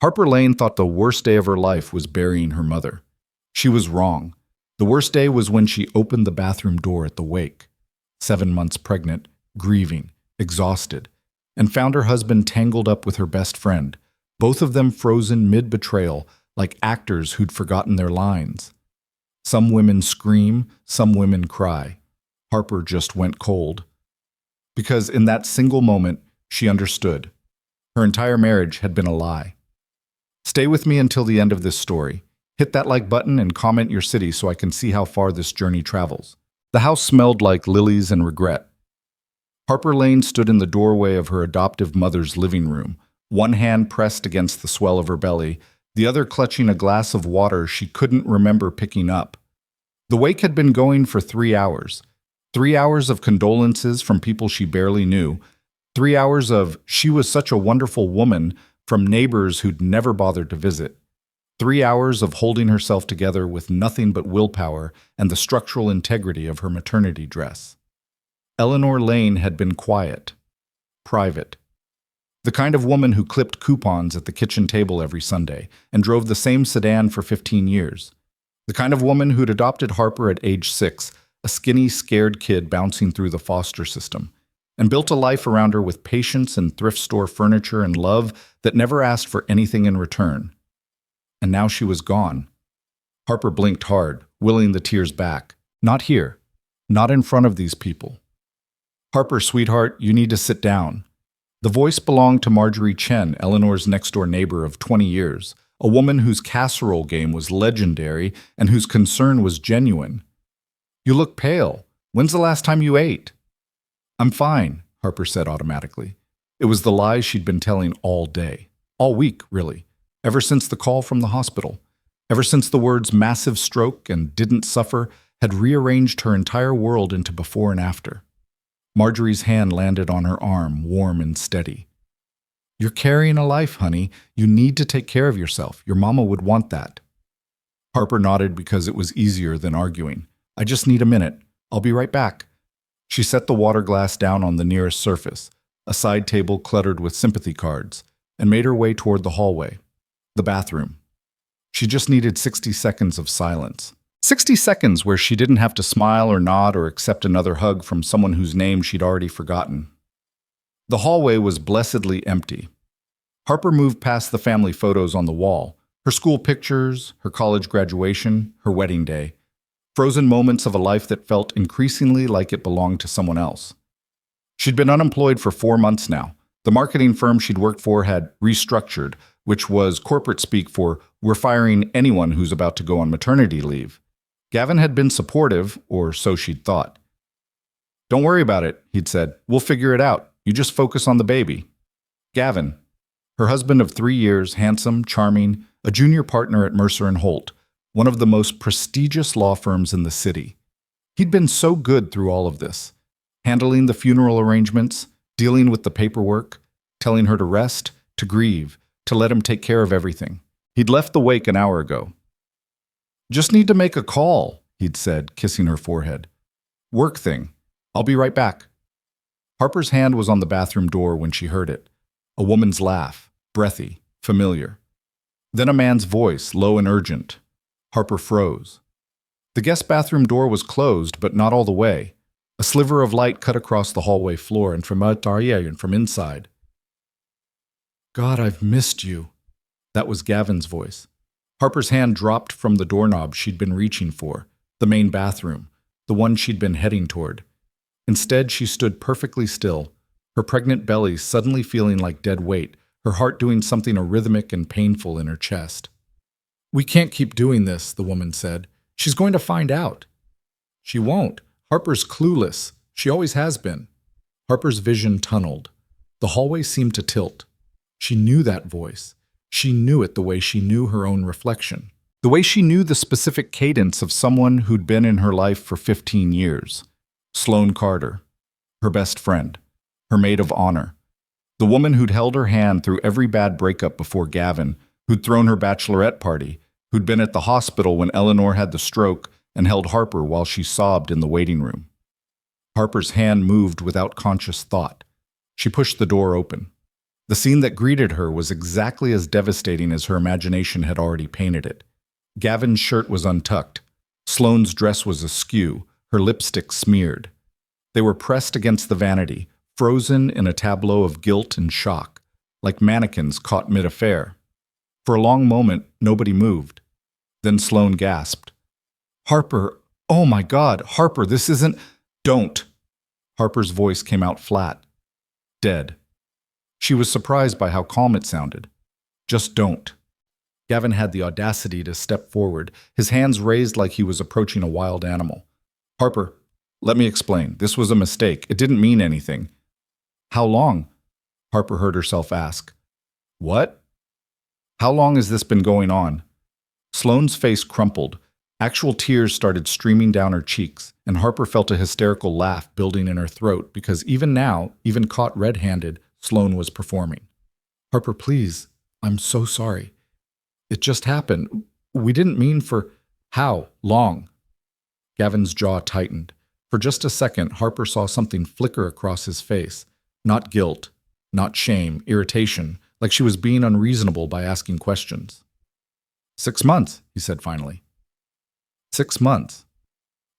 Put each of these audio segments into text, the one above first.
Harper Lane thought the worst day of her life was burying her mother. She was wrong. The worst day was when she opened the bathroom door at the wake, 7 months pregnant, grieving, exhausted, and found her husband tangled up with her best friend, both of them frozen mid-betrayal like actors who'd forgotten their lines. Some women scream, some women cry. Harper just went cold. Because in that single moment, she understood. Her entire marriage had been a lie. Stay with me until the end of this story. Hit that like button and comment your city so I can see how far this journey travels. The house smelled like lilies and regret. Harper Lane stood in the doorway of her adoptive mother's living room, one hand pressed against the swell of her belly, the other clutching a glass of water she couldn't remember picking up. The wake had been going for 3 hours. 3 hours of condolences from people she barely knew. 3 hours of "she was such a wonderful woman" from neighbors who'd never bothered to visit. 3 hours of holding herself together with nothing but willpower and the structural integrity of her maternity dress. Eleanor Lane had been quiet, private. The kind of woman who clipped coupons at the kitchen table every Sunday and drove the same sedan for 15 years. The kind of woman who'd adopted Harper at age 6, a skinny, scared kid bouncing through the foster system, and built a life around her with patience and thrift store furniture and love that never asked for anything in return. And now she was gone. Harper blinked hard, willing the tears back. Not here. Not in front of these people. "Harper, sweetheart, you need to sit down." The voice belonged to Marjorie Chen, Eleanor's next-door neighbor of 20 years, a woman whose casserole game was legendary and whose concern was genuine. "You look pale. When's the last time you ate?" "I'm fine," Harper said automatically. It was the lies she'd been telling all day. All week, really. Ever since the call from the hospital. Ever since the words "massive stroke" and "didn't suffer" had rearranged her entire world into before and after. Marjorie's hand landed on her arm, warm and steady. "You're carrying a life, honey. You need to take care of yourself. Your mama would want that." Harper nodded because it was easier than arguing. "I just need a minute. I'll be right back." She set the water glass down on the nearest surface, a side table cluttered with sympathy cards, and made her way toward the hallway, the bathroom. She just needed 60 seconds of silence. 60 seconds where she didn't have to smile or nod or accept another hug from someone whose name she'd already forgotten. The hallway was blessedly empty. Harper moved past the family photos on the wall, her school pictures, her college graduation, her wedding day, frozen moments of a life that felt increasingly like it belonged to someone else. She'd been unemployed for 4 months now. The marketing firm she'd worked for had restructured, which was corporate speak for "we're firing anyone who's about to go on maternity leave." Gavin had been supportive, or so she'd thought. "Don't worry about it," he'd said. "We'll figure it out. You just focus on the baby." Gavin, her husband of 3 years, handsome, charming, a junior partner at Mercer & Holt, one of the most prestigious law firms in the city. He'd been so good through all of this, handling the funeral arrangements, dealing with the paperwork, telling her to rest, to grieve, to let him take care of everything. He'd left the wake an hour ago. "Just need to make a call," he'd said, kissing her forehead. "Work thing. I'll be right back." Harper's hand was on the bathroom door when she heard it. A woman's laugh, breathy, familiar. Then a man's voice, low and urgent. Harper froze. The guest bathroom door was closed, but not all the way. A sliver of light cut across the hallway floor and from inside. "God, I've missed you." That was Gavin's voice. Harper's hand dropped from the doorknob she'd been reaching for, the main bathroom, the one she'd been heading toward. Instead, she stood perfectly still, her pregnant belly suddenly feeling like dead weight, her heart doing something arrhythmic and painful in her chest. "We can't keep doing this," the woman said. "She's going to find out." "She won't. Harper's clueless. She always has been." Harper's vision tunneled. The hallway seemed to tilt. She knew that voice. She knew it the way she knew her own reflection. The way she knew the specific cadence of someone who'd been in her life for 15 years. Sloane Carter, her best friend, her maid of honor. The woman who'd held her hand through every bad breakup before Gavin, who'd thrown her bachelorette party, who'd been at the hospital when Eleanor had the stroke and held Harper while she sobbed in the waiting room. Harper's hand moved without conscious thought. She pushed the door open. The scene that greeted her was exactly as devastating as her imagination had already painted it. Gavin's shirt was untucked. Sloane's dress was askew, her lipstick smeared. They were pressed against the vanity, frozen in a tableau of guilt and shock, like mannequins caught mid-affair. For a long moment, nobody moved. Then Sloane gasped. "Harper, oh my God, Harper, this isn't—" "Don't!" Harper's voice came out flat. Dead. She was surprised by how calm it sounded. "Just don't." Gavin had the audacity to step forward, his hands raised like he was approaching a wild animal. "Harper, let me explain. This was a mistake. It didn't mean anything." "How long?" Harper heard herself ask. "What? How long has this been going on?" Sloane's face crumpled. Actual tears started streaming down her cheeks, and Harper felt a hysterical laugh building in her throat because even now, even caught red-handed, Sloane was performing. "Harper, please. I'm so sorry. It just happened. We didn't mean for—" "How long?" Gavin's jaw tightened. For just a second, Harper saw something flicker across his face. Not guilt, not shame, irritation, like she was being unreasonable by asking questions. 6 months, he said finally. 6 months.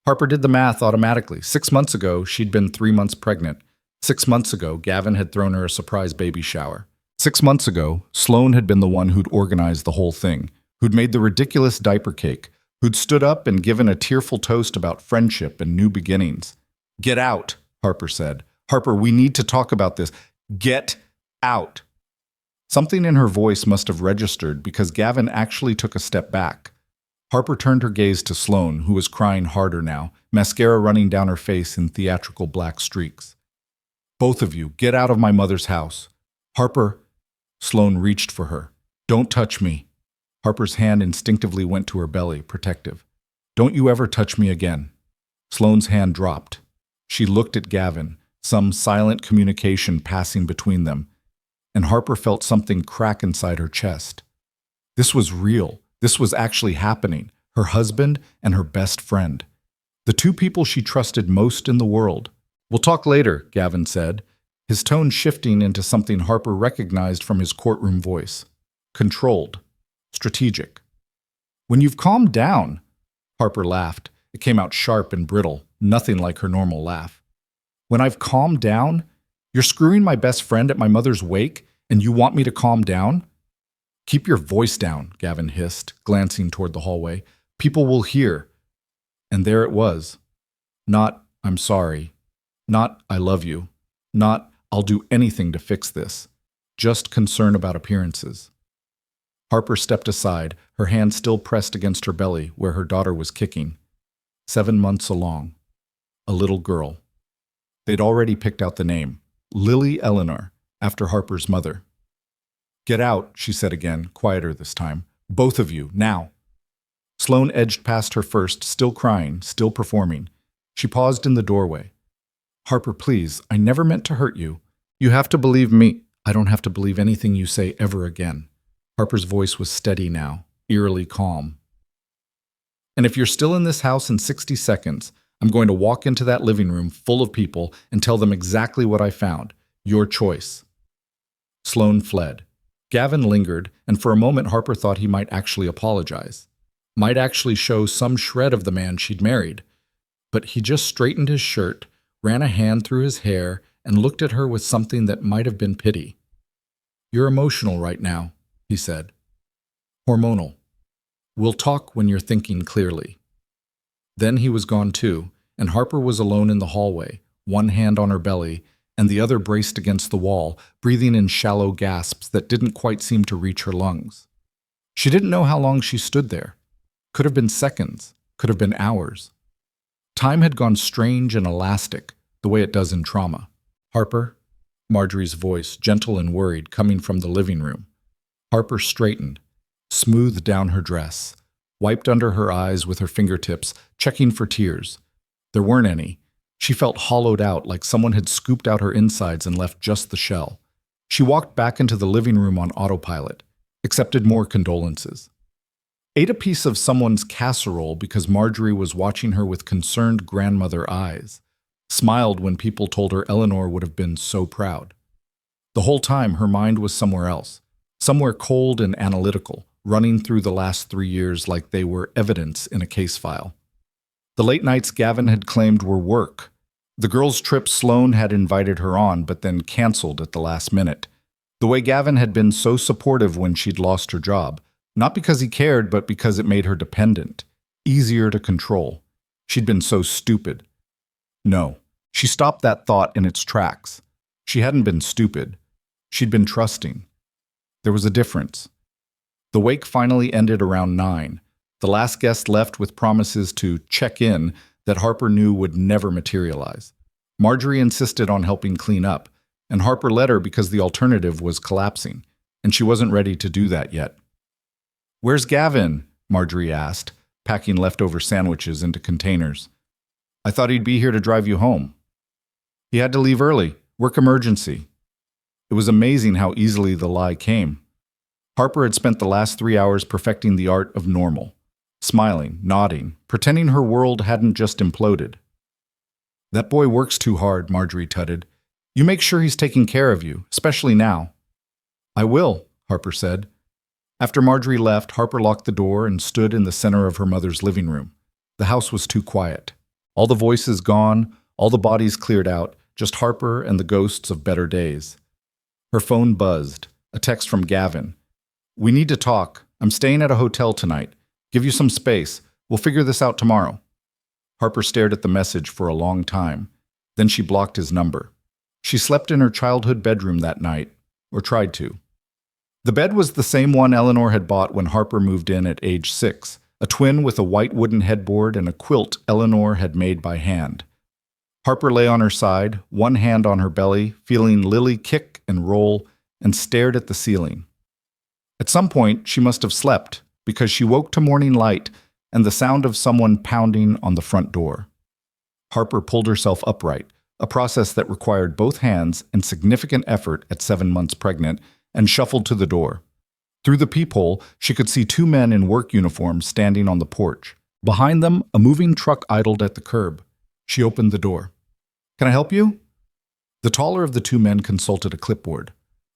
Harper did the math automatically. 6 months ago, she'd been 3 months pregnant. 6 months ago, Gavin had thrown her a surprise baby shower. 6 months ago, Sloane had been the one who'd organized the whole thing, who'd made the ridiculous diaper cake, who'd stood up and given a tearful toast about friendship and new beginnings. "Get out," Harper said. "Harper, we need to talk about this. Get out." Something in her voice must have registered because Gavin actually took a step back. Harper turned her gaze to Sloane, who was crying harder now, mascara running down her face in theatrical black streaks. "Both of you, get out of my mother's house." "Harper," Sloane reached for her. "Don't touch me." Harper's hand instinctively went to her belly, protective. "Don't you ever touch me again." Sloane's hand dropped. She looked at Gavin, some silent communication passing between them, and Harper felt something crack inside her chest. This was real. This was actually happening. Her husband and her best friend. The two people she trusted most in the world. "We'll talk later," Gavin said, his tone shifting into something Harper recognized from his courtroom voice. Controlled. Strategic. "When you've calmed down," Harper laughed. It came out sharp and brittle, nothing like her normal laugh. "When I've calmed down? You're screwing my best friend at my mother's wake, and you want me to calm down?" "Keep your voice down," Gavin hissed, glancing toward the hallway. "People will hear." And there it was. Not, "I'm sorry." Not, "I love you." Not, "I'll do anything to fix this." Just concern about appearances. Harper stepped aside, her hand still pressed against her belly where her daughter was kicking. 7 months along. A little girl. They'd already picked out the name. Lily Eleanor, after Harper's mother. "Get out," she said again, quieter this time. "Both of you, now." Sloane edged past her first, still crying, still performing. She paused in the doorway. "Harper, please, I never meant to hurt you. You have to believe me." "I don't have to believe anything you say ever again." Harper's voice was steady now, eerily calm. "And if you're still in this house in 60 seconds, I'm going to walk into that living room full of people and tell them exactly what I found. Your choice." Sloane fled. Gavin lingered, and for a moment Harper thought he might actually apologize. Might actually show some shred of the man she'd married. But he just straightened his shirt, ran a hand through his hair, and looked at her with something that might have been pity. "You're emotional right now," he said. "Hormonal. We'll talk when you're thinking clearly." Then he was gone too, and Harper was alone in the hallway, one hand on her belly, and the other braced against the wall, breathing in shallow gasps that didn't quite seem to reach her lungs. She didn't know how long she stood there. Could have been seconds, could have been hours. Time had gone strange and elastic, the way it does in trauma. "Harper?" Marjorie's voice, gentle and worried, coming from the living room. Harper straightened, smoothed down her dress, wiped under her eyes with her fingertips, checking for tears. There weren't any. She felt hollowed out, like someone had scooped out her insides and left just the shell. She walked back into the living room on autopilot, accepted more condolences. Ate a piece of someone's casserole because Marjorie was watching her with concerned grandmother eyes. Smiled when people told her Eleanor would have been so proud. The whole time, her mind was somewhere else, somewhere cold and analytical, running through the last 3 years like they were evidence in a case file. The late nights Gavin had claimed were work. The girls' trip Sloane had invited her on, but then canceled at the last minute. The way Gavin had been so supportive when she'd lost her job, not because he cared, but because it made her dependent, easier to control. She'd been so stupid. No, she stopped that thought in its tracks. She hadn't been stupid. She'd been trusting. There was a difference. The wake finally ended around 9. The last guest left with promises to check in that Harper knew would never materialize. Marjorie insisted on helping clean up, and Harper let her because the alternative was collapsing, and she wasn't ready to do that yet. "Where's Gavin?" Marjorie asked, packing leftover sandwiches into containers. "I thought he'd be here to drive you home." "He had to leave early. Work emergency." It was amazing how easily the lie came. Harper had spent the last 3 hours perfecting the art of normal, smiling, nodding, pretending her world hadn't just imploded. "That boy works too hard," Marjorie tutted. "You make sure he's taking care of you, especially now." "I will," Harper said. After Marjorie left, Harper locked the door and stood in the center of her mother's living room. The house was too quiet. All the voices gone, all the bodies cleared out, just Harper and the ghosts of better days. Her phone buzzed, a text from Gavin. "We need to talk. I'm staying at a hotel tonight. Give you some space. We'll figure this out tomorrow." Harper stared at the message for a long time. Then she blocked his number. She slept in her childhood bedroom that night, or tried to. The bed was the same one Eleanor had bought when Harper moved in at age 6, a twin with a white wooden headboard and a quilt Eleanor had made by hand. Harper lay on her side, one hand on her belly, feeling Lily kick and roll, and stared at the ceiling. At some point, she must have slept, because she woke to morning light and the sound of someone pounding on the front door. Harper pulled herself upright, a process that required both hands and significant effort at 7 months pregnant, and shuffled to the door. Through the peephole, she could see 2 men in work uniforms standing on the porch. Behind them, a moving truck idled at the curb. She opened the door. "Can I help you?" The taller of the 2 men consulted a clipboard.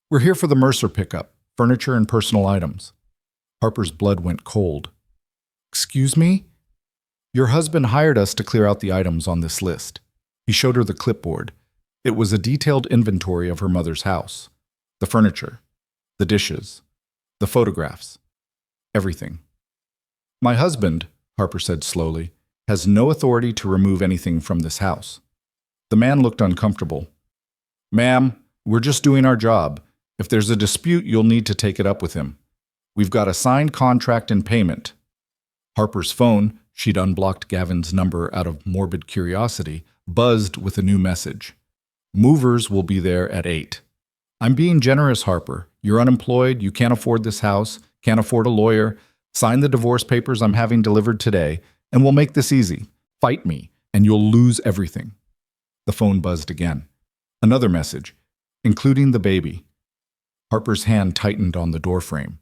"We're here for the Mercer pickup, furniture and personal items." Harper's blood went cold. "Excuse me?" "Your husband hired us to clear out the items on this list." He showed her the clipboard. It was a detailed inventory of her mother's house. The furniture, the dishes, the photographs, everything. "My husband," Harper said slowly, "has no authority to remove anything from this house." The man looked uncomfortable. "Ma'am, we're just doing our job. If there's a dispute, you'll need to take it up with him. We've got a signed contract and payment." Harper's phone, she'd unblocked Gavin's number out of morbid curiosity, buzzed with a new message. "Movers will be there at 8. I'm being generous, Harper. You're unemployed, you can't afford this house, can't afford a lawyer. Sign the divorce papers I'm having delivered today, and we'll make this easy. Fight me, and you'll lose everything." The phone buzzed again. Another message, including the baby. Harper's hand tightened on the doorframe.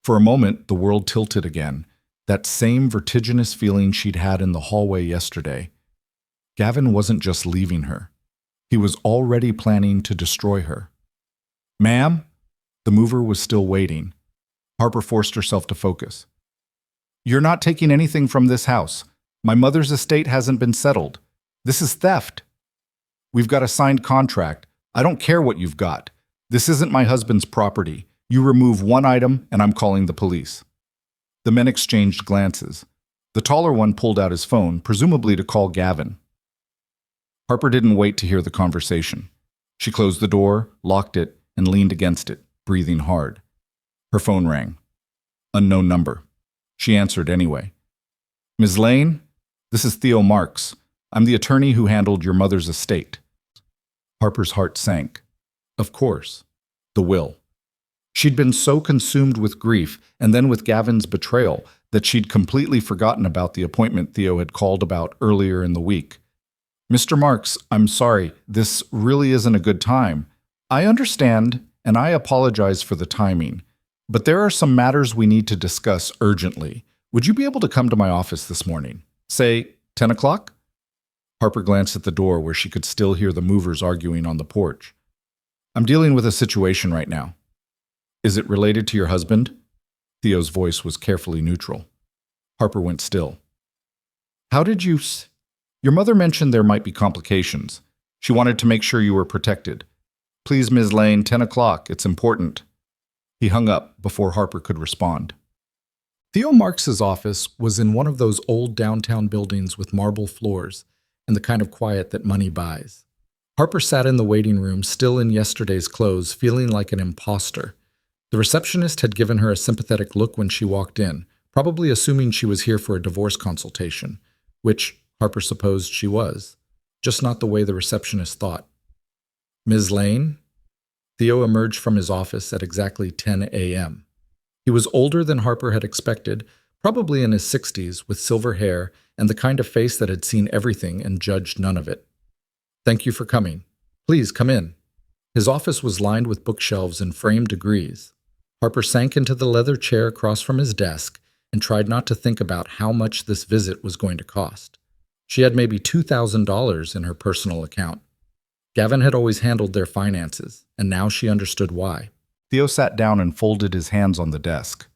For a moment, the world tilted again, that same vertiginous feeling she'd had in the hallway yesterday. Gavin wasn't just leaving her. He was already planning to destroy her. "Ma'am?" The mover was still waiting. Harper forced herself to focus. "You're not taking anything from this house. My mother's estate hasn't been settled. This is theft. We've got a signed contract. I don't care what you've got. This isn't my husband's property. You remove one item, and I'm calling the police." The men exchanged glances. The taller one pulled out his phone, presumably to call Gavin. Harper didn't wait to hear the conversation. She closed the door, locked it, and leaned against it, breathing hard. Her phone rang. Unknown number. She answered anyway. "Ms. Lane, this is Theo Marks. I'm the attorney who handled your mother's estate." Harper's heart sank. Of course. The will. She'd been so consumed with grief, and then with Gavin's betrayal, that she'd completely forgotten about the appointment Theo had called about earlier in the week. "Mr. Marks, I'm sorry, this really isn't a good time. I understand, and I apologize for the timing, but there are some matters we need to discuss urgently. Would you be able to come to my office this morning? Say, 10 o'clock? Harper glanced at the door where she could still hear the movers arguing on the porch. I'm dealing with a situation right now. Is it related to your husband? Theo's voice was carefully neutral. Harper went still. How did you Your mother mentioned there might be complications. She wanted to make sure you were protected. Please, Ms. Lane, 10 o'clock. It's important. He hung up before Harper could respond. Theo Marks's office was in one of those old downtown buildings with marble floors and the kind of quiet that money buys. Harper sat in the waiting room, still in yesterday's clothes, feeling like an imposter. The receptionist had given her a sympathetic look when she walked in, probably assuming she was here for a divorce consultation, which Harper supposed she was, just not the way the receptionist thought. Ms. Lane? Theo emerged from his office at exactly 10 a.m. He was older than Harper had expected, probably in his 60s, with silver hair and the kind of face that had seen everything and judged none of it. Thank you for coming. Please come in. His office was lined with bookshelves and framed degrees. Harper sank into the leather chair across from his desk and tried not to think about how much this visit was going to cost. She had maybe $2,000 in her personal account. Gavin had always handled their finances, and now she understood why. Theo sat down and folded his hands on the desk.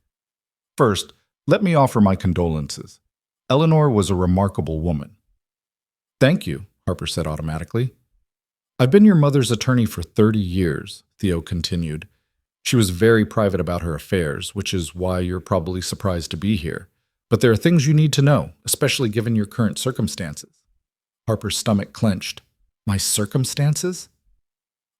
First, let me offer my condolences. Eleanor was a remarkable woman. Thank you, Harper said automatically. I've been your mother's attorney for 30 years, Theo continued. She was very private about her affairs, which is why you're probably surprised to be here. But there are things you need to know, especially given your current circumstances. Harper's stomach clenched. My circumstances?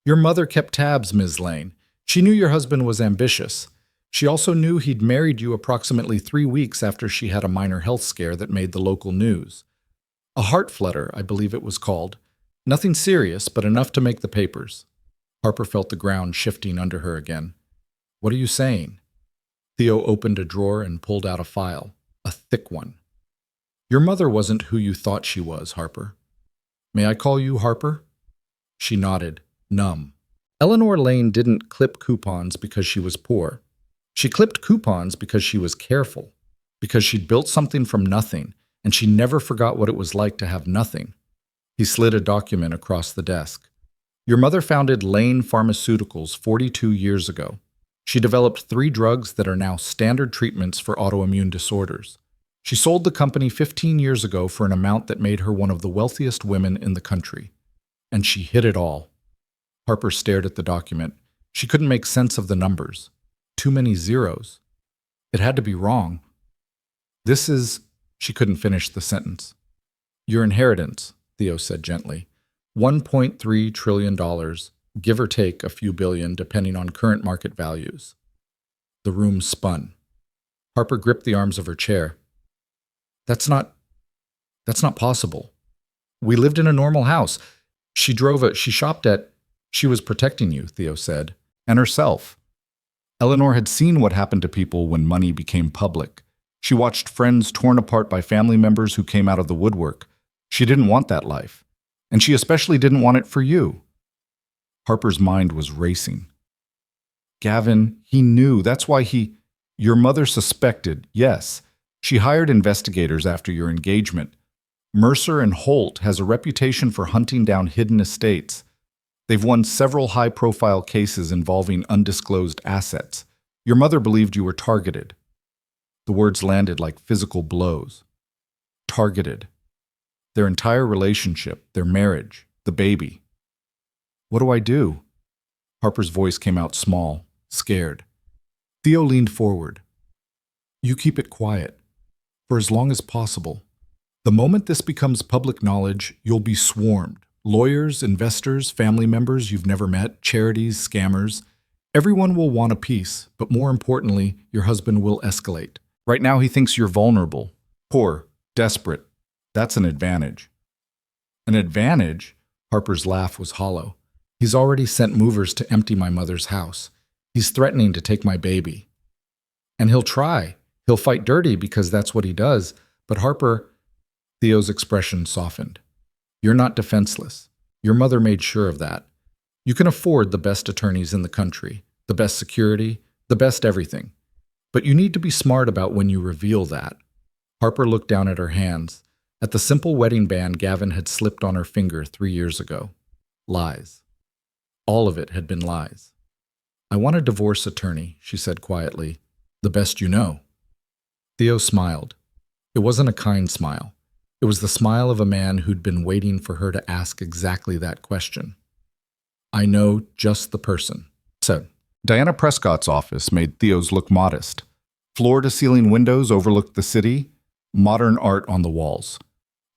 Your mother kept tabs, Ms. Lane. She knew your husband was ambitious. She also knew he'd married you approximately 3 weeks after she had a minor health scare that made the local news. A heart flutter, I believe it was called. Nothing serious, but enough to make the papers. Harper felt the ground shifting under her again. What are you saying? Theo opened a drawer and pulled out a file, a thick one. Your mother wasn't who you thought she was, Harper. May I call you Harper? She nodded, numb. Eleanor Lane didn't clip coupons because she was poor. She clipped coupons because she was careful, because she'd built something from nothing, and she never forgot what it was like to have nothing. He slid a document across the desk. Your mother founded Lane Pharmaceuticals 42 years ago. She developed 3 drugs that are now standard treatments for autoimmune disorders. She sold the company 15 years ago for an amount that made her one of the wealthiest women in the country. And she hid it all. Harper stared at the document. She couldn't make sense of the numbers. Too many zeros. It had to be wrong. This is... She couldn't finish the sentence. Your inheritance, Theo said gently. $1.3 trillion, give or take a few billion, depending on current market values. The room spun. Harper gripped the arms of her chair. That's not possible. We lived in a normal house. She shopped at... She was protecting you, Theo said, and herself. Eleanor had seen what happened to people when money became public. She watched friends torn apart by family members who came out of the woodwork. She didn't want that life. And she especially didn't want it for you. Harper's mind was racing. Gavin, he knew. That's why Your mother suspected, yes. She hired investigators after your engagement. Mercer and Holt has a reputation for hunting down hidden estates. They've won several high-profile cases involving undisclosed assets. Your mother believed you were targeted. The words landed like physical blows. Targeted. Their entire relationship, their marriage, the baby. What do I do? Harper's voice came out small, scared. Theo leaned forward. You keep it quiet, for as long as possible. The moment this becomes public knowledge, you'll be swarmed. Lawyers, investors, family members you've never met, charities, scammers. Everyone will want a piece, but more importantly, your husband will escalate. Right now he thinks you're vulnerable, poor, desperate. That's an advantage. An advantage? Harper's laugh was hollow. He's already sent movers to empty my mother's house. He's threatening to take my baby. And he'll try. He'll fight dirty because that's what he does. But Harper... Theo's expression softened. You're not defenseless. Your mother made sure of that. You can afford the best attorneys in the country, the best security, the best everything. But you need to be smart about when you reveal that. Harper looked down at her hands, at the simple wedding band Gavin had slipped on her finger 3 years ago. Lies. All of it had been lies. "I want a divorce attorney," she said quietly. "The best you know." Theo smiled. It wasn't a kind smile. It was the smile of a man who'd been waiting for her to ask exactly that question. "I know just the person," said. Diana Prescott's office made Theo's look modest. Floor-to-ceiling windows overlooked the city, modern art on the walls,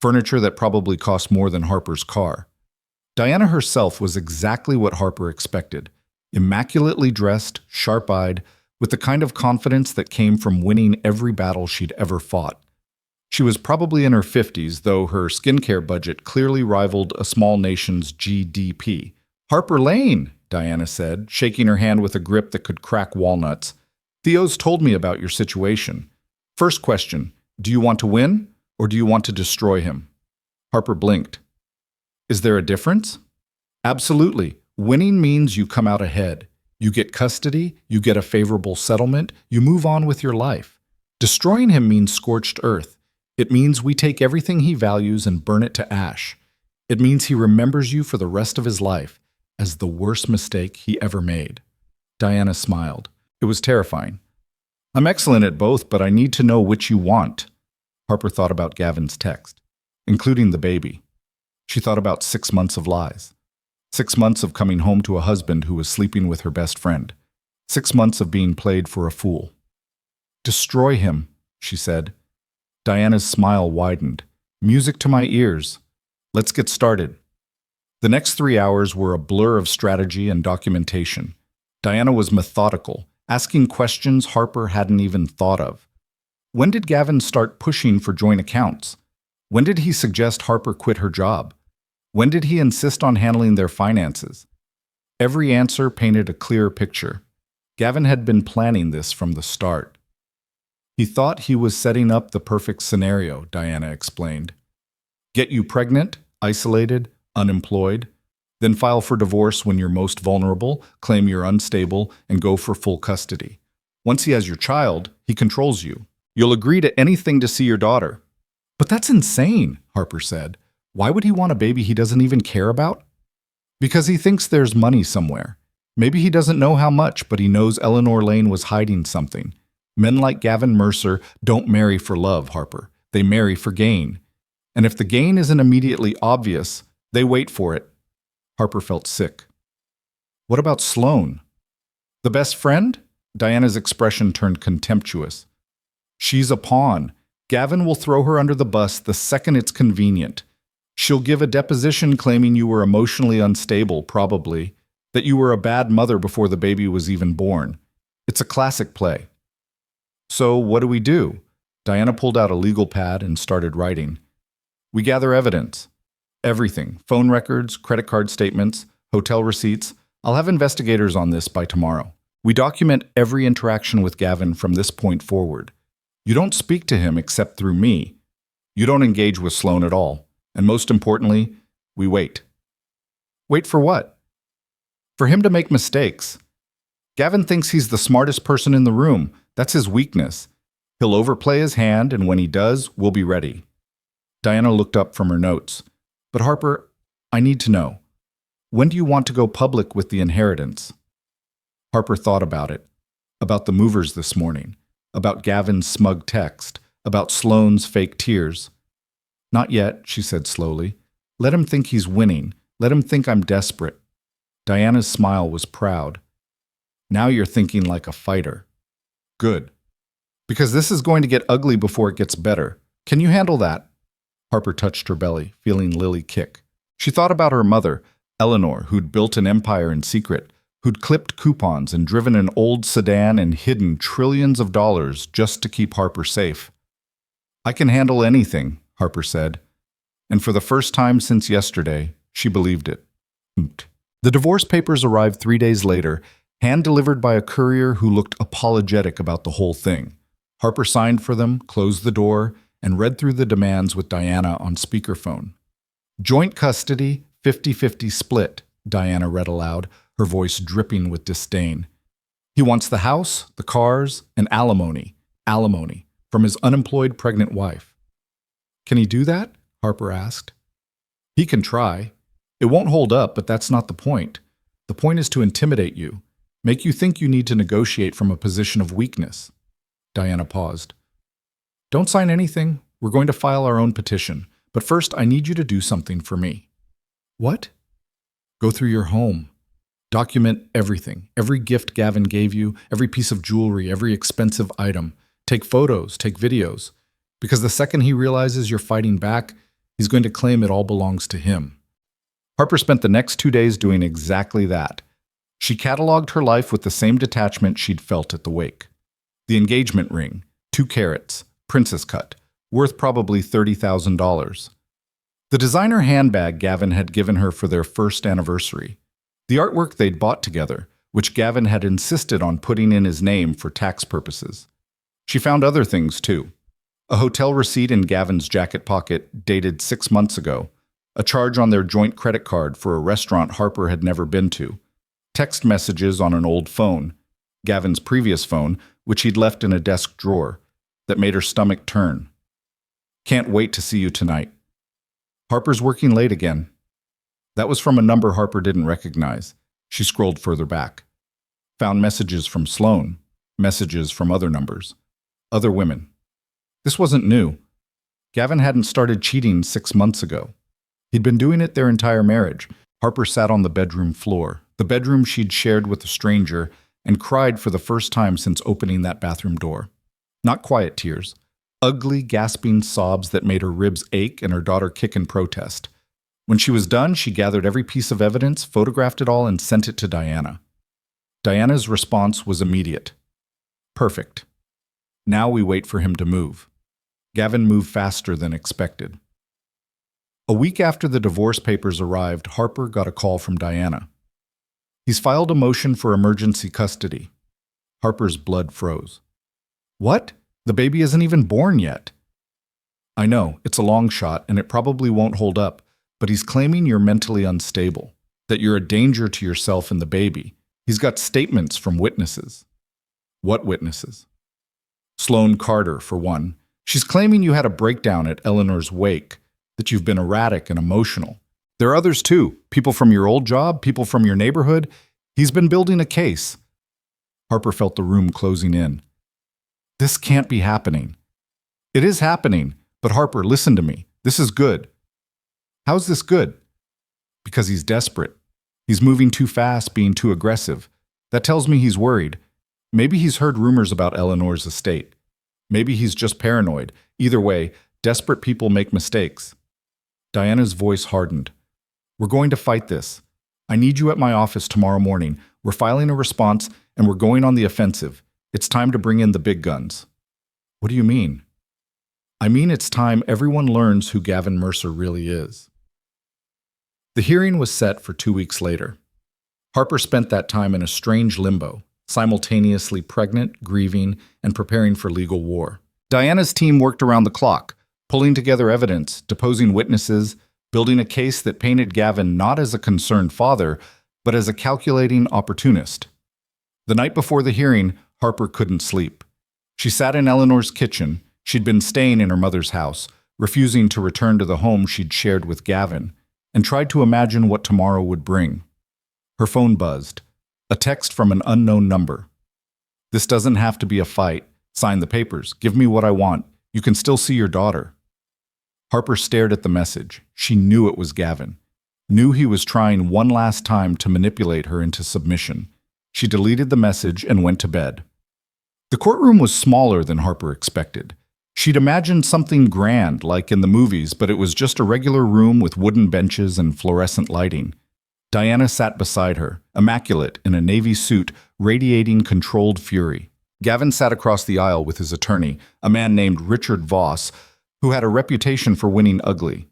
furniture that probably cost more than Harper's car. Diana herself was exactly what Harper expected, immaculately dressed, sharp-eyed, with the kind of confidence that came from winning every battle she'd ever fought. She was probably in her 50s, though her skincare budget clearly rivaled a small nation's GDP. "Harper Lane," Diana said, shaking her hand with a grip that could crack walnuts. "Theo's told me about your situation. First question, do you want to win, or do you want to destroy him?" Harper blinked. "Is there a difference?" "Absolutely. Winning means you come out ahead. You get custody, you get a favorable settlement, you move on with your life. Destroying him means scorched earth. It means we take everything he values and burn it to ash. It means he remembers you for the rest of his life as the worst mistake he ever made." Diana smiled. It was terrifying. "I'm excellent at both, but I need to know which you want." Harper thought about Gavin's text, including the baby. She thought about 6 months of lies. 6 months of coming home to a husband who was sleeping with her best friend. 6 months of being played for a fool. "Destroy him," she said. Diana's smile widened. "Music to my ears. Let's get started." The next 3 hours were a blur of strategy and documentation. Diana was methodical, asking questions Harper hadn't even thought of. When did Gavin start pushing for joint accounts? When did he suggest Harper quit her job? When did he insist on handling their finances? Every answer painted a clear picture. Gavin had been planning this from the start. He thought he was setting up the perfect scenario, Diana explained. Get you pregnant, isolated, unemployed, then file for divorce when you're most vulnerable, claim you're unstable, and go for full custody. Once he has your child, he controls you. You'll agree to anything to see your daughter. "But that's insane," Harper said. "Why would he want a baby he doesn't even care about?" "Because he thinks there's money somewhere. Maybe he doesn't know how much, but he knows Eleanor Lane was hiding something. Men like Gavin Mercer don't marry for love, Harper. They marry for gain. And if the gain isn't immediately obvious, they wait for it." Harper felt sick. "What about Sloane?" "The best friend?" Diana's expression turned contemptuous. "She's a pawn. Gavin will throw her under the bus the second it's convenient. She'll give a deposition claiming you were emotionally unstable, probably, that you were a bad mother before the baby was even born. It's a classic play." "So what do we do?" Diana pulled out a legal pad and started writing. "We gather evidence. Everything. Phone records, credit card statements, hotel receipts. I'll have investigators on this by tomorrow. We document every interaction with Gavin from this point forward. You don't speak to him except through me. You don't engage with Sloane at all. And most importantly, we wait." "Wait for what?" "For him to make mistakes. Gavin thinks he's the smartest person in the room. That's his weakness. He'll overplay his hand, and when he does, we'll be ready." Diana looked up from her notes. "But Harper, I need to know. When do you want to go public with the inheritance?" Harper thought about it. About the movers this morning. About Gavin's smug text. About Sloane's fake tears. "Not yet," she said slowly. "Let him think he's winning. Let him think I'm desperate." Diana's smile was proud. "Now you're thinking like a fighter." "Good. Because this is going to get ugly before it gets better. Can you handle that?" Harper touched her belly, feeling Lily kick. She thought about her mother, Eleanor, who'd built an empire in secret, who'd clipped coupons and driven an old sedan and hidden trillions of dollars just to keep Harper safe. "I can handle anything," Harper said. And for the first time since yesterday, she believed it. The divorce papers arrived 3 days later, hand-delivered by a courier who looked apologetic about the whole thing. Harper signed for them, closed the door, and read through the demands with Diana on speakerphone. "Joint custody, 50-50 split," Diana read aloud, her voice dripping with disdain. "He wants the house, the cars, and alimony, from his unemployed pregnant wife." "Can he do that?" Harper asked. "He can try. It won't hold up, but that's not the point. The point is to intimidate you, make you think you need to negotiate from a position of weakness. Diana paused. Don't sign anything. We're going to file our own petition. But first, I need you to do something for me. What? Go through your home. Document everything. Every gift Gavin gave you, every piece of jewelry, every expensive item. Take photos, take videos. Because the second he realizes you're fighting back, he's going to claim it all belongs to him. Harper spent the next 2 days doing exactly that. She cataloged her life with the same detachment she'd felt at the wake. The engagement ring, 2 carats, princess cut, worth probably $30,000. The designer handbag Gavin had given her for their first anniversary. The artwork they'd bought together, which Gavin had insisted on putting in his name for tax purposes. She found other things, too. A hotel receipt in Gavin's jacket pocket dated 6 months ago, a charge on their joint credit card for a restaurant Harper had never been to, text messages on an old phone, Gavin's previous phone, which he'd left in a desk drawer, that made her stomach turn. Can't wait to see you tonight. Harper's working late again. That was from a number Harper didn't recognize. She scrolled further back. Found messages from Sloan, messages from other numbers, other women. This wasn't new. Gavin hadn't started cheating 6 months ago. He'd been doing it their entire marriage. Harper sat on the bedroom floor, the bedroom she'd shared with a stranger, and cried for the first time since opening that bathroom door. Not quiet tears. Ugly, gasping sobs that made her ribs ache and her daughter kick in protest. When she was done, she gathered every piece of evidence, photographed it all, and sent it to Diana. Diana's response was immediate. Perfect. Now we wait for him to move. Gavin moved faster than expected. A week after the divorce papers arrived, Harper got a call from Diana. He's filed a motion for emergency custody. Harper's blood froze. What? The baby isn't even born yet. I know, it's a long shot, and it probably won't hold up, but he's claiming you're mentally unstable, that you're a danger to yourself and the baby. He's got statements from witnesses. What witnesses? Sloan Carter, for one. She's claiming you had a breakdown at Eleanor's wake, that you've been erratic and emotional. There are others too, people from your old job, people from your neighborhood. He's been building a case. Harper felt the room closing in. This can't be happening. It is happening, but Harper, listen to me. This is good. How's this good? Because he's desperate. He's moving too fast, being too aggressive. That tells me he's worried. Maybe he's heard rumors about Eleanor's estate. Maybe he's just paranoid. Either way, desperate people make mistakes. Diana's voice hardened. We're going to fight this. I need you at my office tomorrow morning. We're filing a response, and we're going on the offensive. It's time to bring in the big guns. What do you mean? I mean it's time everyone learns who Gavin Mercer really is. The hearing was set for 2 weeks later. Harper spent that time in a strange limbo, simultaneously pregnant, grieving, and preparing for legal war. Diana's team worked around the clock, pulling together evidence, deposing witnesses, building a case that painted Gavin not as a concerned father, but as a calculating opportunist. The night before the hearing, Harper couldn't sleep. She sat in Eleanor's kitchen. She'd been staying in her mother's house, refusing to return to the home she'd shared with Gavin, and tried to imagine what tomorrow would bring. Her phone buzzed. A text from an unknown number. This doesn't have to be a fight. Sign the papers. Give me what I want. You can still see your daughter. Harper stared at the message. She knew it was Gavin. Knew he was trying one last time to manipulate her into submission. She deleted the message and went to bed. The courtroom was smaller than Harper expected. She'd imagined something grand, like in the movies, but it was just a regular room with wooden benches and fluorescent lighting. Diana sat beside her, immaculate in a navy suit, radiating controlled fury. Gavin sat across the aisle with his attorney, a man named Richard Voss, who had a reputation for winning ugly.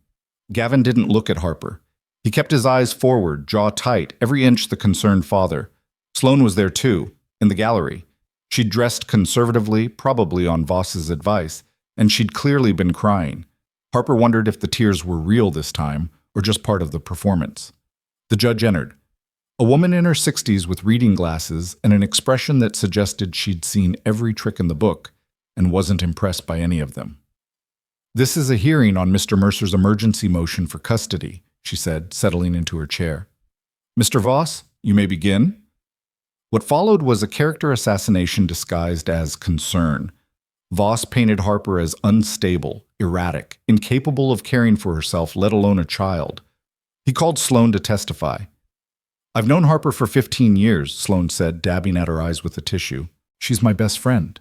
Gavin didn't look at Harper. He kept his eyes forward, jaw tight, every inch the concerned father. Sloan was there too, in the gallery. She'd dressed conservatively, probably on Voss's advice, and she'd clearly been crying. Harper wondered if the tears were real this time, or just part of the performance. The judge entered. A woman in her 60s with reading glasses and an expression that suggested she'd seen every trick in the book and wasn't impressed by any of them. This is a hearing on Mr. Mercer's emergency motion for custody, she said, settling into her chair. Mr. Voss, You may begin." What followed was a character assassination disguised as concern. Voss painted Harper as unstable, erratic, incapable of caring for herself, let alone a child. He called Sloane to testify. "I've known Harper for 15 years, Sloane said, dabbing at her eyes with a tissue. "She's my best friend.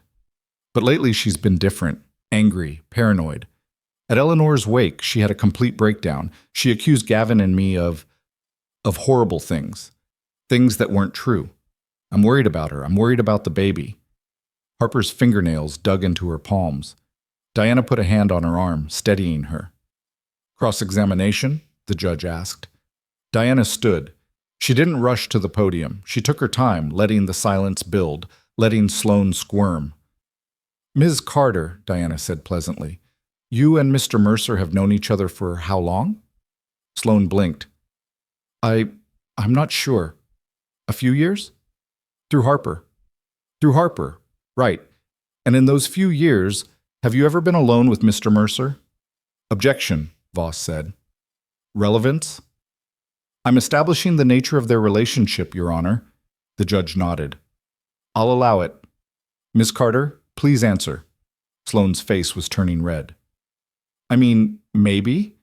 But lately she's been different, angry, paranoid. At Eleanor's wake, she had a complete breakdown. She accused Gavin and me of horrible things that weren't true. I'm worried about her. I'm worried about the baby." Harper's fingernails dug into her palms. Diana put a hand on her arm, steadying her. "Cross-examination?" the judge asked. Diana stood. She didn't rush to the podium. She took her time, letting the silence build, letting Sloane squirm. "Ms. Carter," Diana said pleasantly, "you and Mr. Mercer have known each other for how long?" Sloane blinked. I'm not sure. A few years?" "Through Harper." "Through Harper. Right. And in those few years, have you ever been alone with Mr. Mercer?" "Objection," Voss said. "Relevance?" "I'm establishing the nature of their relationship, Your Honor." The judge nodded. "I'll allow it. Ms. Carter, please answer." Sloane's face was turning red. "I mean, maybe.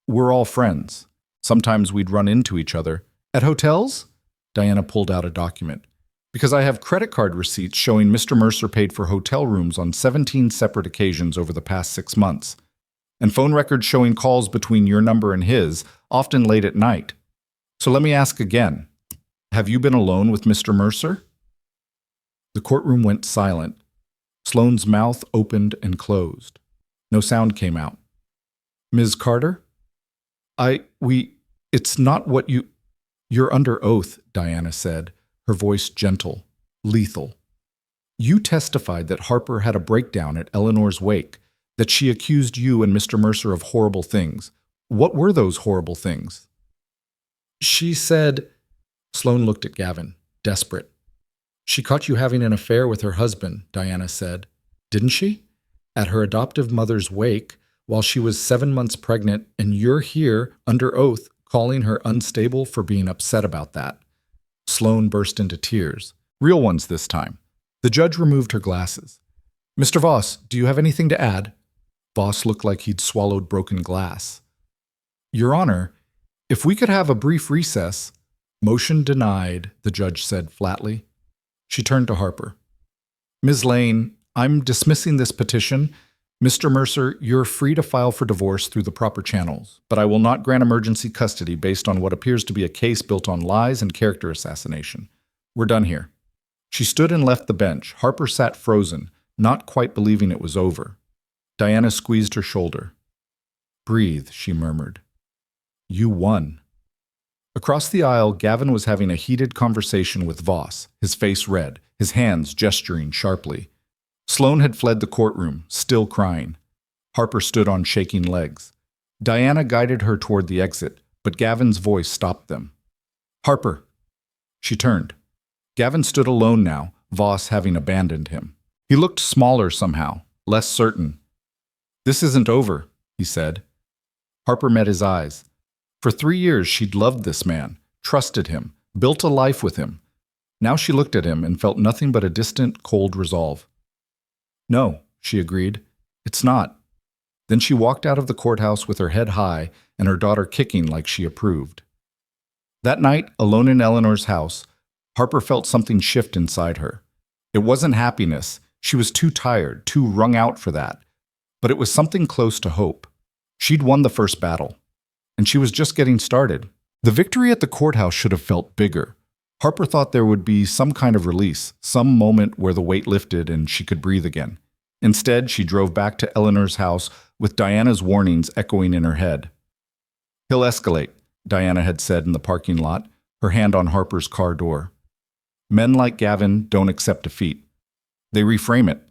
We're all friends. Sometimes we'd run into each other. At hotels?" Diana pulled out a document. "Because I have credit card receipts showing Mr. Mercer paid for hotel rooms on 17 separate occasions over the past 6 months. And phone records showing calls between your number and his, often late at night. So let me ask again. Have you been alone with Mr. Mercer?" The courtroom went silent. Sloane's mouth opened and closed. No sound came out. "Ms. Carter?" It's not what You're under oath," Diana said, her voice gentle, lethal. "You testified that Harper had a breakdown at Eleanor's wake, that she accused you and Mr. Mercer of horrible things. What were those horrible things?" "She said..." Sloane looked at Gavin, desperate. "She caught you having an affair with her husband," Diana said. "Didn't she? At her adoptive mother's wake, while she was 7 months pregnant, and you're here, under oath, calling her unstable for being upset about that." Sloane burst into tears, real ones this time. The judge removed her glasses. "Mr. Voss, do you have anything to add?" Voss looked like he'd swallowed broken glass. "Your Honor, if we could have a brief recess..." "Motion denied," the judge said flatly. She turned to Harper. "Ms. Lane, I'm dismissing this petition. Mr. Mercer, you're free to file for divorce through the proper channels, but I will not grant emergency custody based on what appears to be a case built on lies and character assassination. We're done here." She stood and left the bench. Harper sat frozen, not quite believing it was over. Diana squeezed her shoulder. "Breathe," she murmured. "You won." Across the aisle, Gavin was having a heated conversation with Voss, his face red, his hands gesturing sharply. Sloane had fled the courtroom, still crying. Harper stood on shaking legs. Diana guided her toward the exit, but Gavin's voice stopped them. "Harper!" She turned. Gavin stood alone now, Voss having abandoned him. He looked smaller somehow, less certain. "This isn't over," he said. Harper met his eyes. For 3 years she'd loved this man, trusted him, built a life with him. Now she looked at him and felt nothing but a distant, cold resolve. "No," she agreed. "It's not." Then she walked out of the courthouse with her head high and her daughter kicking like she approved. That night, alone in Eleanor's house, Harper felt something shift inside her. It wasn't happiness. She was too tired, too wrung out for that. But it was something close to hope. She'd won the first battle, and she was just getting started. The victory at the courthouse should have felt bigger. Harper thought there would be some kind of release, some moment where the weight lifted and she could breathe again. Instead, she drove back to Eleanor's house with Diana's warnings echoing in her head. "He'll escalate," Diana had said in the parking lot, her hand on Harper's car door. "Men like Gavin don't accept defeat. They reframe it.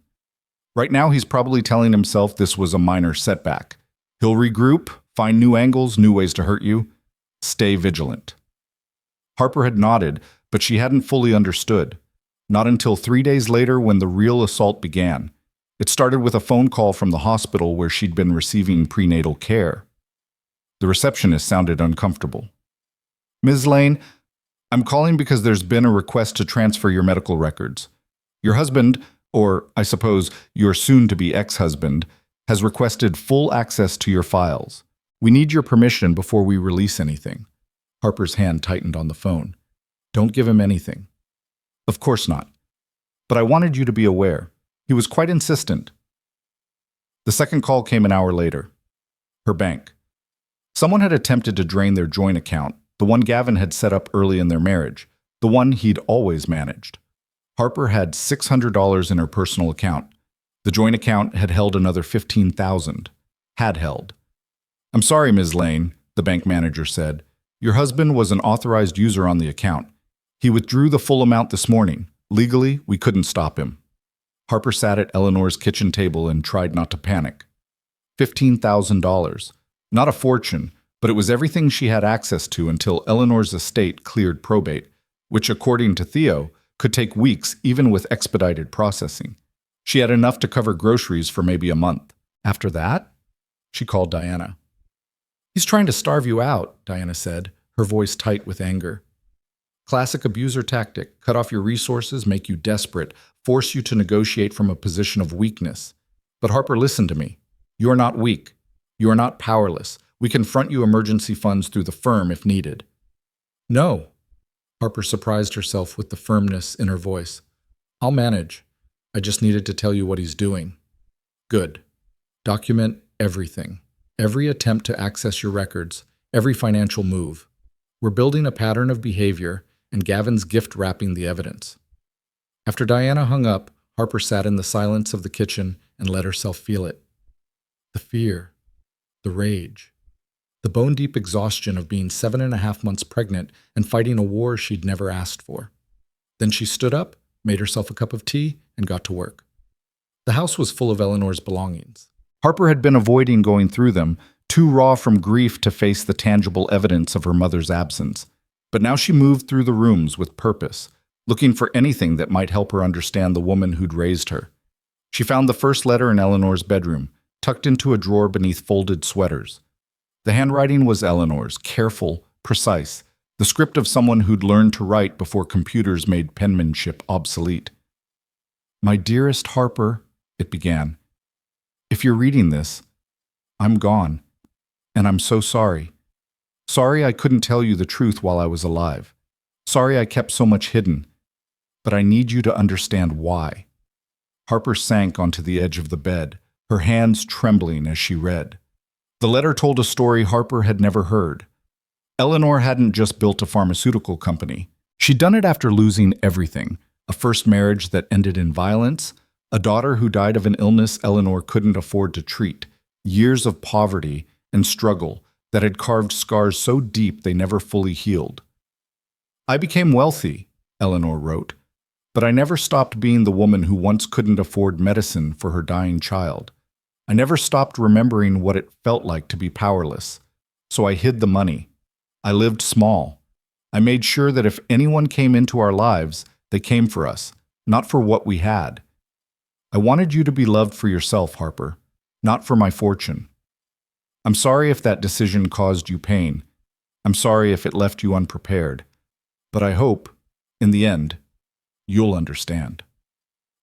Right now, he's probably telling himself this was a minor setback. He'll regroup, find new angles, new ways to hurt you. Stay vigilant." Harper had nodded, but she hadn't fully understood. Not until 3 days later when the real assault began. It started with a phone call from the hospital where she'd been receiving prenatal care. The receptionist sounded uncomfortable. "Ms. Lane, I'm calling because there's been a request to transfer your medical records. Your husband, or I suppose your soon-to-be ex-husband, has requested full access to your files. We need your permission before we release anything." Harper's hand tightened on the phone. "Don't give him anything." "Of course not. But I wanted you to be aware. He was quite insistent." The second call came an hour later. Her bank. Someone had attempted to drain their joint account, the one Gavin had set up early in their marriage, the one he'd always managed. Harper had $600 in her personal account. The joint account had held another $15,000. Had held. "I'm sorry, Ms. Lane," the bank manager said. "Your husband was an authorized user on the account. He withdrew the full amount this morning. Legally, we couldn't stop him." Harper sat at Eleanor's kitchen table and tried not to panic. $15,000. Not a fortune, but it was everything she had access to until Eleanor's estate cleared probate, which, according to Theo, could take weeks even with expedited processing. She had enough to cover groceries for maybe a month. After that, she called Diana. "He's trying to starve you out," Diana said, her voice tight with anger. "Classic abuser tactic: cut off your resources, make you desperate, force you to negotiate from a position of weakness. But Harper, listen to me. You are not weak. You are not powerless. We can front you emergency funds through the firm if needed." "No." Harper surprised herself with the firmness in her voice. "I'll manage. I just needed to tell you what he's doing." "Good. Document everything. Every attempt to access your records, every financial move. We're building a pattern of behavior, and Gavin's gift-wrapping the evidence." After Diana hung up, Harper sat in the silence of the kitchen and let herself feel it. The fear, the rage, the bone-deep exhaustion of being 7.5 months pregnant and fighting a war she'd never asked for. Then she stood up, made herself a cup of tea, and got to work. The house was full of Eleanor's belongings. Harper had been avoiding going through them, too raw from grief to face the tangible evidence of her mother's absence. But now she moved through the rooms with purpose, looking for anything that might help her understand the woman who'd raised her. She found the first letter in Eleanor's bedroom, tucked into a drawer beneath folded sweaters. The handwriting was Eleanor's, careful, precise, the script of someone who'd learned to write before computers made penmanship obsolete. "My dearest Harper," it began. "If you're reading this, I'm gone, and I'm so sorry. Sorry I couldn't tell you the truth while I was alive. Sorry I kept so much hidden. But I need you to understand why." Harper sank onto the edge of the bed, her hands trembling as she read. The letter told a story Harper had never heard. Eleanor hadn't just built a pharmaceutical company. She'd done it after losing everything: a first marriage that ended in violence, a daughter who died of an illness Eleanor couldn't afford to treat, years of poverty and struggle that had carved scars so deep they never fully healed. "I became wealthy," Eleanor wrote, "but I never stopped being the woman who once couldn't afford medicine for her dying child. I never stopped remembering what it felt like to be powerless. So I hid the money. I lived small. I made sure that if anyone came into our lives, they came for us, not for what we had. I wanted you to be loved for yourself, Harper, not for my fortune. I'm sorry if that decision caused you pain. I'm sorry if it left you unprepared. But I hope, in the end, you'll understand."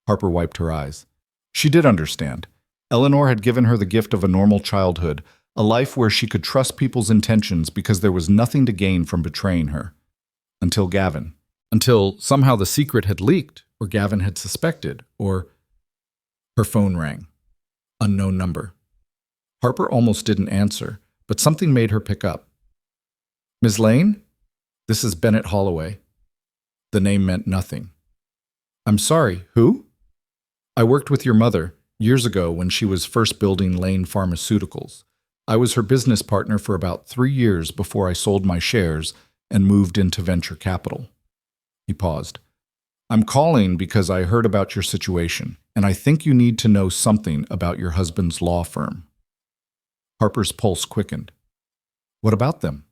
Harper wiped her eyes. She did understand. Eleanor had given her the gift of a normal childhood, a life where she could trust people's intentions because there was nothing to gain from betraying her. Until Gavin. Until somehow the secret had leaked, or Gavin had suspected, or... Her phone rang. Unknown number. Harper almost didn't answer, but something made her pick up. "Ms. Lane? This is Bennett Holloway." The name meant nothing. "I'm sorry, who?" "I worked with your mother years ago when she was first building Lane Pharmaceuticals. I was her business partner for about 3 years before I sold my shares and moved into venture capital." He paused. "I'm calling because I heard about your situation, and I think you need to know something about your husband's law firm." Harper's pulse quickened. "What about them?"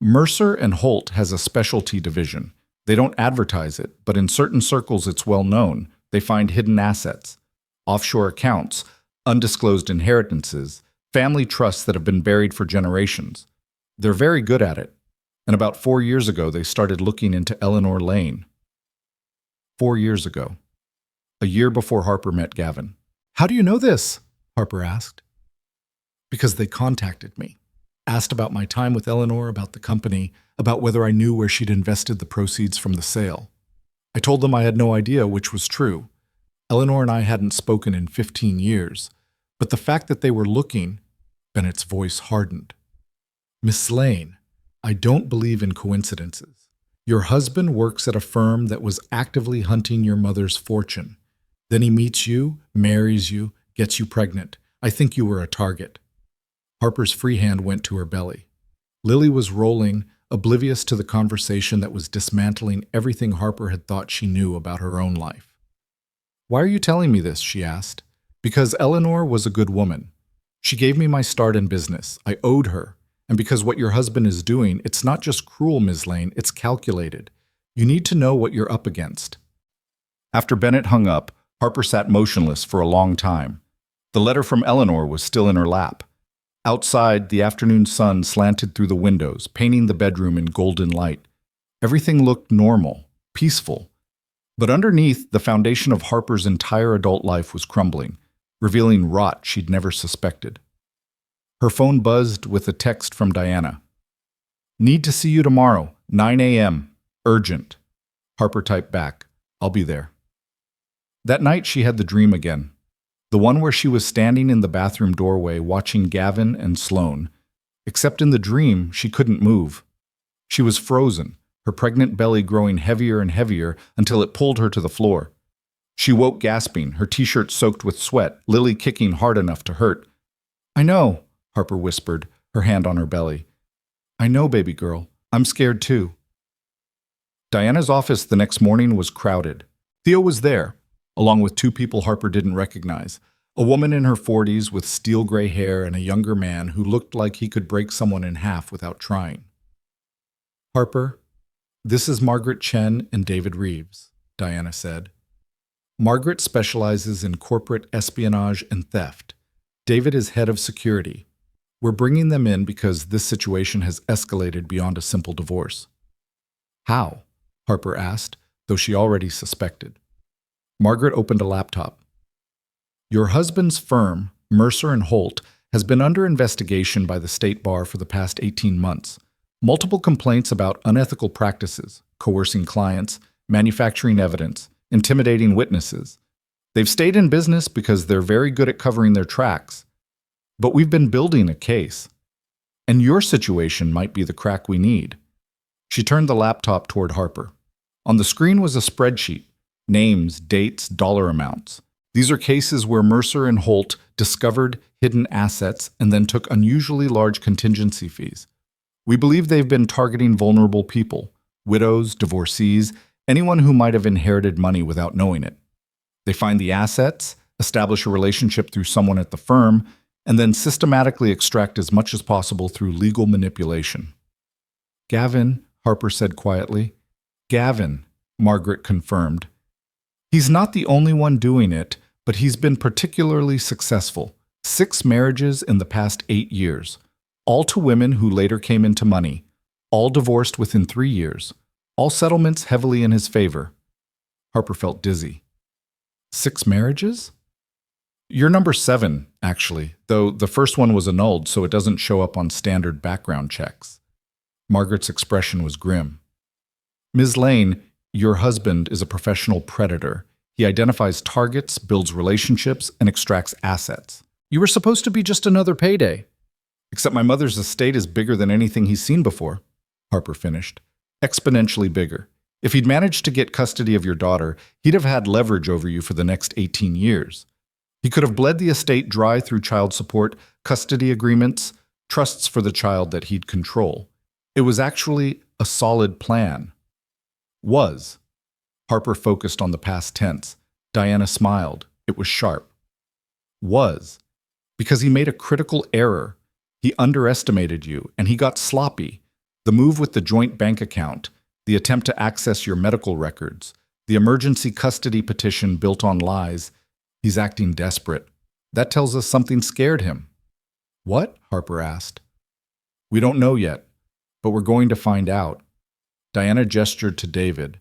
"Mercer and Holt has a specialty division. They don't advertise it, but in certain circles it's well known. They find hidden assets, offshore accounts, undisclosed inheritances, family trusts that have been buried for generations. They're very good at it. And about 4 years ago, they started looking into Eleanor Lane. 4 years ago. A year before Harper met Gavin. How do you know this? Harper asked. Because they contacted me. Asked about my time with Eleanor, about the company, about whether I knew where she'd invested the proceeds from the sale. I told them I had no idea, which was true. Eleanor and I hadn't spoken in 15 years, but the fact that they were looking, Bennett's voice hardened. Miss Lane, I don't believe in coincidences. Your husband works at a firm that was actively hunting your mother's fortune. Then he meets you, marries you, gets you pregnant. I think you were a target. Harper's free hand went to her belly. Lily was rolling, oblivious to the conversation that was dismantling everything Harper had thought she knew about her own life. Why are you telling me this? She asked. Because Eleanor was a good woman. She gave me my start in business. I owed her. And because what your husband is doing, it's not just cruel, Ms. Lane, it's calculated. You need to know what you're up against. After Bennett hung up, Harper sat motionless for a long time. The letter from Eleanor was still in her lap. Outside, the afternoon sun slanted through the windows, painting the bedroom in golden light. Everything looked normal, peaceful. But underneath, the foundation of Harper's entire adult life was crumbling, revealing rot she'd never suspected. Her phone buzzed with a text from Diana. Need to see you tomorrow, 9 a.m. Urgent. Harper typed back, I'll be there. That night she had the dream again. The one where she was standing in the bathroom doorway watching Gavin and Sloane. Except in the dream, she couldn't move. She was frozen, her pregnant belly growing heavier and heavier until it pulled her to the floor. She woke gasping, her t-shirt soaked with sweat, Lily kicking hard enough to hurt. I know, Harper whispered, her hand on her belly. I know, baby girl. I'm scared too. Diana's office the next morning was crowded. Theo was there, along with two people Harper didn't recognize, a woman in her 40s with steel gray hair and a younger man who looked like he could break someone in half without trying. Harper, this is Margaret Chen and David Reeves, Diana said. Margaret specializes in corporate espionage and theft. David is head of security. We're bringing them in because this situation has escalated beyond a simple divorce. How? Harper asked, though she already suspected. Margaret opened a laptop. Your husband's firm, Mercer and Holt, has been under investigation by the state bar for the past 18 months. Multiple complaints about unethical practices, coercing clients, manufacturing evidence, intimidating witnesses. They've stayed in business because they're very good at covering their tracks. But we've been building a case. And your situation might be the crack we need. She turned the laptop toward Harper. On the screen was a spreadsheet. Names, dates, dollar amounts. These are cases where Mercer and Holt discovered hidden assets and then took unusually large contingency fees. We believe they've been targeting vulnerable people, widows, divorcees, anyone who might have inherited money without knowing it. They find the assets, establish a relationship through someone at the firm, and then systematically extract as much as possible through legal manipulation. Gavin, Harper said quietly. Gavin, Margaret confirmed. He's not the only one doing it, but he's been particularly successful. 6 marriages in the past 8 years, all to women who later came into money, all divorced within 3 years, all settlements heavily in his favor. Harper felt dizzy. 6 marriages? You're number 7, actually, though the first one was annulled, so it doesn't show up on standard background checks. Margaret's expression was grim. Ms. Lane, your husband is a professional predator. He identifies targets, builds relationships, and extracts assets. You were supposed to be just another payday. Except my mother's estate is bigger than anything he's seen before, Harper finished. Exponentially bigger. If he'd managed to get custody of your daughter, he'd have had leverage over you for the next 18 years. He could have bled the estate dry through child support, custody agreements, trusts for the child that he'd control. It was actually a solid plan. Was. Harper focused on the past tense. Diana smiled. It was sharp. Was. Because he made a critical error. He underestimated you, and he got sloppy. The move with the joint bank account, the attempt to access your medical records, the emergency custody petition built on lies. He's acting desperate. That tells us something scared him. What? Harper asked. We don't know yet. but we're going to find out. Diana gestured to David.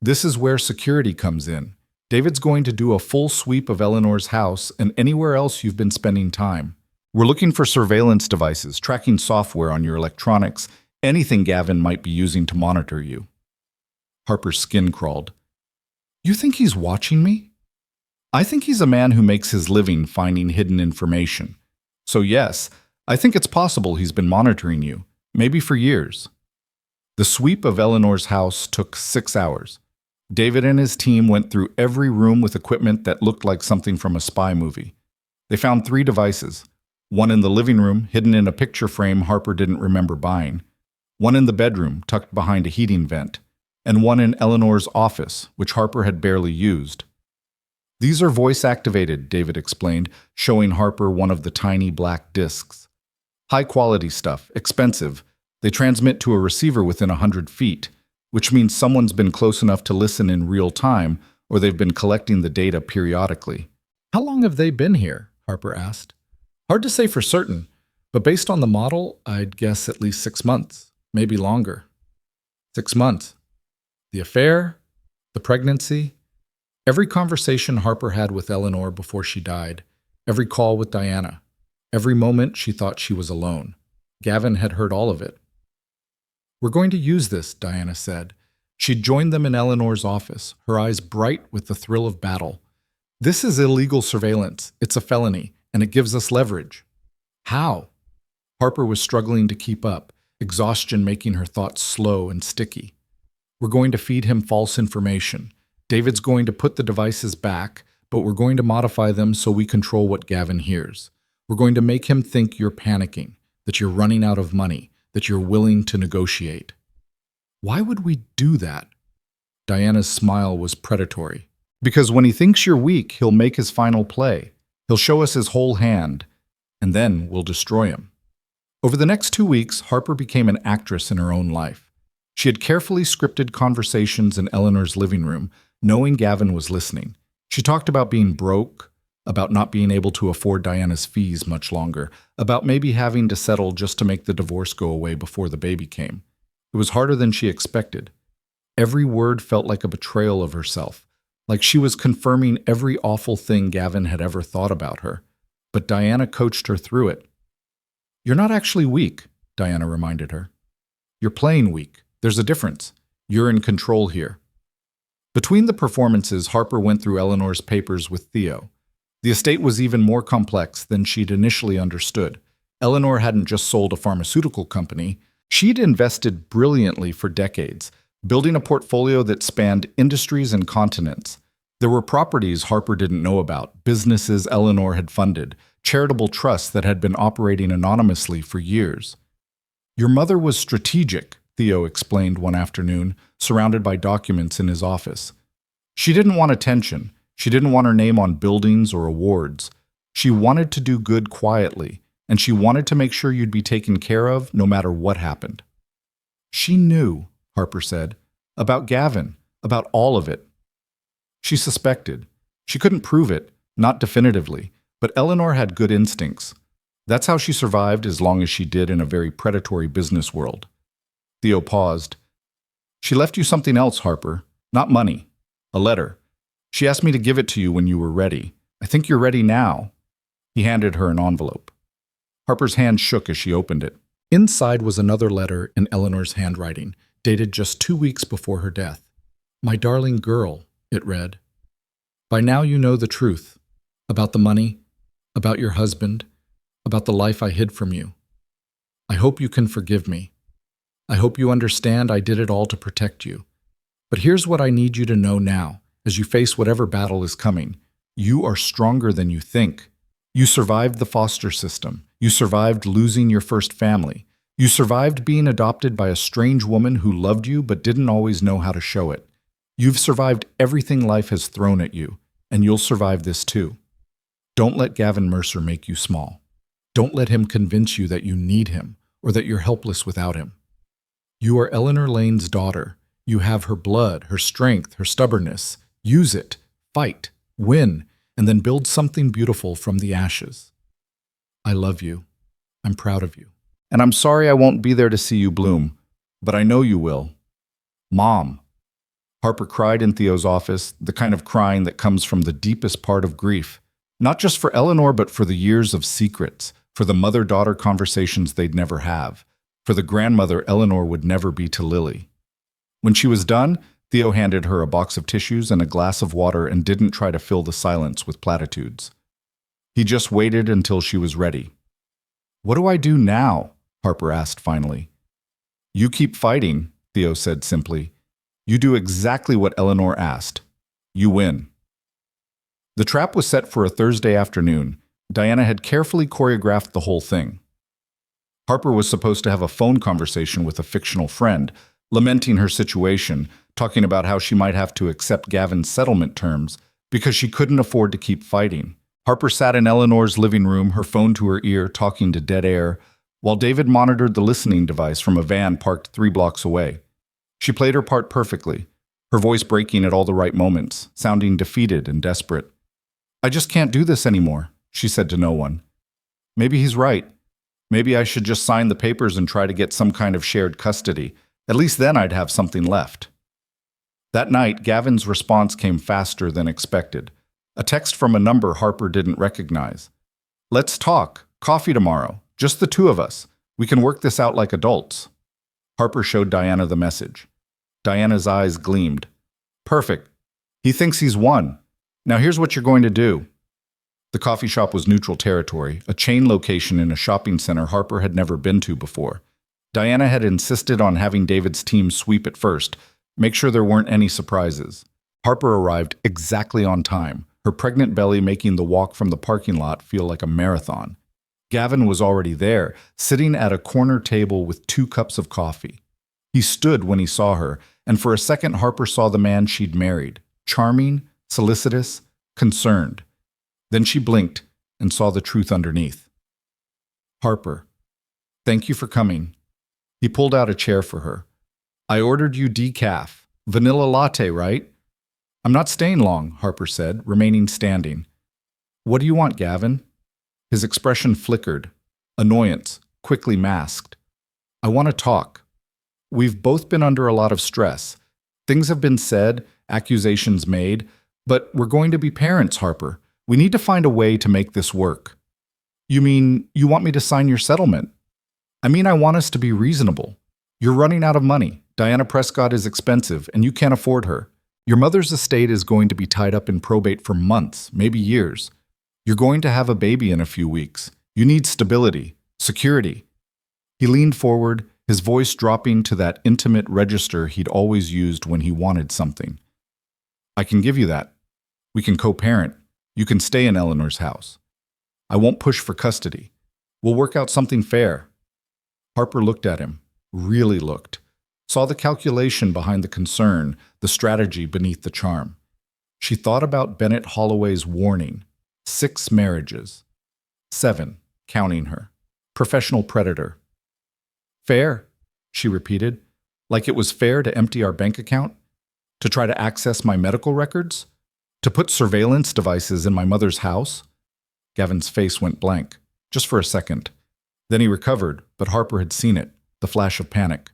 This is where security comes in. David's going to do a full sweep of Eleanor's house and anywhere else you've been spending time. We're looking for surveillance devices, tracking software on your electronics, anything Gavin might be using to monitor you. Harper's skin crawled. You think he's watching me? I think he's a man who makes his living finding hidden information. So yes, I think it's possible he's been monitoring you, maybe for years. The sweep of Eleanor's house took 6 hours. David and his team went through every room with equipment that looked like something from a spy movie. They found 3 devices. One in the living room, hidden in a picture frame Harper didn't remember buying. One in the bedroom, tucked behind a heating vent. And one in Eleanor's office, which Harper had barely used. These are voice-activated, David explained, showing Harper one of the tiny black discs. High-quality stuff, expensive. They transmit to a receiver within 100 feet, which means someone's been close enough to listen in real time, or they've been collecting the data periodically. How long have they been here? Harper asked. Hard to say for certain, but based on the model, I'd guess at least 6 months, maybe longer. 6 months. The affair, the pregnancy, every conversation Harper had with Eleanor before she died, every call with Diana, every moment she thought she was alone. Gavin had heard all of it. We're going to use this, Diana said. She'd joined them in Eleanor's office, her eyes bright with the thrill of battle. This is illegal surveillance. It's a felony, and it gives us leverage. How? Harper was struggling to keep up, exhaustion making her thoughts slow and sticky. We're going to feed him false information. David's going to put the devices back, but we're going to modify them so we control what Gavin hears. We're going to make him think you're panicking, that you're running out of money, that you're willing to negotiate. Why would we do that? Diana's smile was predatory. Because when he thinks you're weak, he'll make his final play. He'll show us his whole hand, and then we'll destroy him. Over the next 2 weeks, Harper became an actress in her own life. She had carefully scripted conversations in Eleanor's living room, knowing Gavin was listening. She talked about being broke, about not being able to afford Diana's fees much longer, about maybe having to settle just to make the divorce go away before the baby came. It was harder than she expected. Every word felt like a betrayal of herself, like she was confirming every awful thing Gavin had ever thought about her. But Diana coached her through it. You're not actually weak, Diana reminded her. You're playing weak. There's a difference. You're in control here. Between the performances, Harper went through Eleanor's papers with Theo. The estate was even more complex than she'd initially understood. Eleanor hadn't just sold a pharmaceutical company. She'd invested brilliantly for decades, building a portfolio that spanned industries and continents. There were properties Harper didn't know about, businesses Eleanor had funded, charitable trusts that had been operating anonymously for years. Your mother was strategic, Theo explained one afternoon, surrounded by documents in his office. She didn't want attention. She didn't want her name on buildings or awards. She wanted to do good quietly, and she wanted to make sure you'd be taken care of no matter what happened. She knew, Harper said, about Gavin, about all of it. She suspected. She couldn't prove it, not definitively, but Eleanor had good instincts. That's how she survived as long as she did in a very predatory business world. Theo paused. She left you something else, Harper. Not money. A letter. She asked me to give it to you when you were ready. I think you're ready now. He handed her an envelope. Harper's hand shook as she opened it. Inside was another letter in Eleanor's handwriting, dated just 2 weeks before her death. My darling girl, it read. By now you know the truth. About the money, about your husband, about the life I hid from you. I hope you can forgive me. I hope you understand I did it all to protect you. But here's what I need you to know now, as you face whatever battle is coming. You are stronger than you think. You survived the foster system. You survived losing your first family. You survived being adopted by a strange woman who loved you but didn't always know how to show it. You've survived everything life has thrown at you, and you'll survive this too. Don't let Gavin Mercer make you small. Don't let him convince you that you need him or that you're helpless without him. You are Eleanor Lane's daughter. You have her blood, her strength, her stubbornness. Use it, fight, win, and then build something beautiful from the ashes. I love you. I'm proud of you. And I'm sorry I won't be there to see you bloom, but I know you will. Mom. Harper cried in Theo's office, the kind of crying that comes from the deepest part of grief. Not just for Eleanor, but for the years of secrets, for the mother-daughter conversations they'd never have, for the grandmother Eleanor would never be to Lily. When she was done, Theo handed her a box of tissues and a glass of water and didn't try to fill the silence with platitudes. He just waited until she was ready. "What do I do now?" Harper asked finally. "You keep fighting," Theo said simply. "You do exactly what Eleanor asked. You win." The trap was set for a Thursday afternoon. Diana had carefully choreographed the whole thing. Harper was supposed to have a phone conversation with a fictional friend, lamenting her situation, talking about how she might have to accept Gavin's settlement terms because she couldn't afford to keep fighting. Harper sat in Eleanor's living room, her phone to her ear, talking to dead air, while David monitored the listening device from a van parked 3 blocks away. She played her part perfectly, her voice breaking at all the right moments, sounding defeated and desperate. "I just can't do this anymore," she said to no one. "Maybe he's right. Maybe I should just sign the papers and try to get some kind of shared custody. At least then I'd have something left." That night, Gavin's response came faster than expected. A text from a number Harper didn't recognize. "Let's talk. Coffee tomorrow. Just the 2 of us. We can work this out like adults." Harper showed Diana the message. Diana's eyes gleamed. "Perfect. He thinks he's won. Now here's what you're going to do." The coffee shop was neutral territory, a chain location in a shopping center Harper had never been to before. Diana had insisted on having David's team sweep it first, make sure there weren't any surprises. Harper arrived exactly on time, her pregnant belly making the walk from the parking lot feel like a marathon. Gavin was already there, sitting at a corner table with 2 cups of coffee. He stood when he saw her, and for a second Harper saw the man she'd married, charming, solicitous, concerned. Then she blinked and saw the truth underneath. "Harper, thank you for coming." He pulled out a chair for her. "I ordered you decaf. Vanilla latte, right?" "I'm not staying long," Harper said, remaining standing. "What do you want, Gavin?" His expression flickered. Annoyance, quickly masked. "I want to talk. We've both been under a lot of stress. Things have been said, accusations made, but we're going to be parents, Harper. We need to find a way to make this work." "You mean you want me to sign your settlement?" "I mean I want us to be reasonable. You're running out of money. Diana Prescott is expensive, and you can't afford her. Your mother's estate is going to be tied up in probate for months, maybe years. You're going to have a baby in a few weeks. You need stability, security." He leaned forward, his voice dropping to that intimate register he'd always used when he wanted something. "I can give you that. We can co-parent. You can stay in Eleanor's house. I won't push for custody. We'll work out something fair." Harper looked at him, really looked, saw the calculation behind the concern, the strategy beneath the charm. She thought about Bennett Holloway's warning, 6 marriages. 7, counting her. Professional predator. "Fair," she repeated, "like it was fair to empty our bank account? To try to access my medical records? To put surveillance devices in my mother's house?" Gavin's face went blank, just for a second. Then he recovered, but Harper had seen it, the flash of panic.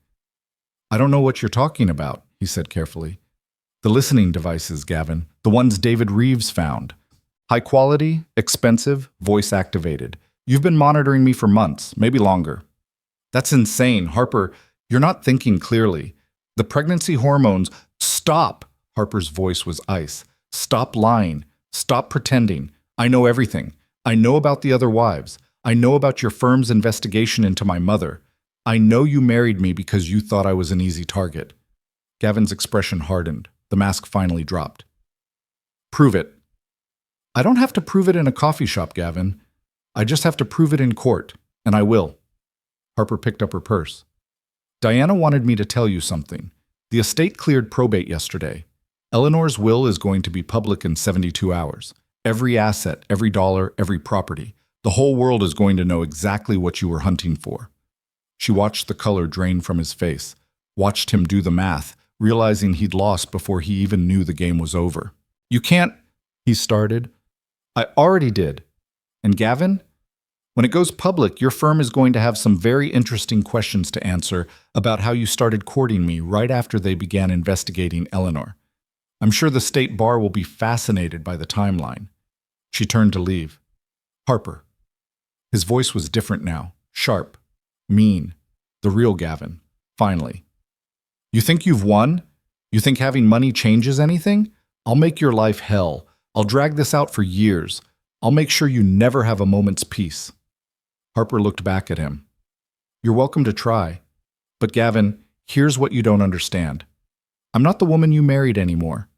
"I don't know what you're talking about," he said carefully. "The listening devices, Gavin, the ones David Reeves found. High quality, expensive, voice activated. You've been monitoring me for months, maybe longer." "That's insane, Harper. You're not thinking clearly. The pregnancy hormones—" "Stop!" Harper's voice was ice. "Stop lying. Stop pretending. I know everything. I know about the other wives. I know about your firm's investigation into my mother. I know you married me because you thought I was an easy target." Gavin's expression hardened. The mask finally dropped. "Prove it." "I don't have to prove it in a coffee shop, Gavin. I just have to prove it in court, and I will." Harper picked up her purse. "Diana wanted me to tell you something. The estate cleared probate yesterday. Eleanor's will is going to be public in 72 hours. Every asset, every dollar, every property. The whole world is going to know exactly what you were hunting for." She watched the color drain from his face, watched him do the math, realizing he'd lost before he even knew the game was over. "You can't," he started. "I already did. And Gavin, When it goes public, your firm is going to have some very interesting questions to answer about how you started courting me right after they began investigating Eleanor. I'm sure the state bar will be fascinated by the timeline." She turned to leave. "Harper." His voice was different now, sharp, mean, the real Gavin, finally. "You think you've won? You think having money changes anything? I'll make your life hell. I'll drag this out for years. I'll make sure you never have a moment's peace." Harper looked back at him. "You're welcome to try. But Gavin, here's what you don't understand. I'm not the woman you married anymore.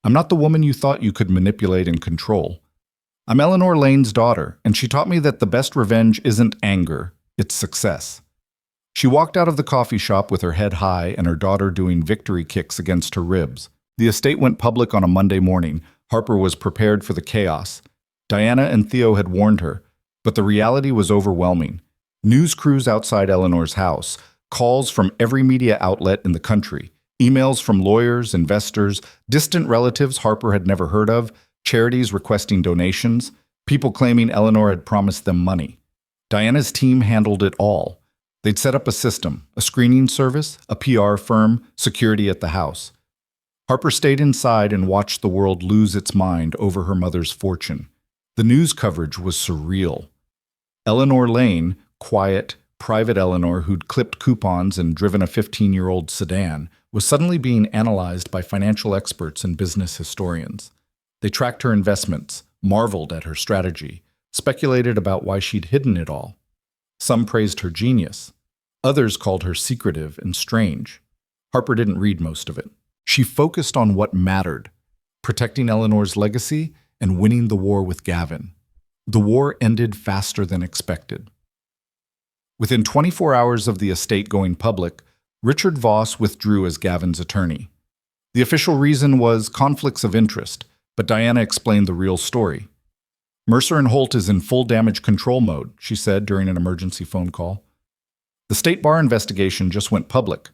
I'm not the woman you thought you could manipulate and control. I'm Eleanor Lane's daughter, and she taught me that the best revenge isn't anger, it's success." She walked out of the coffee shop with her head high and her daughter doing victory kicks against her ribs. The estate went public on a Monday morning. Harper was prepared for the chaos. Diana and Theo had warned her, but the reality was overwhelming. News crews outside Eleanor's house, calls from every media outlet in the country, emails from lawyers, investors, distant relatives Harper had never heard of, charities requesting donations, people claiming Eleanor had promised them money. Diana's team handled it all. They'd set up a system, a screening service, a PR firm, security at the house. Harper stayed inside and watched the world lose its mind over her mother's fortune. The news coverage was surreal. Eleanor Lane, quiet, private Eleanor who'd clipped coupons and driven a 15-year-old sedan, was suddenly being analyzed by financial experts and business historians. They tracked her investments, marveled at her strategy, speculated about why she'd hidden it all. Some praised her genius. Others called her secretive and strange. Harper didn't read most of it. She focused on what mattered, protecting Eleanor's legacy and winning the war with Gavin. The war ended faster than expected. Within 24 hours of the estate going public, Richard Voss withdrew as Gavin's attorney. The official reason was conflicts of interest, but Diana explained the real story. "Mercer and Holt is in full damage control mode," she said during an emergency phone call. "The state bar investigation just went public.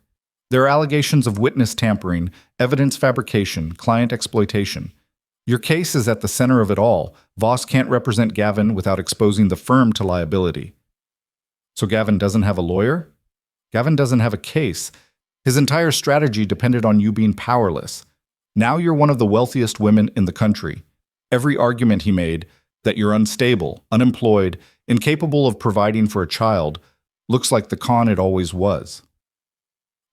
There are allegations of witness tampering, evidence fabrication, client exploitation. Your case is at the center of it all. Voss can't represent Gavin without exposing the firm to liability." "So Gavin doesn't have a lawyer?" "Gavin doesn't have a case. His entire strategy depended on you being powerless. Now you're one of the wealthiest women in the country. Every argument he made, that you're unstable, unemployed, incapable of providing for a child, looks like the con it always was."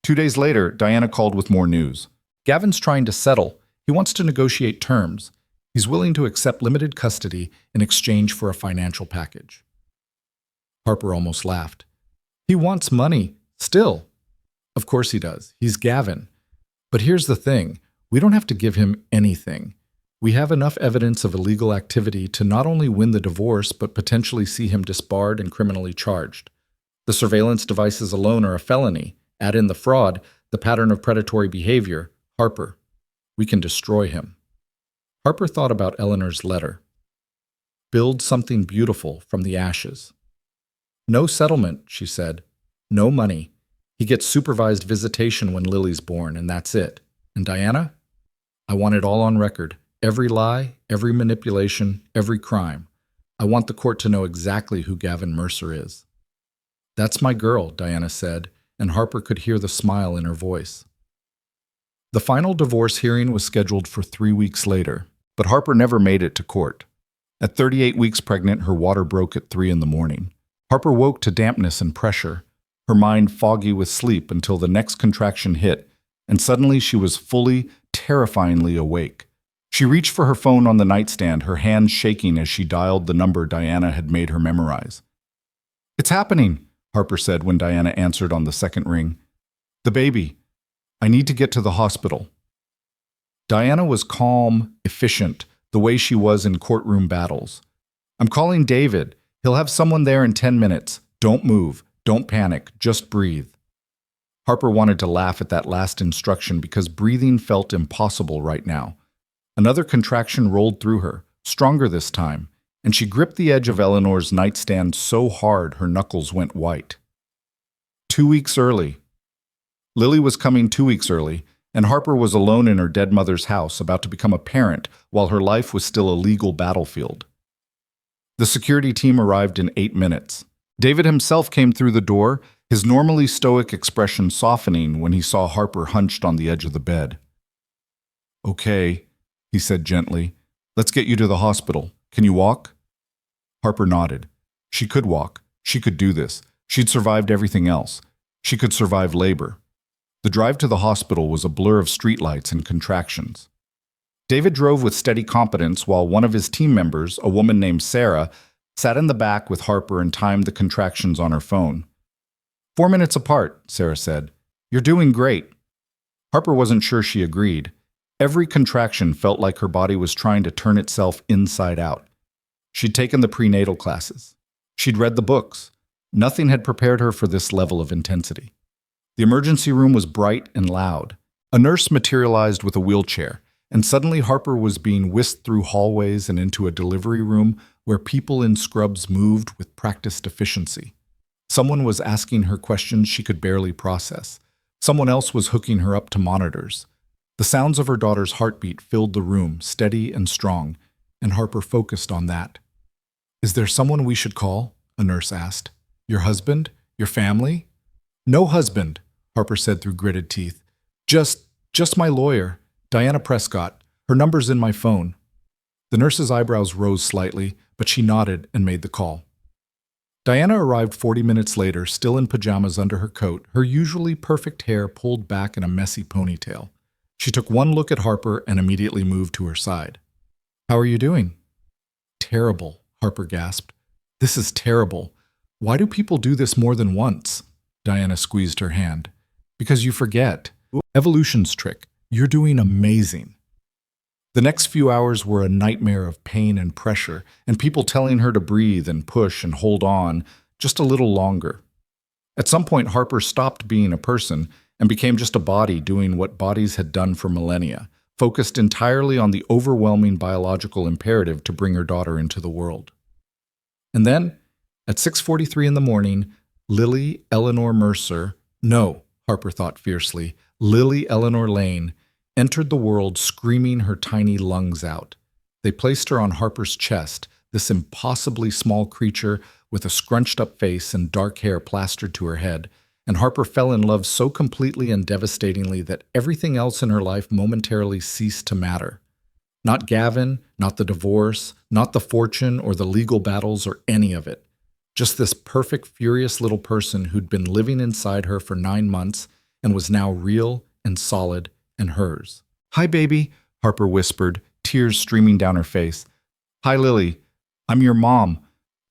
2 days later, Diana called with more news. "Gavin's trying to settle. He wants to negotiate terms. He's willing to accept limited custody in exchange for a financial package." Harper almost laughed. "He wants money, still." "Of course he does. He's Gavin. But here's the thing. We don't have to give him anything. We have enough evidence of illegal activity to not only win the divorce, but potentially see him disbarred and criminally charged. The surveillance devices alone are a felony. Add in the fraud, the pattern of predatory behavior. Harper, we can destroy him." Harper thought about Eleanor's letter. "Build something beautiful from the ashes." "No settlement," she said. "No money. He gets supervised visitation when Lily's born, and that's it. And Diana? I want it all on record. Every lie, every manipulation, every crime. I want the court to know exactly who Gavin Mercer is." "That's my girl," Diana said, and Harper could hear the smile in her voice. The final divorce hearing was scheduled for 3 weeks later, but Harper never made it to court. At 38 weeks pregnant, her water broke at 3 in the morning. Harper woke to dampness and pressure, her mind foggy with sleep until the next contraction hit, and suddenly she was fully, terrifyingly awake. She reached for her phone on the nightstand, her hands shaking as she dialed the number Diana had made her memorize. "It's happening," Harper said when Diana answered on the second ring. "The baby. I need to get to the hospital." Diana was calm, efficient, the way she was in courtroom battles. "I'm calling David. He'll have someone there in 10 minutes. Don't move. Don't panic. Just breathe." Harper wanted to laugh at that last instruction because breathing felt impossible right now. Another contraction rolled through her, stronger this time, and she gripped the edge of Eleanor's nightstand so hard her knuckles went white. 2 weeks early. Lily was coming 2 weeks early, and Harper was alone in her dead mother's house, about to become a parent while her life was still a legal battlefield. The security team arrived in 8 minutes. David himself came through the door, his normally stoic expression softening when he saw Harper hunched on the edge of the bed. "Okay," he said gently. "Let's get you to the hospital. Can you walk?" Harper nodded. She could walk. She could do this. She'd survived everything else. She could survive labor. The drive to the hospital was a blur of streetlights and contractions. David drove with steady competence while one of his team members, a woman named Sarah, sat in the back with Harper and timed the contractions on her phone. 4 minutes apart, Sarah said. "You're doing great." Harper wasn't sure she agreed. Every contraction felt like her body was trying to turn itself inside out. She'd taken the prenatal classes. She'd read the books. Nothing had prepared her for this level of intensity. The emergency room was bright and loud. A nurse materialized with a wheelchair, and suddenly Harper was being whisked through hallways and into a delivery room where people in scrubs moved with practiced efficiency. Someone was asking her questions she could barely process. Someone else was hooking her up to monitors. The sounds of her daughter's heartbeat filled the room, steady and strong, and Harper focused on that. "Is there someone we should call?" a nurse asked. "Your husband? Your family?" "No husband," Harper said through gritted teeth. Just my lawyer, Diana Prescott. Her number's in my phone." The nurse's eyebrows rose slightly, but she nodded and made the call. Diana arrived 40 minutes later, still in pajamas under her coat, her usually perfect hair pulled back in a messy ponytail. She took one look at Harper and immediately moved to her side. "How are you doing?" "Terrible," Harper gasped. "This is terrible. Why do people do this more than once?" Diana squeezed her hand. "Because you forget. Evolution's trick. You're doing amazing." The next few hours were a nightmare of pain and pressure, and people telling her to breathe and push and hold on just a little longer. At some point, Harper stopped being a person and became just a body doing what bodies had done for millennia, focused entirely on the overwhelming biological imperative to bring her daughter into the world. And then, at 6:43 in the morning, Lily Eleanor Mercer, no, Harper thought fiercely, Lily Eleanor Lane, entered the world screaming her tiny lungs out. They placed her on Harper's chest, this impossibly small creature with a scrunched-up face and dark hair plastered to her head, and Harper fell in love so completely and devastatingly that everything else in her life momentarily ceased to matter. Not Gavin, not the divorce, not the fortune or the legal battles or any of it. Just this perfect, furious little person who'd been living inside her for 9 months and was now real and solid and hers. "Hi, baby," Harper whispered, tears streaming down her face. "Hi, Lily. I'm your mom.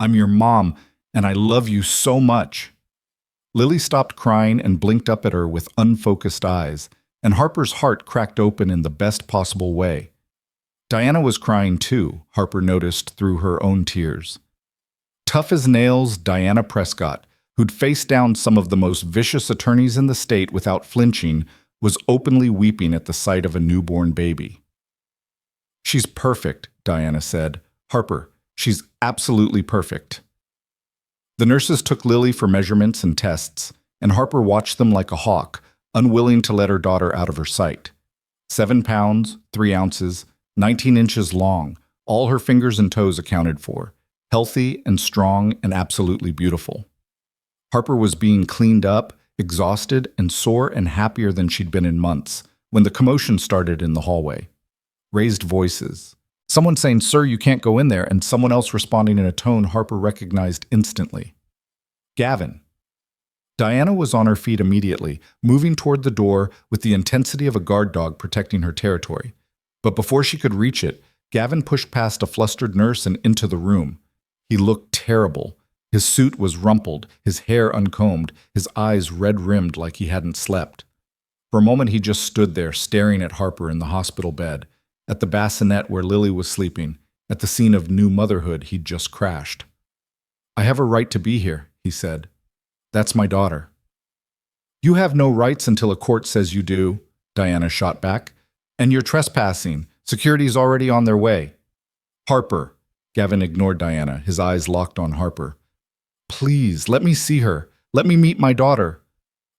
I'm your mom, and I love you so much." Lily stopped crying and blinked up at her with unfocused eyes, and Harper's heart cracked open in the best possible way. Diana was crying too, Harper noticed through her own tears. Tough as nails, Diana Prescott, who'd faced down some of the most vicious attorneys in the state without flinching, was openly weeping at the sight of a newborn baby. "She's perfect," Diana said. "Harper, she's absolutely perfect." The nurses took Lily for measurements and tests, and Harper watched them like a hawk, unwilling to let her daughter out of her sight. 7 pounds, 3 ounces, 19 inches long, all her fingers and toes accounted for, healthy and strong and absolutely beautiful. Harper was being cleaned up, exhausted and sore and happier than she'd been in months, when the commotion started in the hallway. Raised voices. Someone saying, "Sir, you can't go in there," and someone else responding in a tone Harper recognized instantly. Gavin. Diana was on her feet immediately, moving toward the door with the intensity of a guard dog protecting her territory. But before she could reach it, Gavin pushed past a flustered nurse and into the room. He looked terrible. His suit was rumpled, his hair uncombed, his eyes red-rimmed like he hadn't slept. For a moment he just stood there, staring at Harper in the hospital bed, at the bassinet where Lily was sleeping, at the scene of new motherhood he'd just crashed. "I have a right to be here," he said. "That's my daughter." "You have no rights until a court says you do," Diana shot back. "And you're trespassing. Security's already on their way." "Harper." Gavin ignored Diana, his eyes locked on Harper. "Please, let me see her. Let me meet my daughter."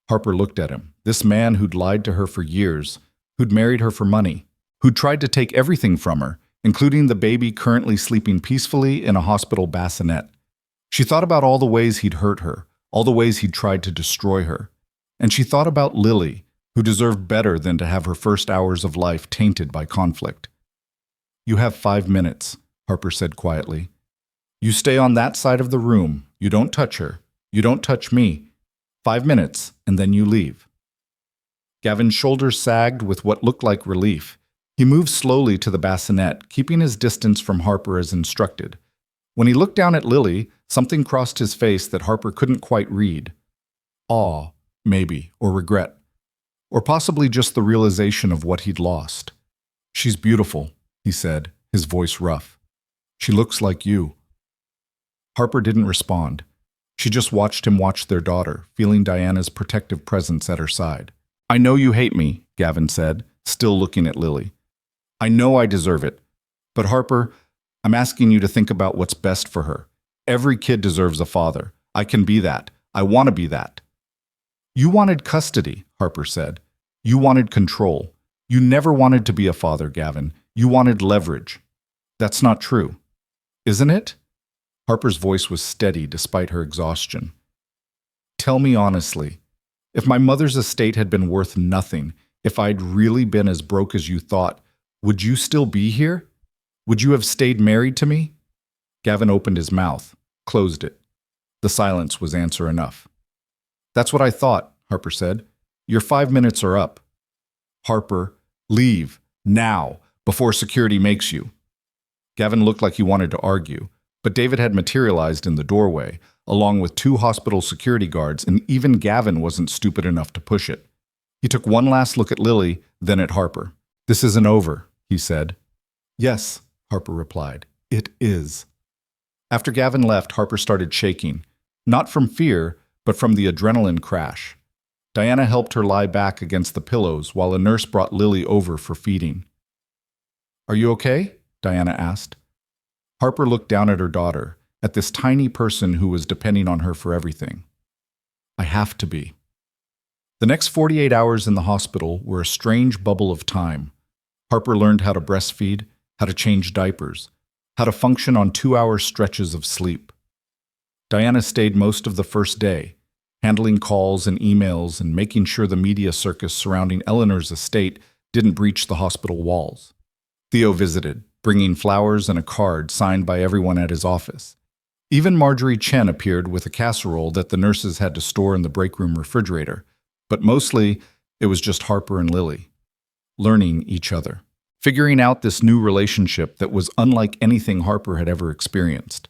Harper looked at him, this man who'd lied to her for years, who'd married her for money, who'd tried to take everything from her, including the baby currently sleeping peacefully in a hospital bassinet. She thought about all the ways he'd hurt her, all the ways he'd tried to destroy her. And she thought about Lily, who deserved better than to have her first hours of life tainted by conflict. "You have 5 minutes," Harper said quietly. "You stay on that side of the room. You don't touch her. You don't touch me. 5 minutes, and then you leave." Gavin's shoulders sagged with what looked like relief. He moved slowly to the bassinet, keeping his distance from Harper as instructed. When he looked down at Lily, something crossed his face that Harper couldn't quite read. Awe, maybe, or regret. Or possibly just the realization of what he'd lost. "She's beautiful," he said, his voice rough. "She looks like you." Harper didn't respond. She just watched him watch their daughter, feeling Diana's protective presence at her side. "I know you hate me," Gavin said, still looking at Lily. "I know I deserve it. But Harper, I'm asking you to think about what's best for her. Every kid deserves a father. I can be that. I want to be that." "You wanted custody," Harper said. "You wanted control. You never wanted to be a father, Gavin. You wanted leverage." "That's not true." "Isn't it?" Harper's voice was steady despite her exhaustion. "Tell me honestly, if my mother's estate had been worth nothing, if I'd really been as broke as you thought, would you still be here? Would you have stayed married to me?" Gavin opened his mouth, closed it. The silence was answer enough. "That's what I thought," Harper said. "Your 5 minutes are up." "Harper, leave, now, before security makes you." Gavin looked like he wanted to argue, but David had materialized in the doorway, along with 2 hospital security guards, and even Gavin wasn't stupid enough to push it. He took one last look at Lily, then at Harper. "This isn't over," he said. "Yes," Harper replied. "It is." After Gavin left, Harper started shaking, not from fear, but from the adrenaline crash. Diana helped her lie back against the pillows while a nurse brought Lily over for feeding. "Are you okay?" Diana asked. Harper looked down at her daughter, at this tiny person who was depending on her for everything. "I have to be." The next 48 hours in the hospital were a strange bubble of time. Harper learned how to breastfeed, how to change diapers, how to function on 2-hour stretches of sleep. Diana stayed most of the first day, handling calls and emails and making sure the media circus surrounding Eleanor's estate didn't breach the hospital walls. Theo visited, bringing flowers and a card signed by everyone at his office. Even Marjorie Chen appeared with a casserole that the nurses had to store in the break room refrigerator, but mostly it was just Harper and Lily, learning each other, figuring out this new relationship that was unlike anything Harper had ever experienced.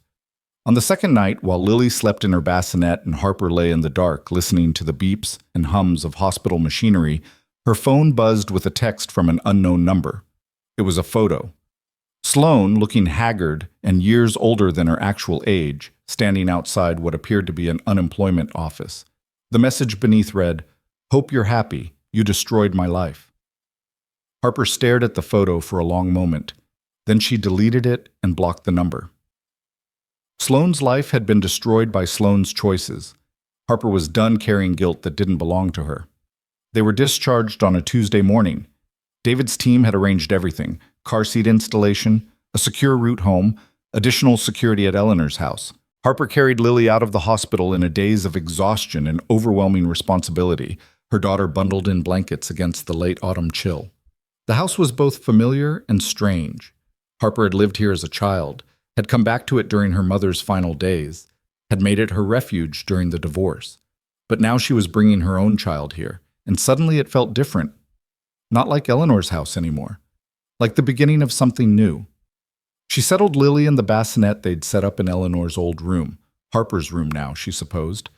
On the second night, while Lily slept in her bassinet and Harper lay in the dark listening to the beeps and hums of hospital machinery, her phone buzzed with a text from an unknown number. It was a photo. Sloane, looking haggard and years older than her actual age, standing outside what appeared to be an unemployment office. The message beneath read, "Hope you're happy. You destroyed my life." Harper stared at the photo for a long moment. Then she deleted it and blocked the number. Sloane's life had been destroyed by Sloane's choices. Harper was done carrying guilt that didn't belong to her. They were discharged on a Tuesday morning. David's team had arranged everything: car seat installation, a secure route home, additional security at Eleanor's house. Harper carried Lily out of the hospital in a daze of exhaustion and overwhelming responsibility, her daughter bundled in blankets against the late autumn chill. The house was both familiar and strange. Harper had lived here as a child, had come back to it during her mother's final days, had made it her refuge during the divorce. But now she was bringing her own child here, and suddenly it felt different. Not like Eleanor's house anymore. Like the beginning of something new. She settled Lily in the bassinet they'd set up in Eleanor's old room, Harper's room now, she supposed,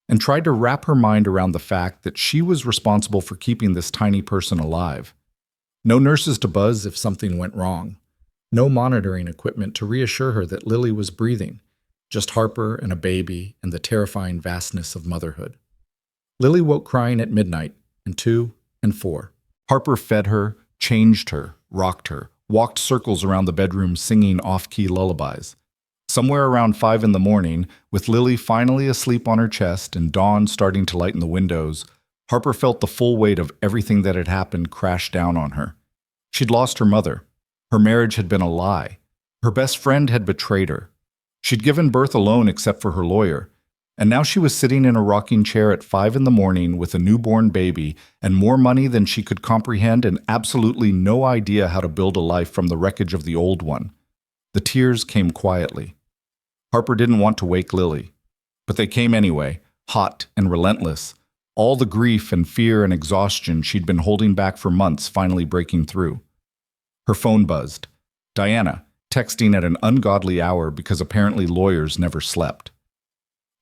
and tried to wrap her mind around the fact that she was responsible for keeping this tiny person alive. No nurses to buzz if something went wrong. No monitoring equipment to reassure her that Lily was breathing. Just Harper and a baby and the terrifying vastness of motherhood. Lily woke crying at midnight, and 2 and 4. Harper fed her, changed her, rocked her, walked circles around the bedroom singing off-key lullabies. Somewhere around 5 in the morning, with Lily finally asleep on her chest and dawn starting to lighten the windows, Harper felt the full weight of everything that had happened crash down on her. She'd lost her mother, Her marriage had been a lie. Her best friend had betrayed her. She'd given birth alone except for her lawyer, and now she was sitting in a rocking chair at 5 in the morning with a newborn baby and more money than she could comprehend and absolutely no idea how to build a life from the wreckage of the old one. The tears came quietly. Harper didn't want to wake Lily, but they came anyway, hot and relentless, all the grief and fear and exhaustion she'd been holding back for months finally breaking through. Her phone buzzed. Diana, texting at an ungodly hour because apparently lawyers never slept.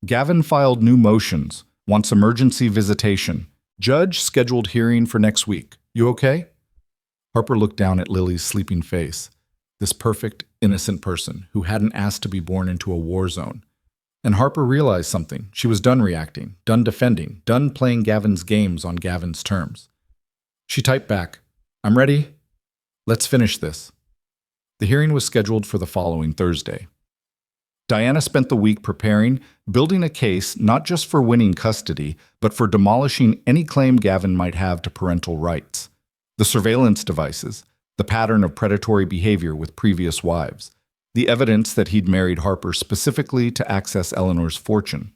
Gavin filed new motions, wants emergency visitation. Judge scheduled hearing for next week. You okay? Harper looked down at Lily's sleeping face, this perfect, innocent person who hadn't asked to be born into a war zone. And Harper realized something. She was done reacting, done defending, done playing Gavin's games on Gavin's terms. She typed back, "I'm ready. Let's finish this." The hearing was scheduled for the following Thursday. Diana spent the week preparing, building a case not just for winning custody, but for demolishing any claim Gavin might have to parental rights. The surveillance devices, the pattern of predatory behavior with previous wives, the evidence that he'd married Harper specifically to access Eleanor's fortune,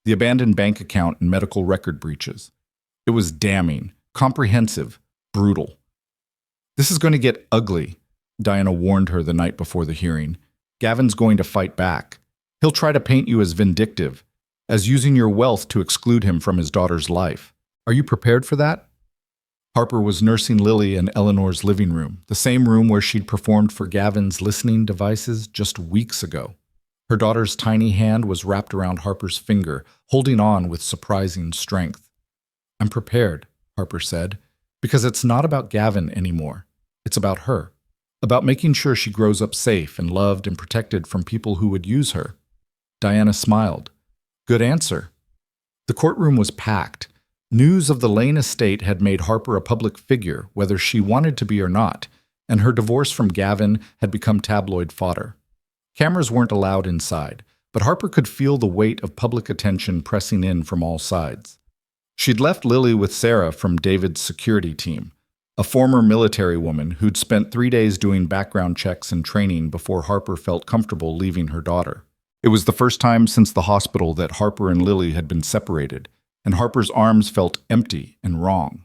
the abandoned bank account and medical record breaches. It was damning, comprehensive, brutal. "This is going to get ugly," Diana warned her the night before the hearing. "Gavin's going to fight back. He'll try to paint you as vindictive, as using your wealth to exclude him from his daughter's life. Are you prepared for that?" Harper was nursing Lily in Eleanor's living room, the same room where she'd performed for Gavin's listening devices just weeks ago. Her daughter's tiny hand was wrapped around Harper's finger, holding on with surprising strength. "I'm prepared," Harper said, "because it's not about Gavin anymore. It's about her. About making sure she grows up safe and loved and protected from people who would use her." Diana smiled. "Good answer." The courtroom was packed. News of the Lane estate had made Harper a public figure, whether she wanted to be or not, and her divorce from Gavin had become tabloid fodder. Cameras weren't allowed inside, but Harper could feel the weight of public attention pressing in from all sides. She'd left Lily with Sarah from David's security team, a former military woman who'd spent 3 days doing background checks and training before Harper felt comfortable leaving her daughter. It was the first time since the hospital that Harper and Lily had been separated, and Harper's arms felt empty and wrong.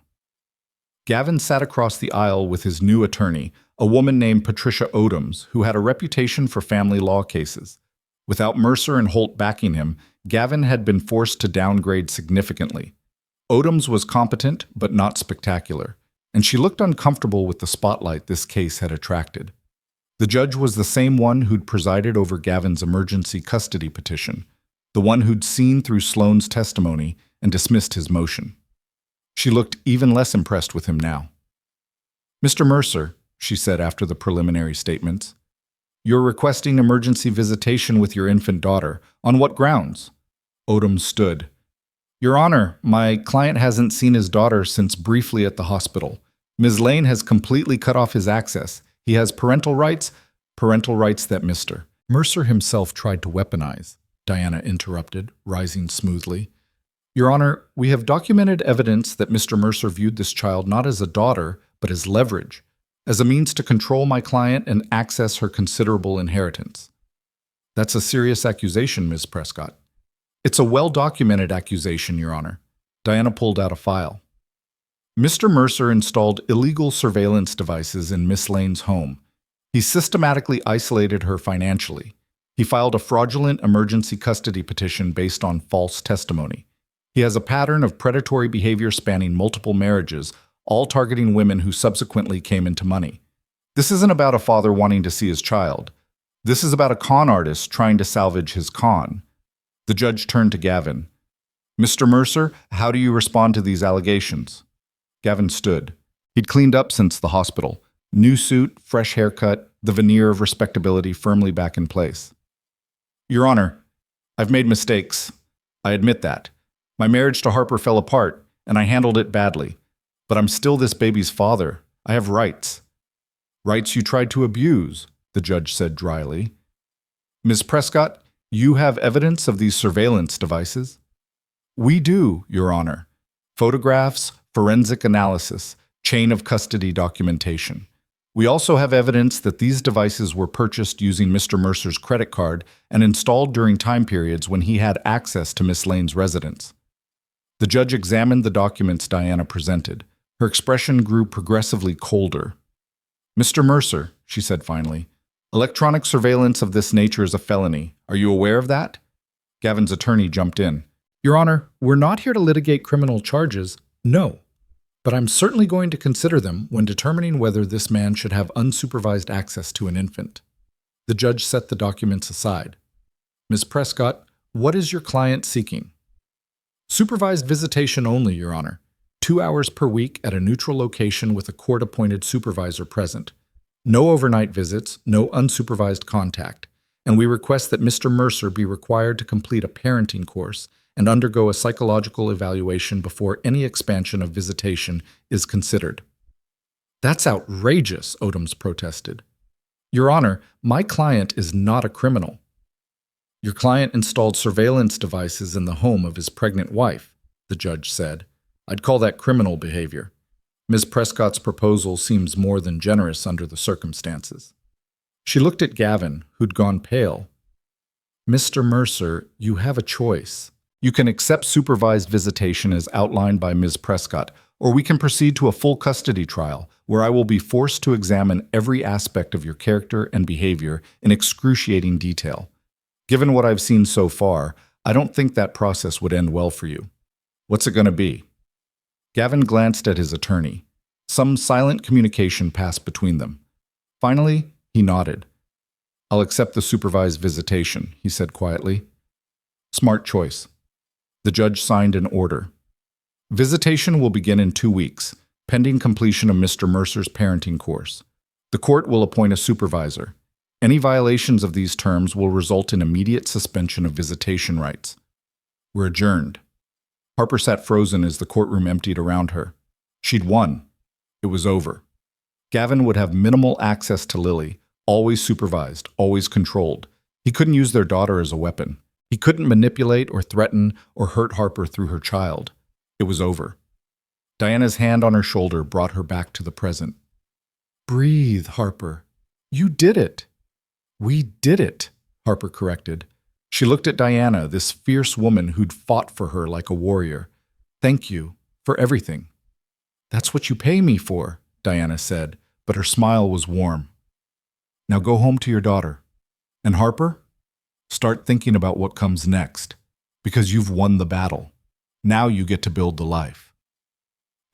Gavin sat across the aisle with his new attorney, a woman named Patricia Odoms, who had a reputation for family law cases. Without Mercer and Holt backing him, Gavin had been forced to downgrade significantly. Odoms was competent, but not spectacular, and she looked uncomfortable with the spotlight this case had attracted. The judge was the same one who'd presided over Gavin's emergency custody petition, the one who'd seen through Sloane's testimony and dismissed his motion. She looked even less impressed with him now. "Mr. Mercer," she said after the preliminary statements, "you're requesting emergency visitation with your infant daughter. On what grounds?" Odoms stood. "Your Honor, my client hasn't seen his daughter since briefly at the hospital. Ms. Lane has completely cut off his access. He has parental rights that Mr. Mercer himself tried to weaponize," Diana interrupted, rising smoothly. "Your Honor, we have documented evidence that Mr. Mercer viewed this child not as a daughter, but as leverage, as a means to control my client and access her considerable inheritance." "That's a serious accusation, Ms. Prescott." "It's a well-documented accusation, Your Honor." Diana pulled out a file. Mr. Mercer installed illegal surveillance devices in Miss Lane's home. He systematically isolated her financially. He filed a fraudulent emergency custody petition based on false testimony. He has a pattern of predatory behavior spanning multiple marriages, all targeting women who subsequently came into money. This isn't about a father wanting to see his child. This is about a con artist trying to salvage his con. The judge turned to Gavin. "Mr. Mercer, how do you respond to these allegations?" Gavin stood. He'd cleaned up since the hospital. New suit, fresh haircut, the veneer of respectability firmly back in place. "Your Honor, I've made mistakes. I admit that. My marriage to Harper fell apart, and I handled it badly. But I'm still this baby's father. I have rights." "Rights you tried to abuse," the judge said dryly. "Ms. Prescott, you have evidence of these surveillance devices?" "We do, Your Honor. Photographs, forensic analysis, chain of custody documentation. We also have evidence that these devices were purchased using Mr. Mercer's credit card and installed during time periods when he had access to Miss Lane's residence. The judge examined the documents Diana presented. Her expression grew progressively colder. "Mr. Mercer," she said finally, "electronic surveillance of this nature is a felony. Are you aware of that?" Gavin's attorney jumped in. "Your Honor, we're not here to litigate criminal charges. No. But I'm certainly going to consider them when determining whether this man should have unsupervised access to an infant." The judge set the documents aside. "Ms. Prescott, what is your client seeking?" "Supervised visitation only, Your Honor. 2 hours per week at a neutral location with a court-appointed supervisor present. No overnight visits, no unsupervised contact. And we request that Mr. Mercer be required to complete a parenting course and undergo a psychological evaluation before any expansion of visitation is considered." "That's outrageous," Odoms protested. "Your Honor, my client is not a criminal." "Your client installed surveillance devices in the home of his pregnant wife," the judge said. "I'd call that criminal behavior. Ms. Prescott's proposal seems more than generous under the circumstances." She looked at Gavin, who'd gone pale. "Mr. Mercer, you have a choice. You can accept supervised visitation as outlined by Ms. Prescott, or we can proceed to a full custody trial, where I will be forced to examine every aspect of your character and behavior in excruciating detail. Given what I've seen so far, I don't think that process would end well for you. What's it going to be?" Gavin glanced at his attorney. Some silent communication passed between them. Finally, he nodded. "I'll accept the supervised visitation," he said quietly. "Smart choice." The judge signed an order. "Visitation will begin in 2 weeks, pending completion of Mr. Mercer's parenting course. The court will appoint a supervisor. Any violations of these terms will result in immediate suspension of visitation rights." We're adjourned. Harper sat frozen as the courtroom emptied around her. She'd won. It was over. Gavin would have minimal access to Lily, always supervised, always controlled. He couldn't use their daughter as a weapon. He couldn't manipulate or threaten or hurt Harper through her child. It was over. Diana's hand on her shoulder brought her back to the present. "Breathe, Harper. You did it." "We did it," Harper corrected. She looked at Diana, this fierce woman who'd fought for her like a warrior. "Thank you for everything." "That's what you pay me for," Diana said, but her smile was warm. "Now go home to your daughter. And Harper, start thinking about what comes next, because you've won the battle. Now you get to build the life."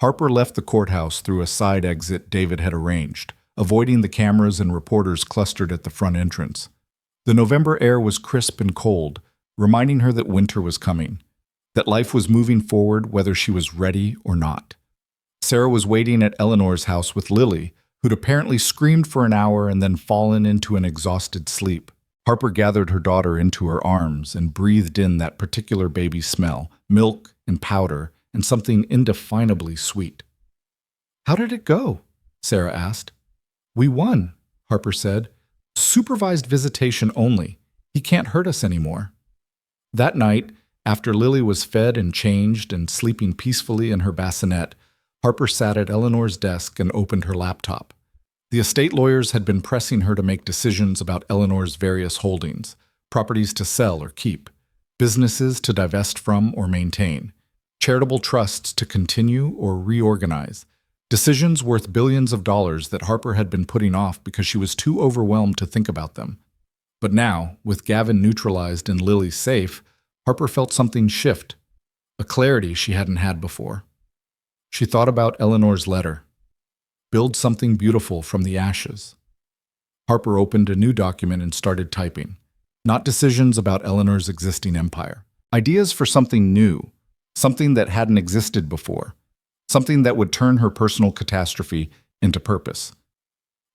Harper left the courthouse through a side exit David had arranged, avoiding the cameras and reporters clustered at the front entrance. The November air was crisp and cold, reminding her that winter was coming, that life was moving forward whether she was ready or not. Sarah was waiting at Eleanor's house with Lily, who'd apparently screamed for an hour and then fallen into an exhausted sleep. Harper gathered her daughter into her arms and breathed in that particular baby smell, milk and powder, and something indefinably sweet. "How did it go?" Sarah asked. "We won," Harper said. "Supervised visitation only. He can't hurt us anymore." That night, after Lily was fed and changed and sleeping peacefully in her bassinet, Harper sat at Eleanor's desk and opened her laptop. The estate lawyers had been pressing her to make decisions about Eleanor's various holdings, properties to sell or keep, businesses to divest from or maintain, charitable trusts to continue or reorganize, decisions worth billions of dollars that Harper had been putting off because she was too overwhelmed to think about them. But now, with Gavin neutralized and Lily safe, Harper felt something shift, a clarity she hadn't had before. She thought about Eleanor's letter. Build something beautiful from the ashes. Harper opened a new document and started typing. Not decisions about Eleanor's existing empire. Ideas for something new, something that hadn't existed before, something that would turn her personal catastrophe into purpose.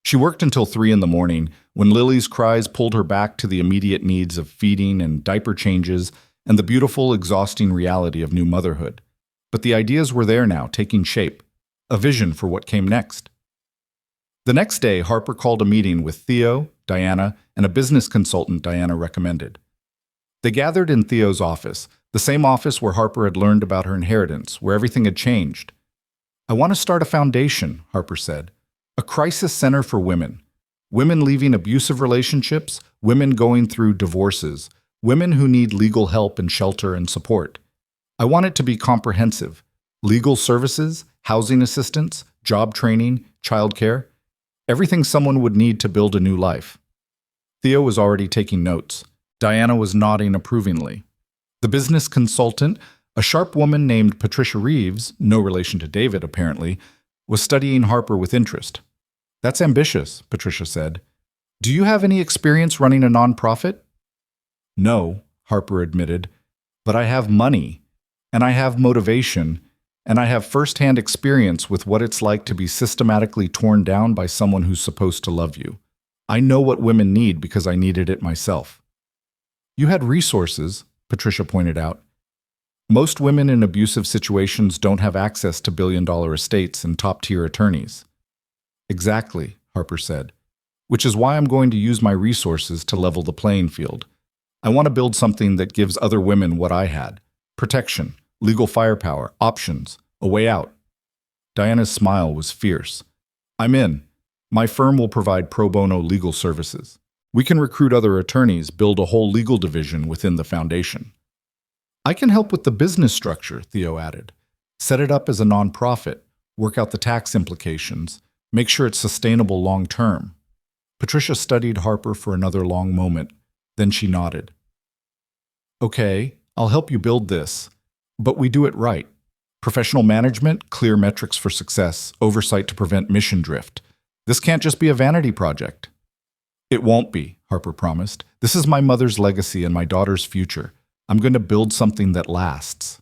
She worked until 3 a.m, when Lily's cries pulled her back to the immediate needs of feeding and diaper changes and the beautiful, exhausting reality of new motherhood. But the ideas were there now, taking shape, a vision for what came next. The next day, Harper called a meeting with Theo, Diana, and a business consultant Diana recommended. They gathered in Theo's office, the same office where Harper had learned about her inheritance, where everything had changed. "I want to start a foundation," Harper said. A crisis center for women. Women leaving abusive relationships, women going through divorces, women who need legal help and shelter and support. I want it to be comprehensive. Legal services, housing assistance, job training, childcare, everything someone would need to build a new life. Theo was already taking notes. Diana was nodding approvingly. The business consultant, a sharp woman named Patricia Reeves, no relation to David apparently, was studying Harper with interest. That's ambitious, Patricia said. Do you have any experience running a nonprofit? No, Harper admitted, but I have money, and I have motivation, and I have firsthand experience with what it's like to be systematically torn down by someone who's supposed to love you. I know what women need because I needed it myself. You had resources, Patricia pointed out. Most women in abusive situations don't have access to billion-dollar estates and top-tier attorneys. Exactly, Harper said, which is why I'm going to use my resources to level the playing field. I want to build something that gives other women what I had: protection, legal firepower, options, a way out. Diana's smile was fierce. I'm in. My firm will provide pro bono legal services. We can recruit other attorneys, build a whole legal division within the foundation. I can help with the business structure, Theo added. Set it up as a nonprofit, work out the tax implications, make sure it's sustainable long term. Patricia studied Harper for another long moment. Then she nodded. Okay, I'll help you build this, but we do it right. Professional management, clear metrics for success, oversight to prevent mission drift. This can't just be a vanity project. It won't be, Harper promised. This is my mother's legacy and my daughter's future. I'm going to build something that lasts.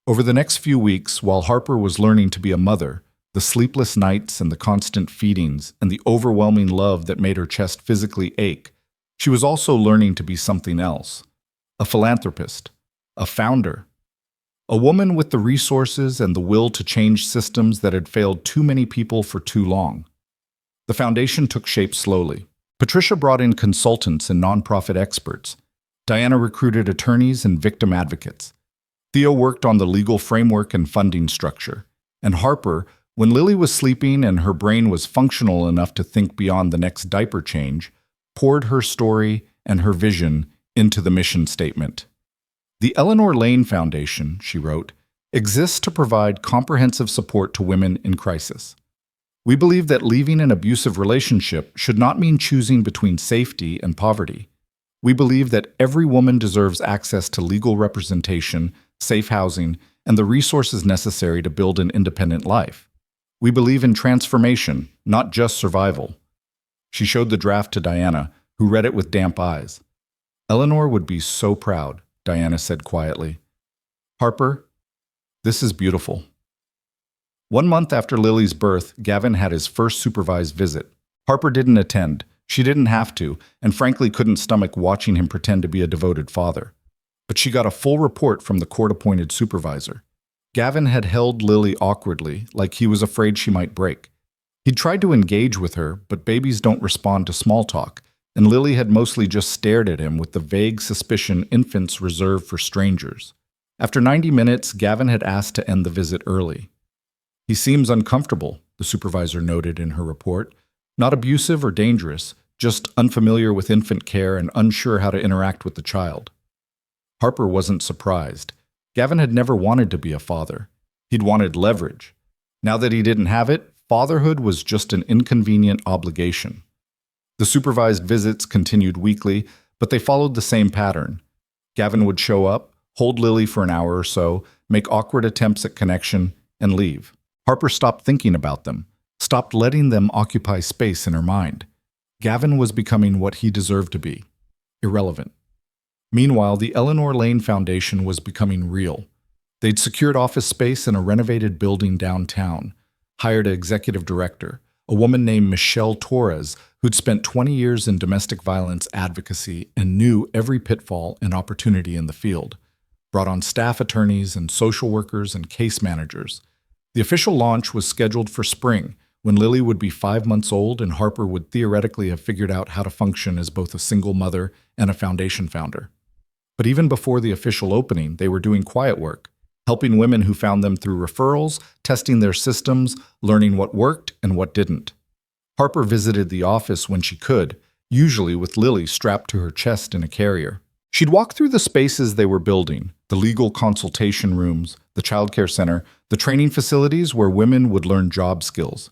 Over the next few weeks, while Harper was learning to be a mother, the sleepless nights and the constant feedings and the overwhelming love that made her chest physically ache, she was also learning to be something else. A philanthropist, a founder, a woman with the resources and the will to change systems that had failed too many people for too long. The foundation took shape slowly. Patricia brought in consultants and nonprofit experts. Diana recruited attorneys and victim advocates. Theo worked on the legal framework and funding structure. And Harper, when Lily was sleeping and her brain was functional enough to think beyond the next diaper change, poured her story and her vision into the mission statement. The Eleanor Lane Foundation, she wrote, exists to provide comprehensive support to women in crisis. We believe that leaving an abusive relationship should not mean choosing between safety and poverty. We believe that every woman deserves access to legal representation, safe housing, and the resources necessary to build an independent life. We believe in transformation, not just survival. She showed the draft to Diana, who read it with damp eyes. Eleanor would be so proud, Diana said quietly. Harper, this is beautiful. 1 month after Lily's birth, Gavin had his first supervised visit. Harper didn't attend. She didn't have to, and frankly couldn't stomach watching him pretend to be a devoted father. But she got a full report from the court-appointed supervisor. Gavin had held Lily awkwardly, like he was afraid she might break. He'd tried to engage with her, but babies don't respond to small talk, and Lily had mostly just stared at him with the vague suspicion infants reserve for strangers. After 90 minutes, Gavin had asked to end the visit early. He seems uncomfortable, the supervisor noted in her report. Not abusive or dangerous, just unfamiliar with infant care and unsure how to interact with the child. Harper wasn't surprised. Gavin had never wanted to be a father. He'd wanted leverage. Now that he didn't have it, fatherhood was just an inconvenient obligation. The supervised visits continued weekly, but they followed the same pattern. Gavin would show up, hold Lily for an hour or so, make awkward attempts at connection, and leave. Harper stopped thinking about them, stopped letting them occupy space in her mind. Gavin was becoming what he deserved to be, irrelevant. Meanwhile, the Eleanor Lane Foundation was becoming real. They'd secured office space in a renovated building downtown, hired an executive director, a woman named Michelle Torres, who'd spent 20 years in domestic violence advocacy and knew every pitfall and opportunity in the field, brought on staff attorneys and social workers and case managers. The official launch was scheduled for spring, when Lily would be 5 months old and Harper would theoretically have figured out how to function as both a single mother and a foundation founder. But even before the official opening, they were doing quiet work. helping women who found them through referrals, testing their systems, learning what worked and what didn't. Harper visited the office when she could, usually with Lily strapped to her chest in a carrier. She'd walk through the spaces they were building, the legal consultation rooms, the childcare center, the training facilities where women would learn job skills,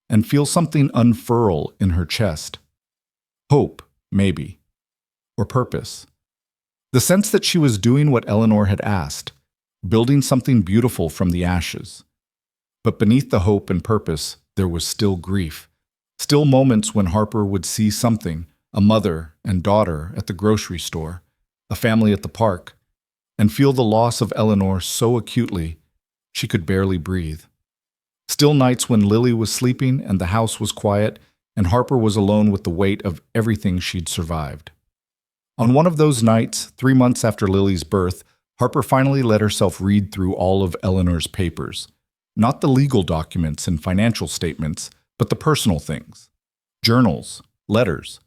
and feel something unfurl in her chest. Hope, maybe. Or purpose. The sense that she was doing what Eleanor had asked, building something beautiful from the ashes. But beneath the hope and purpose, there was still grief. Still moments when Harper would see something, a mother and daughter at the grocery store, a family at the park, and feel the loss of Eleanor so acutely she could barely breathe. Still nights when Lily was sleeping and the house was quiet and Harper was alone with the weight of everything she'd survived. On one of those nights, 3 months after Lily's birth, Harper finally let herself read through all of Eleanor's papers. Not the legal documents and financial statements, but the personal things. Journals, letters,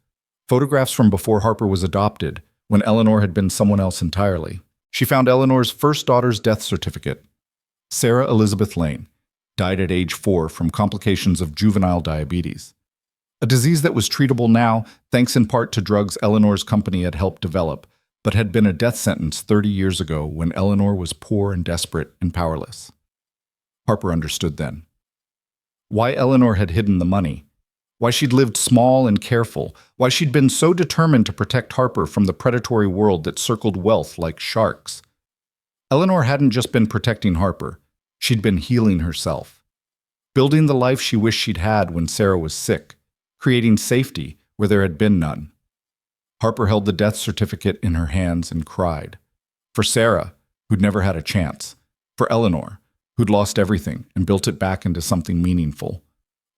photographs from before Harper was adopted, when Eleanor had been someone else entirely. She found Eleanor's first daughter's death certificate. Sarah Elizabeth Lane died at age 4 from complications of juvenile diabetes, a disease that was treatable now thanks in part to drugs Eleanor's company had helped develop, but had been a death sentence 30 years ago when Eleanor was poor and desperate and powerless. Harper understood then. Why Eleanor had hidden the money, why she'd lived small and careful, why she'd been so determined to protect Harper from the predatory world that circled wealth like sharks. Eleanor hadn't just been protecting Harper, she'd been healing herself, building the life she wished she'd had when Sarah was sick, creating safety where there had been none. Harper held the death certificate in her hands and cried. For Sarah, who'd never had a chance. For Eleanor, who'd lost everything and built it back into something meaningful.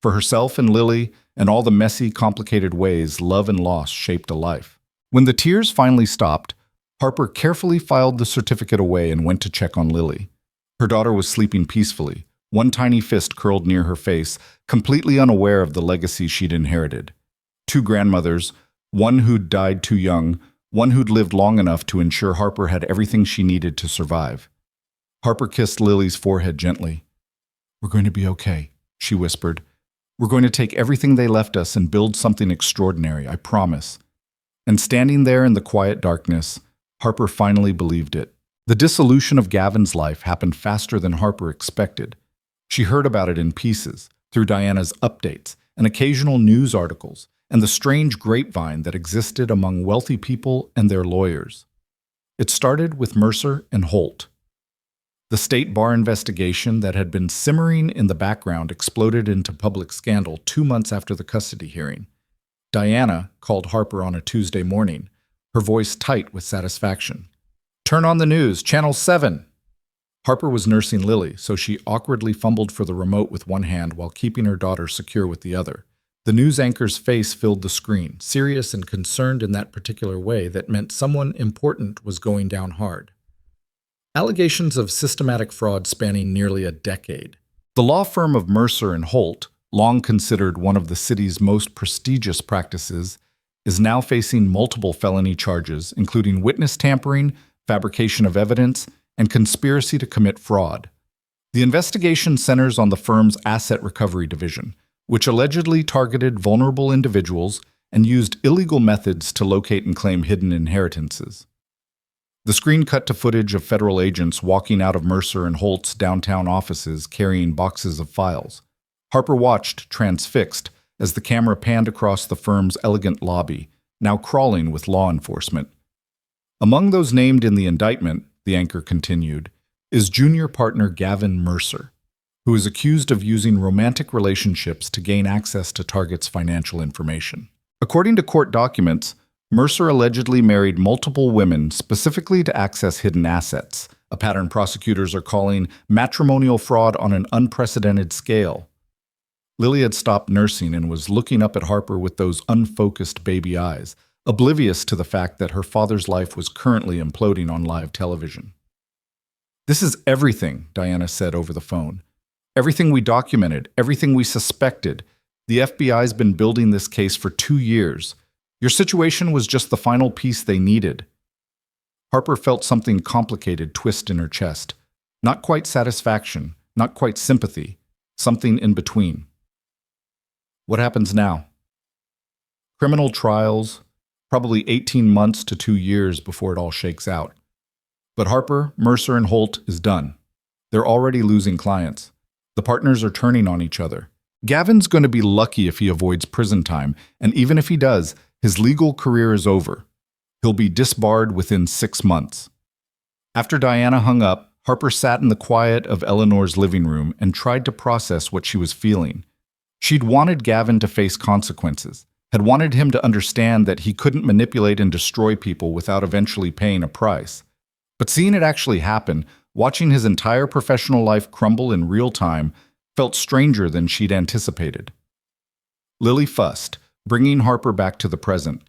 For herself and Lily, and all the messy, complicated ways love and loss shaped a life. When the tears finally stopped, Harper carefully filed the certificate away and went to check on Lily. Her daughter was sleeping peacefully, one tiny fist curled near her face, completely unaware of the legacy she'd inherited. 2 grandmothers, one who'd died too young, one who'd lived long enough to ensure Harper had everything she needed to survive. Harper kissed Lily's forehead gently. "We're going to be okay," she whispered. "We're going to take everything they left us and build something extraordinary, I promise." And standing there in the quiet darkness, Harper finally believed it. The dissolution of Gavin's life happened faster than Harper expected. She heard about it in pieces, through Diana's updates and occasional news articles, and the strange grapevine that existed among wealthy people and their lawyers. It started with Mercer and Holt. The state bar investigation that had been simmering in the background exploded into public scandal 2 months after the custody hearing. Diana called Harper on a Tuesday morning, her voice tight with satisfaction. "Turn on the news, Channel 7!" Harper was nursing Lily, so she awkwardly fumbled for the remote with one hand while keeping her daughter secure with the other. The news anchor's face filled the screen, serious and concerned in that particular way that meant someone important was going down hard. Allegations of systematic fraud spanning nearly a decade. The law firm of Mercer and Holt, long considered one of the city's most prestigious practices, is now facing multiple felony charges, including witness tampering, fabrication of evidence, and conspiracy to commit fraud. The investigation centers on the firm's asset recovery division, which allegedly targeted vulnerable individuals and used illegal methods to locate and claim hidden inheritances. The screen cut to footage of federal agents walking out of Mercer and Holt's downtown offices carrying boxes of files. Harper watched, transfixed, as the camera panned across the firm's elegant lobby, now crawling with law enforcement. Among those named in the indictment, the anchor continued, is junior partner Gavin Mercer, who is accused of using romantic relationships to gain access to Target's financial information. According to court documents, Mercer allegedly married multiple women specifically to access hidden assets, a pattern prosecutors are calling matrimonial fraud on an unprecedented scale. Lily had stopped nursing and was looking up at Harper with those unfocused baby eyes, oblivious to the fact that her father's life was currently imploding on live television. "This is everything," Diana said over the phone. "Everything we documented, everything we suspected. The FBI's been building this case for 2 years. Your situation was just the final piece they needed." Harper felt something complicated twist in her chest. Not quite satisfaction, not quite sympathy, something in between. What happens now? Criminal trials, probably 18 months to 2 years before it all shakes out. But Harper, Mercer, and Holt is done. They're already losing clients. The partners are turning on each other. Gavin's going to be lucky if he avoids prison time, and even if he does, his legal career is over. He'll be disbarred within 6 months. After Diana hung up, Harper sat in the quiet of Eleanor's living room and tried to process what she was feeling. She'd wanted Gavin to face consequences, had wanted him to understand that he couldn't manipulate and destroy people without eventually paying a price. But seeing it actually happen, watching his entire professional life crumble in real time, felt stranger than she'd anticipated. Lily fussed, bringing Harper back to the present.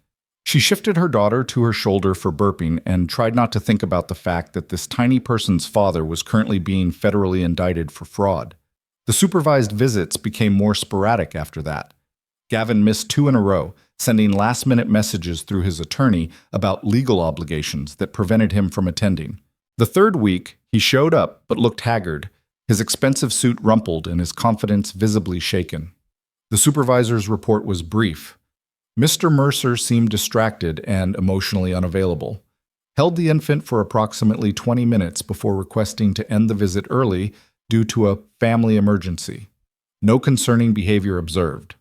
She shifted her daughter to her shoulder for burping and tried not to think about the fact that this tiny person's father was currently being federally indicted for fraud. The supervised visits became more sporadic after that. Gavin missed 2 in a row, sending last-minute messages through his attorney about legal obligations that prevented him from attending. The 3rd week, he showed up but looked haggard, his expensive suit rumpled and his confidence visibly shaken. The supervisor's report was brief. Mr. Mercer seemed distracted and emotionally unavailable. Held the infant for approximately 20 minutes before requesting to end the visit early due to a family emergency. No concerning behavior observed.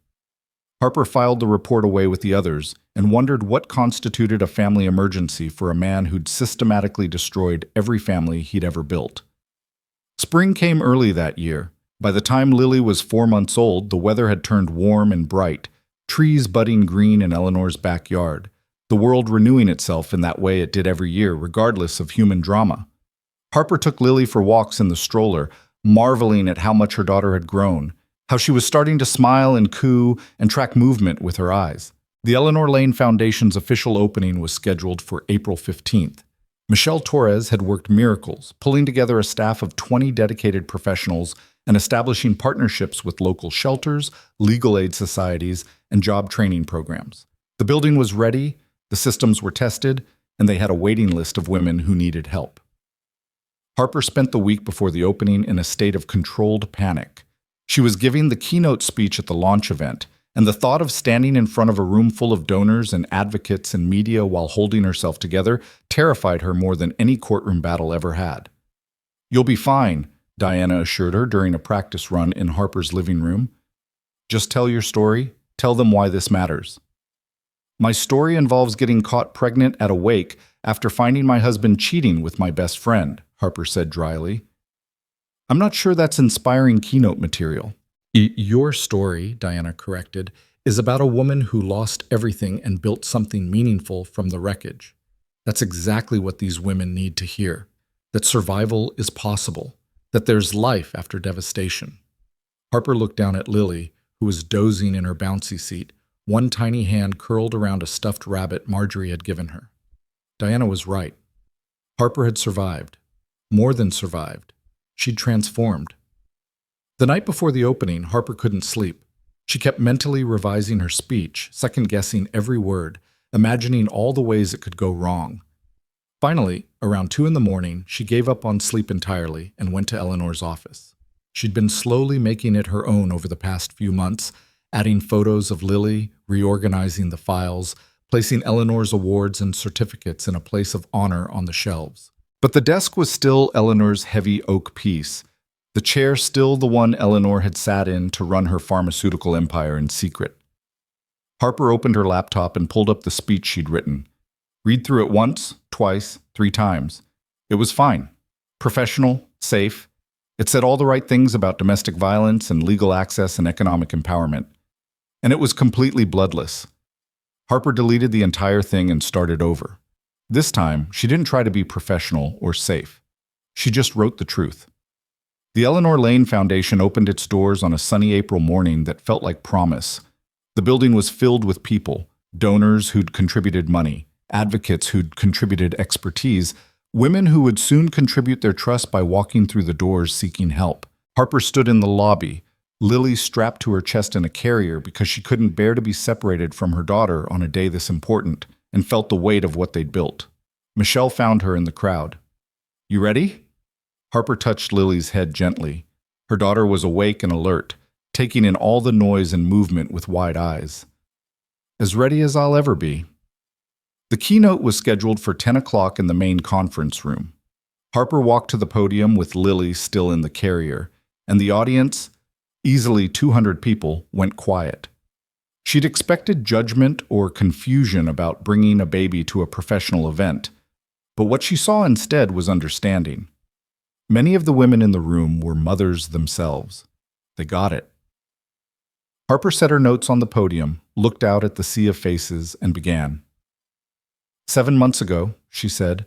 Harper filed the report away with the others and wondered what constituted a family emergency for a man who'd systematically destroyed every family he'd ever built. Spring came early that year. By the time Lily was 4 months old, the weather had turned warm and bright, trees budding green in Eleanor's backyard, the world renewing itself in that way it did every year, regardless of human drama. Harper took Lily for walks in the stroller, marveling at how much her daughter had grown, how she was starting to smile and coo and track movement with her eyes. The Eleanor Lane Foundation's official opening was scheduled for April 15th. Michelle Torres had worked miracles, pulling together a staff of 20 dedicated professionals and establishing partnerships with local shelters, legal aid societies, and job training programs. The building was ready, the systems were tested, and they had a waiting list of women who needed help. Harper spent the week before the opening in a state of controlled panic. She was giving the keynote speech at the launch event, and the thought of standing in front of a room full of donors and advocates and media while holding herself together terrified her more than any courtroom battle ever had. "You'll be fine," Diana assured her during a practice run in Harper's living room. "Just tell your story. Tell them why this matters." "My story involves getting caught pregnant at a wake after finding my husband cheating with my best friend," Harper said dryly. "I'm not sure that's inspiring keynote material." "Your story," Diana corrected, "is about a woman who lost everything and built something meaningful from the wreckage. That's exactly what these women need to hear, that survival is possible, that there's life after devastation." Harper looked down at Lily, who was dozing in her bouncy seat, one tiny hand curled around a stuffed rabbit Marjorie had given her. Diana was right. Harper had survived. More than survived. She'd transformed. The night before the opening, Harper couldn't sleep. She kept mentally revising her speech, second-guessing every word, imagining all the ways it could go wrong. Finally, around 2 in the morning, she gave up on sleep entirely and went to Eleanor's office. She'd been slowly making it her own over the past few months, adding photos of Lily, reorganizing the files, placing Eleanor's awards and certificates in a place of honor on the shelves. But the desk was still Eleanor's heavy oak piece, the chair still the one Eleanor had sat in to run her pharmaceutical empire in secret. Harper opened her laptop and pulled up the speech she'd written. Read through it once, twice, 3 times. It was fine. Professional, safe. It said all the right things about domestic violence and legal access and economic empowerment. And it was completely bloodless. Harper deleted the entire thing and started over. This time, she didn't try to be professional or safe. She just wrote the truth. The Eleanor Lane Foundation opened its doors on a sunny April morning that felt like promise. The building was filled with people, donors who'd contributed money, advocates who'd contributed expertise, women who would soon contribute their trust by walking through the doors seeking help. Harper stood in the lobby, Lily strapped to her chest in a carrier because she couldn't bear to be separated from her daughter on a day this important, and felt the weight of what they'd built. Michelle found her in the crowd. "You ready?" Harper touched Lily's head gently. Her daughter was awake and alert, taking in all the noise and movement with wide eyes. As ready as I'll ever be. The keynote was scheduled for 10 o'clock in the main conference room. Harper walked to the podium with Lily still in the carrier, and the audience, easily 200 people, went quiet. She'd expected judgment or confusion about bringing a baby to a professional event, but what she saw instead was understanding. Many of the women in the room were mothers themselves. They got it. Harper set her notes on the podium, looked out at the sea of faces, and began. 7 months ago, she said,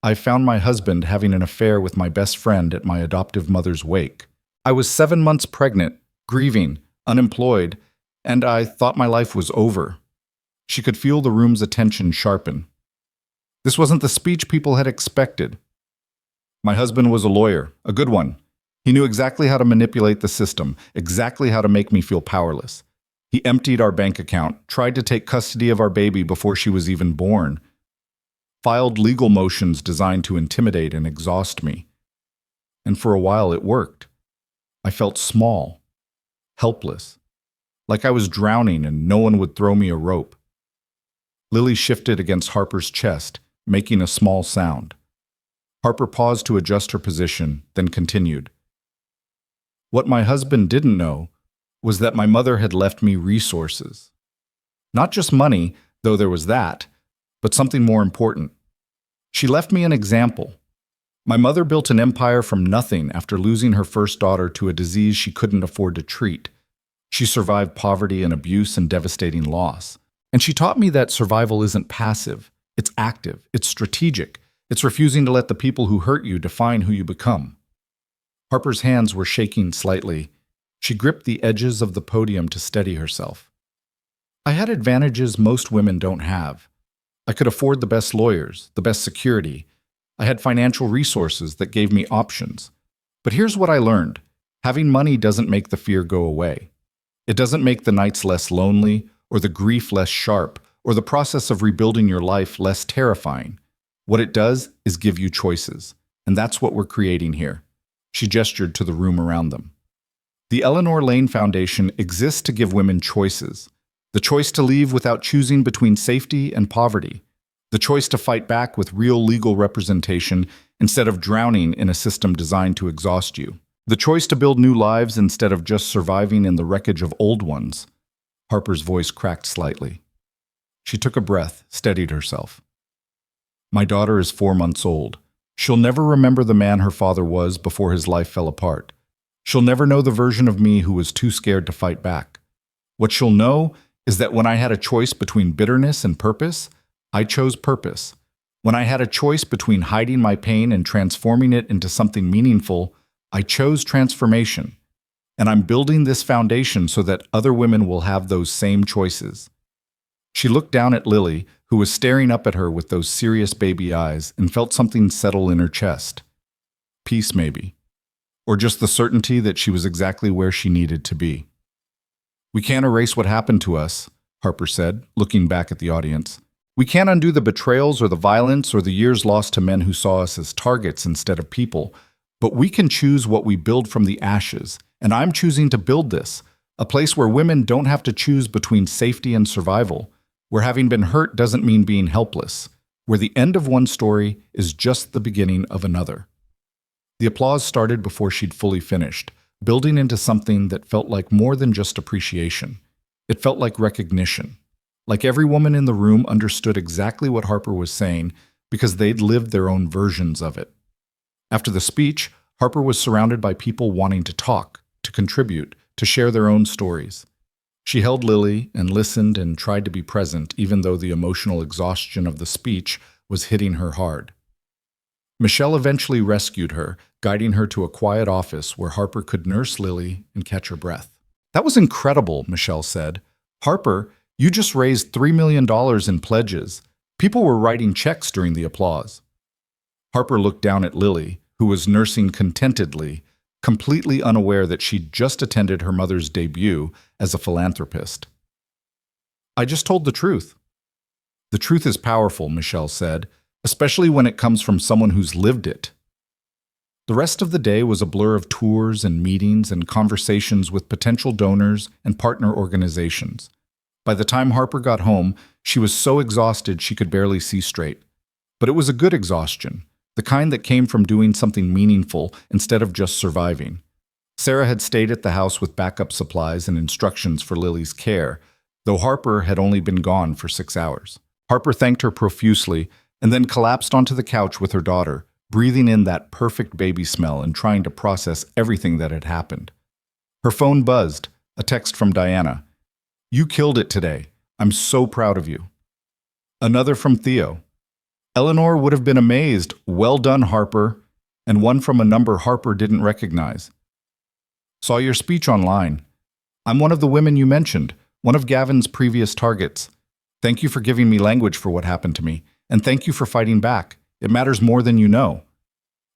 I found my husband having an affair with my best friend at my adoptive mother's wake. I was 7 months pregnant, grieving, unemployed, and I thought my life was over. She could feel the room's attention sharpen. This wasn't the speech people had expected. My husband was a lawyer, a good one. He knew exactly how to manipulate the system, exactly how to make me feel powerless. He emptied our bank account, tried to take custody of our baby before she was even born, filed legal motions designed to intimidate and exhaust me. And for a while it worked. I felt small, helpless, like I was drowning and no one would throw me a rope. Lily shifted against Harper's chest, making a small sound. Harper paused to adjust her position, then continued. What my husband didn't know was that my mother had left me resources. Not just money, though there was that, but something more important. She left me an example. My mother built an empire from nothing after losing her first daughter to a disease she couldn't afford to treat. She survived poverty and abuse and devastating loss. And she taught me that survival isn't passive, it's active, it's strategic, it's refusing to let the people who hurt you define who you become. Harper's hands were shaking slightly. She gripped the edges of the podium to steady herself. I had advantages most women don't have. I could afford the best lawyers, the best security. I had financial resources that gave me options. But here's what I learned. Having money doesn't make the fear go away. It doesn't make the nights less lonely, or the grief less sharp, or the process of rebuilding your life less terrifying. What it does is give you choices. And that's what we're creating here. She gestured to the room around them. The Eleanor Lane Foundation exists to give women choices. The choice to leave without choosing between safety and poverty. The choice to fight back with real legal representation instead of drowning in a system designed to exhaust you. The choice to build new lives instead of just surviving in the wreckage of old ones. Harper's voice cracked slightly. She took a breath, steadied herself. My daughter is 4 months old. She'll never remember the man her father was before his life fell apart. She'll never know the version of me who was too scared to fight back. What she'll know is that when I had a choice between bitterness and purpose, I chose purpose. When I had a choice between hiding my pain and transforming it into something meaningful, I chose transformation. And I'm building this foundation so that other women will have those same choices. She looked down at Lily, who was staring up at her with those serious baby eyes, and felt something settle in her chest. Peace, maybe. Or just the certainty that she was exactly where she needed to be. We can't erase what happened to us, Harper said, looking back at the audience. We can't undo the betrayals or the violence or the years lost to men who saw us as targets instead of people, but we can choose what we build from the ashes, and I'm choosing to build this, a place where women don't have to choose between safety and survival, where having been hurt doesn't mean being helpless, where the end of one story is just the beginning of another. The applause started before she'd fully finished, building into something that felt like more than just appreciation. It felt like recognition. Like every woman in the room understood exactly what Harper was saying because they'd lived their own versions of it. After the speech, Harper was surrounded by people wanting to talk, to contribute, to share their own stories. She held Lily and listened and tried to be present, even though the emotional exhaustion of the speech was hitting her hard. Michelle eventually rescued her, guiding her to a quiet office where Harper could nurse Lily and catch her breath. That was incredible, Michelle said. Harper, you just raised $3 million in pledges. People were writing checks during the applause. Harper looked down at Lily, who was nursing contentedly, completely unaware that she'd just attended her mother's debut as a philanthropist. I just told the truth. The truth is powerful, Michelle said, especially when it comes from someone who's lived it. The rest of the day was a blur of tours and meetings and conversations with potential donors and partner organizations. By the time Harper got home, she was so exhausted she could barely see straight. But it was a good exhaustion, the kind that came from doing something meaningful instead of just surviving. Sarah had stayed at the house with backup supplies and instructions for Lily's care, though Harper had only been gone for 6 hours. Harper thanked her profusely and then collapsed onto the couch with her daughter, breathing in that perfect baby smell and trying to process everything that had happened. Her phone buzzed, a text from Diana. "You killed it today. I'm so proud of you." Another from Theo. "Eleanor would have been amazed. Well done, Harper." And one from a number Harper didn't recognize. "Saw your speech online. I'm one of the women you mentioned, one of Gavin's previous targets. Thank you for giving me language for what happened to me, and thank you for fighting back. It matters more than you know."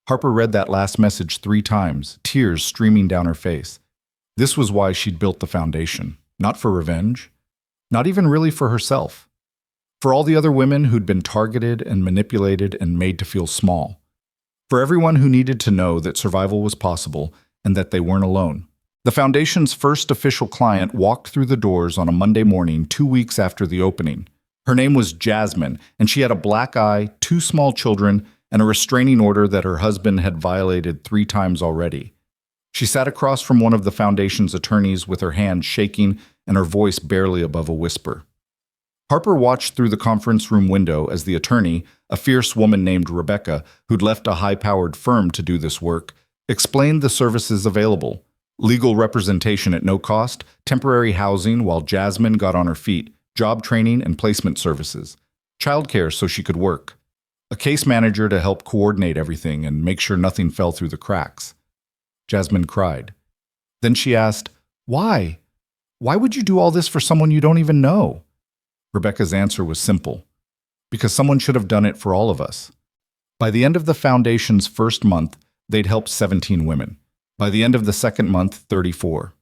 Harper read that last message 3 times, tears streaming down her face. This was why she'd built the foundation. Not for revenge. Not even really for herself. For all the other women who'd been targeted and manipulated and made to feel small. For everyone who needed to know that survival was possible and that they weren't alone. The Foundation's first official client walked through the doors on a Monday morning 2 weeks after the opening. Her name was Jasmine, and she had a black eye, 2 small children, and a restraining order that her husband had violated 3 times already. She sat across from one of the Foundation's attorneys with her hand shaking and her voice barely above a whisper. Harper watched through the conference room window as the attorney, a fierce woman named Rebecca, who'd left a high-powered firm to do this work, explained the services available. Legal representation at no cost, temporary housing while Jasmine got on her feet, job training and placement services, childcare so she could work, a case manager to help coordinate everything and make sure nothing fell through the cracks. Jasmine cried. Then she asked, "Why? Why would you do all this for someone you don't even know?" Rebecca's answer was simple. Because someone should have done it for all of us. By the end of the Foundation's first month, they'd helped 17 women. By the end of the second month, 34.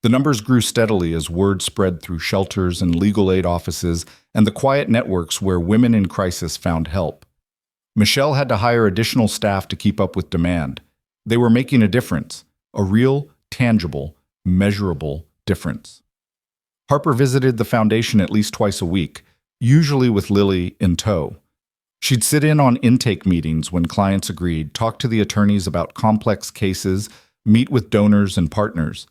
The numbers grew steadily as word spread through shelters and legal aid offices and the quiet networks where women in crisis found help. Michelle had to hire additional staff to keep up with demand. They were making a difference, a real, tangible, measurable difference. Harper visited the Foundation at least twice a week, usually with Lily in tow. She'd sit in on intake meetings when clients agreed, talk to the attorneys about complex cases, meet with donors and partners.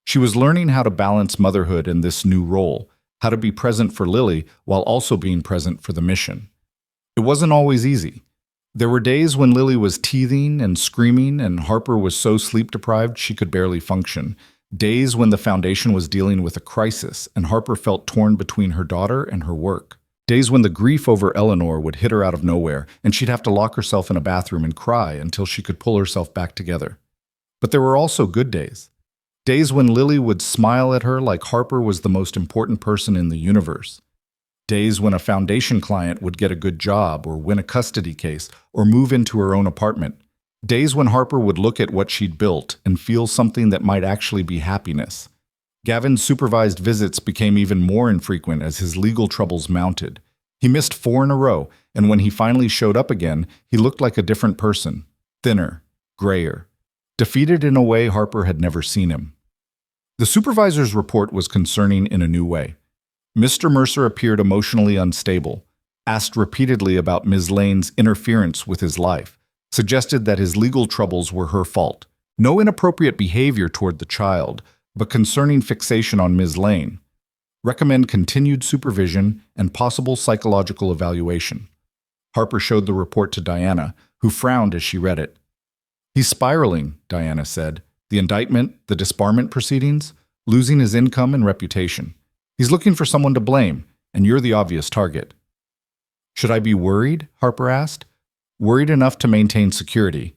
She was learning how to balance motherhood in this new role, how to be present for Lily while also being present for the mission. It wasn't always easy. There were days when Lily was teething and screaming and Harper was so sleep-deprived she could barely function. Days when the Foundation was dealing with a crisis and Harper felt torn between her daughter and her work. Days when the grief over Eleanor would hit her out of nowhere and she'd have to lock herself in a bathroom and cry until she could pull herself back together. But there were also good days. Days when Lily would smile at her like Harper was the most important person in the universe. Days when a Foundation client would get a good job or win a custody case or move into her own apartment. Days when Harper would look at what she'd built and feel something that might actually be happiness. Gavin's supervised visits became even more infrequent as his legal troubles mounted. He missed 4 in a row, and when he finally showed up again, he looked like a different person. Thinner, grayer. Defeated in a way Harper had never seen him. The supervisor's report was concerning in a new way. Mr. Mercer appeared emotionally unstable, asked repeatedly about Ms. Lane's interference with his life, suggested that his legal troubles were her fault. No inappropriate behavior toward the child, but concerning fixation on Ms. Lane. Recommend continued supervision and possible psychological evaluation. Harper showed the report to Diana, who frowned as she read it. He's spiraling, Diana said. The indictment, the disbarment proceedings, losing his income and reputation. He's looking for someone to blame, and you're the obvious target. Should I be worried? Harper asked. Worried enough to maintain security.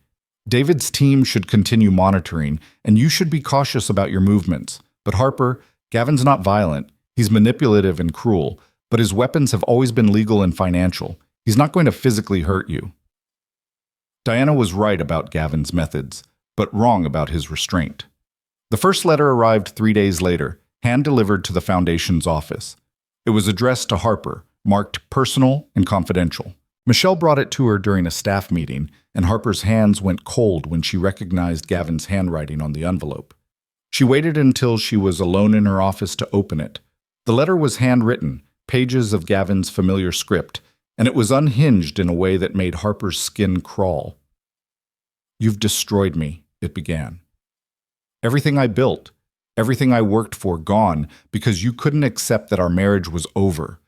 David's team should continue monitoring, and you should be cautious about your movements. But Harper, Gavin's not violent. He's manipulative and cruel, but his weapons have always been legal and financial. He's not going to physically hurt you. Diana was right about Gavin's methods, but wrong about his restraint. The first letter arrived 3 days later, hand-delivered to the Foundation's office. It was addressed to Harper, marked personal and confidential. Michelle brought it to her during a staff meeting, and Harper's hands went cold when she recognized Gavin's handwriting on the envelope. She waited until she was alone in her office to open it. The letter was handwritten, pages of Gavin's familiar script, and it was unhinged in a way that made Harper's skin crawl. "You've destroyed me," it began. "Everything I built, everything I worked for, gone because you couldn't accept that our marriage was over.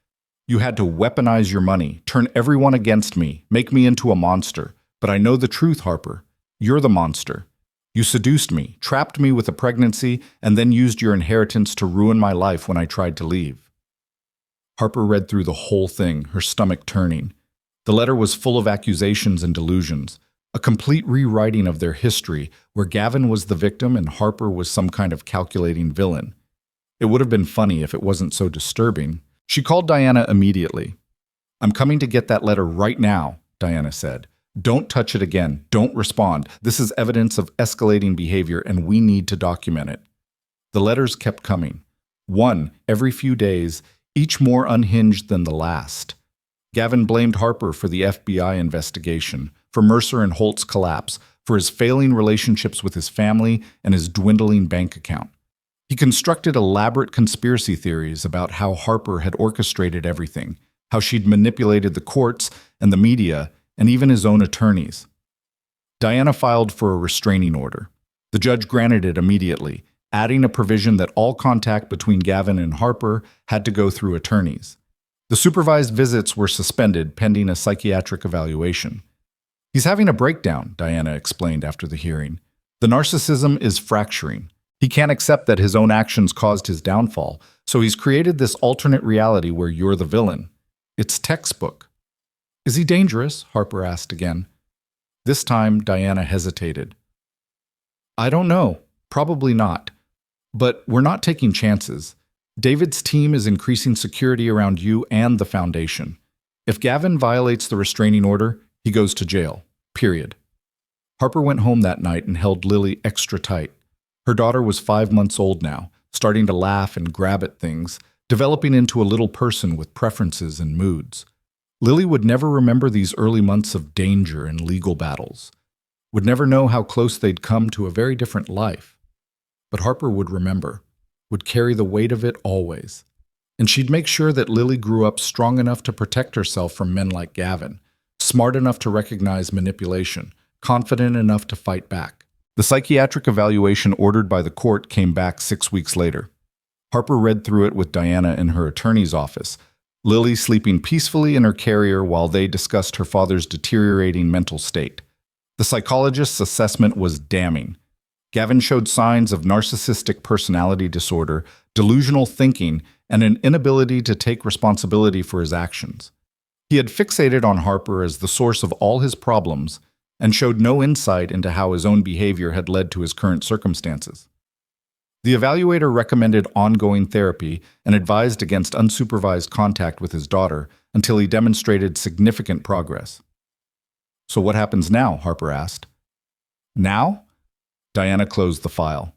You had to weaponize your money, turn everyone against me, make me into a monster. But I know the truth, Harper. You're the monster. You seduced me, trapped me with a pregnancy, and then used your inheritance to ruin my life when I tried to leave." Harper read through the whole thing, her stomach turning. The letter was full of accusations and delusions, a complete rewriting of their history where Gavin was the victim and Harper was some kind of calculating villain. It would have been funny if it wasn't so disturbing. She called Diana immediately. "I'm coming to get that letter right now," Diana said. "Don't touch it again. Don't respond. This is evidence of escalating behavior and we need to document it." The letters kept coming. One every few days, each more unhinged than the last. Gavin blamed Harper for the FBI investigation, for Mercer and Holt's collapse, for his failing relationships with his family and his dwindling bank account. He constructed elaborate conspiracy theories about how Harper had orchestrated everything, how she'd manipulated the courts and the media, and even his own attorneys. Diana filed for a restraining order. The judge granted it immediately, adding a provision that all contact between Gavin and Harper had to go through attorneys. The supervised visits were suspended pending a psychiatric evaluation. "He's having a breakdown," Diana explained after the hearing. "The narcissism is fracturing. He can't accept that his own actions caused his downfall, so he's created this alternate reality where you're the villain. It's textbook." "Is he dangerous?" Harper asked again. This time, Diana hesitated. "I don't know. Probably not. But we're not taking chances. David's team is increasing security around you and the foundation. If Gavin violates the restraining order, he goes to jail. Period." Harper went home that night and held Lily extra tight. Her daughter was 5 months old now, starting to laugh and grab at things, developing into a little person with preferences and moods. Lily would never remember these early months of danger and legal battles, would never know how close they'd come to a very different life. But Harper would remember, would carry the weight of it always. And she'd make sure that Lily grew up strong enough to protect herself from men like Gavin, smart enough to recognize manipulation, confident enough to fight back. The psychiatric evaluation ordered by the court came back 6 weeks later. Harper read through it with Diana in her attorney's office, Lily sleeping peacefully in her carrier while they discussed her father's deteriorating mental state. The psychologist's assessment was damning. Gavin showed signs of narcissistic personality disorder, delusional thinking, and an inability to take responsibility for his actions. He had fixated on Harper as the source of all his problems and showed no insight into how his own behavior had led to his current circumstances. The evaluator recommended ongoing therapy and advised against unsupervised contact with his daughter until he demonstrated significant progress. "So what happens now?" Harper asked. "Now?" Diana closed the file.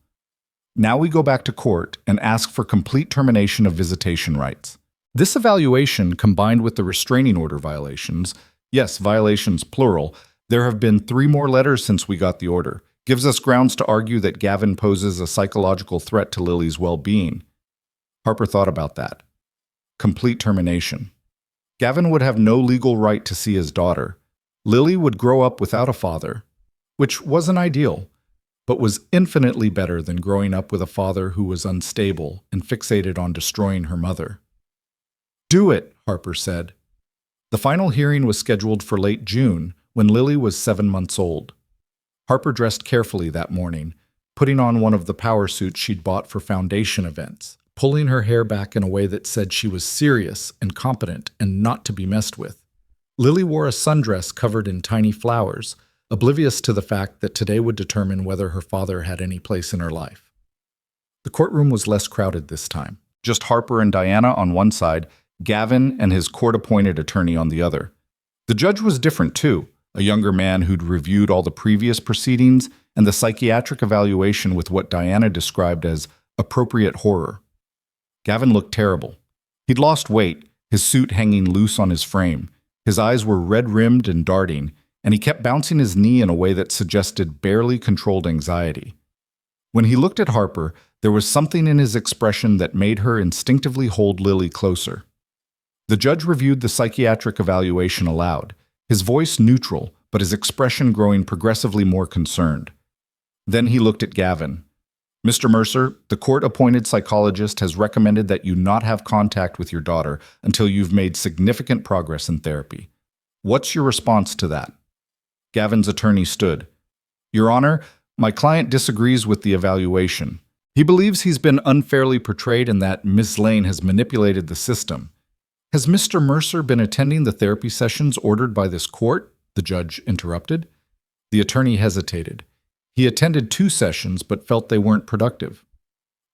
"Now we go back to court and ask for complete termination of visitation rights." This evaluation, combined with the restraining order violations, yes, violations plural, there have been 3 more letters since we got the order, gives us grounds to argue that Gavin poses a psychological threat to Lily's well-being. Harper thought about that. Complete termination. Gavin would have no legal right to see his daughter. Lily would grow up without a father, which wasn't ideal, but was infinitely better than growing up with a father who was unstable and fixated on destroying her mother. "Do it," Harper said. The final hearing was scheduled for late June, when Lily was 7 months old. Harper dressed carefully that morning, putting on one of the power suits she'd bought for foundation events, pulling her hair back in a way that said she was serious and competent and not to be messed with. Lily wore a sundress covered in tiny flowers, oblivious to the fact that today would determine whether her father had any place in her life. The courtroom was less crowded this time. Just Harper and Diana on one side, Gavin and his court-appointed attorney on the other. The judge was different too, a younger man who'd reviewed all the previous proceedings and the psychiatric evaluation with what Diana described as appropriate horror. Gavin looked terrible. He'd lost weight, his suit hanging loose on his frame. His eyes were red-rimmed and darting. and he kept bouncing his knee in a way that suggested barely controlled anxiety. When he looked at Harper, there was something in his expression that made her instinctively hold Lily closer. The judge reviewed the psychiatric evaluation aloud, his voice neutral, but his expression growing progressively more concerned. Then he looked at Gavin. "Mr. Mercer, the court-appointed psychologist has recommended that you not have contact with your daughter until you've made significant progress in therapy. What's your response to that?" Gavin's attorney stood. "Your Honor, my client disagrees with the evaluation. He believes he's been unfairly portrayed and that Ms. Lane has manipulated the system." "Has Mr. Mercer been attending the therapy sessions ordered by this court?" the judge interrupted. The attorney hesitated. He attended 2 sessions but felt they weren't productive.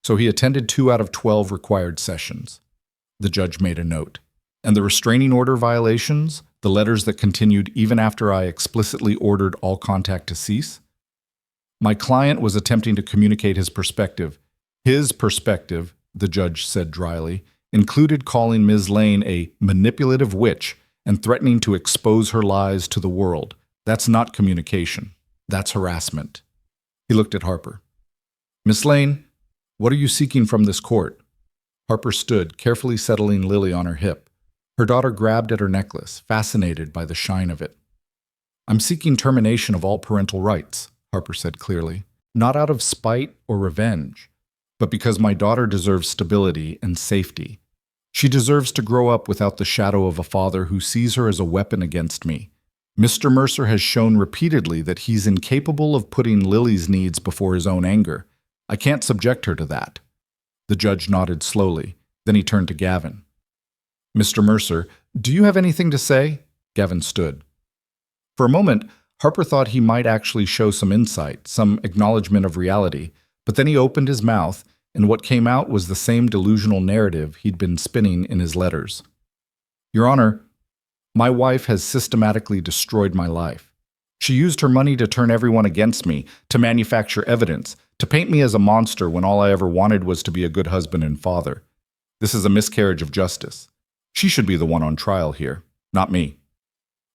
So he attended 2 out of 12 required sessions. The judge made a note. "And the restraining order violations, the letters that continued even after I explicitly ordered all contact to cease?" "My client was attempting to communicate his perspective. His perspective," the judge said dryly, "included calling Ms. Lane a manipulative witch and threatening to expose her lies to the world. That's not communication. That's harassment." He looked at Harper. "Miss Lane, what are you seeking from this court?" Harper stood, carefully settling Lily on her hip. Her daughter grabbed at her necklace, fascinated by the shine of it. "I'm seeking termination of all parental rights," Harper said clearly. "Not out of spite or revenge, but because my daughter deserves stability and safety. She deserves to grow up without the shadow of a father who sees her as a weapon against me. Mr. Mercer has shown repeatedly that he's incapable of putting Lily's needs before his own anger. I can't subject her to that." The judge nodded slowly. Then he turned to Gavin. "Mr. Mercer, do you have anything to say?" Gavin stood. For a moment, Harper thought he might actually show some insight, some acknowledgement of reality, but then he opened his mouth, and what came out was the same delusional narrative he'd been spinning in his letters. "Your Honor, my wife has systematically destroyed my life. She used her money to turn everyone against me, to manufacture evidence, to paint me as a monster when all I ever wanted was to be a good husband and father. This is a miscarriage of justice. She should be the one on trial here, not me."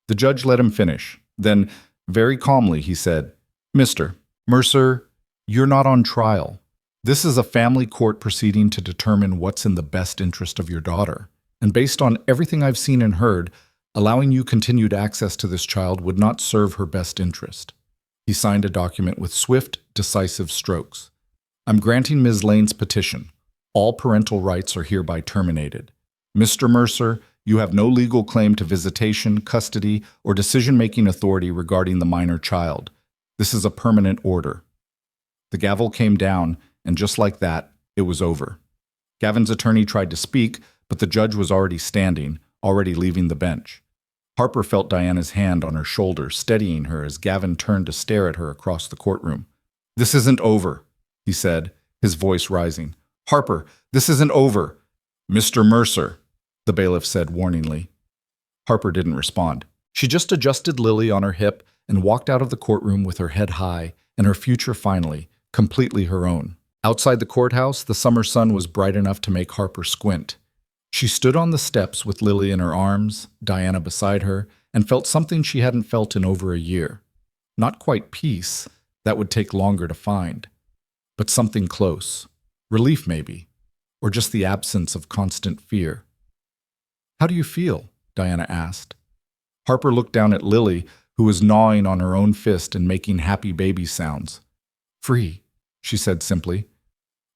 The judge let him finish. Then, very calmly, he said, "Mr. Mercer, you're not on trial. This is a family court proceeding to determine what's in the best interest of your daughter. And based on everything I've seen and heard, allowing you continued access to this child would not serve her best interest." He signed a document with swift, decisive strokes. "I'm granting Ms. Lane's petition. All parental rights are hereby terminated. Mr. Mercer, you have no legal claim to visitation, custody, or decision-making authority regarding the minor child. This is a permanent order." The gavel came down, and just like that, it was over. Gavin's attorney tried to speak, but the judge was already standing, already leaving the bench. Harper felt Diana's hand on her shoulder, steadying her as Gavin turned to stare at her across the courtroom. "This isn't over," he said, his voice rising. "Harper, this isn't over." "Mr. Mercer," the bailiff said warningly. Harper didn't respond. She just adjusted Lily on her hip and walked out of the courtroom with her head high and her future finally, completely her own. Outside the courthouse, the summer sun was bright enough to make Harper squint. She stood on the steps with Lily in her arms, Diana beside her, and felt something she hadn't felt in over a year. Not quite peace, that would take longer to find, but something close. Relief maybe, or just the absence of constant fear. "How do you feel?" Diana asked. Harper looked down at Lily, who was gnawing on her own fist and making happy baby sounds. "Free," she said simply.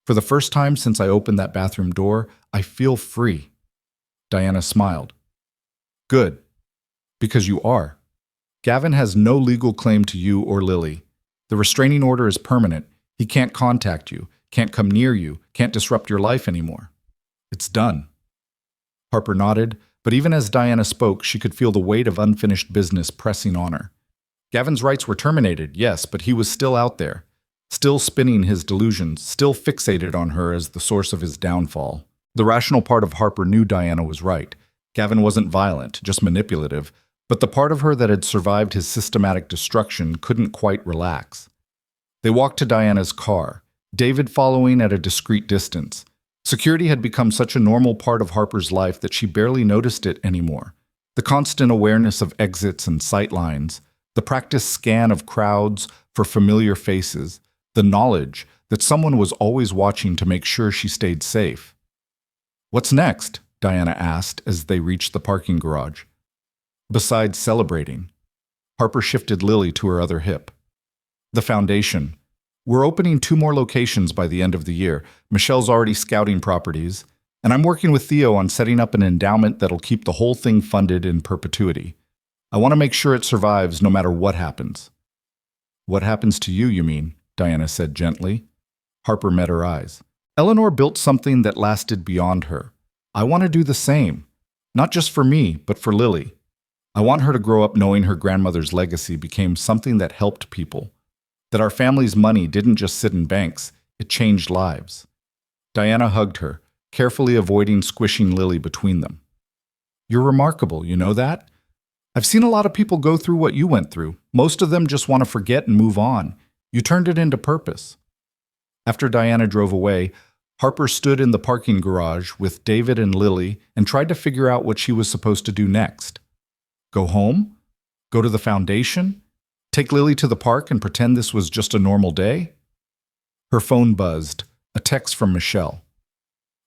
"For the first time since I opened that bathroom door, I feel free." Diana smiled. "Good. Because you are. Gavin has no legal claim to you or Lily. The restraining order is permanent. He can't contact you, can't come near you, can't disrupt your life anymore. It's done." Harper nodded, but even as Diana spoke, she could feel the weight of unfinished business pressing on her. Gavin's rights were terminated, yes, but he was still out there, still spinning his delusions, still fixated on her as the source of his downfall. The rational part of Harper knew Diana was right. Gavin wasn't violent, just manipulative, but the part of her that had survived his systematic destruction couldn't quite relax. They walked to Diana's car, David following at a discreet distance. Security had become such a normal part of Harper's life that she barely noticed it anymore. The constant awareness of exits and sightlines, The practiced scan of crowds for familiar faces, the knowledge that someone was always watching to make sure she stayed safe. "What's next?" Diana asked as they reached the parking garage. "Besides celebrating." Harper shifted Lily to her other hip. "The foundation. We're opening 2 more locations by the end of the year. Michelle's already scouting properties, and I'm working with Theo on setting up an endowment that'll keep the whole thing funded in perpetuity. I want to make sure it survives no matter what happens." "What happens to you, you mean?" Diana said gently. Harper met her eyes. "Eleanor built something that lasted beyond her. I want to do the same. Not just for me, but for Lily. I want her to grow up knowing her grandmother's legacy became something that helped people. That our family's money didn't just sit in banks, it changed lives." Diana hugged her, carefully avoiding squishing Lily between them. "You're remarkable, you know that? I've seen a lot of people go through what you went through. Most of them just want to forget and move on. You turned it into purpose." After Diana drove away, Harper stood in the parking garage with David and Lily and tried to figure out what she was supposed to do next. Go home? Go to the foundation? Take Lily to the park and pretend this was just a normal day? Her phone buzzed, a text from Michelle.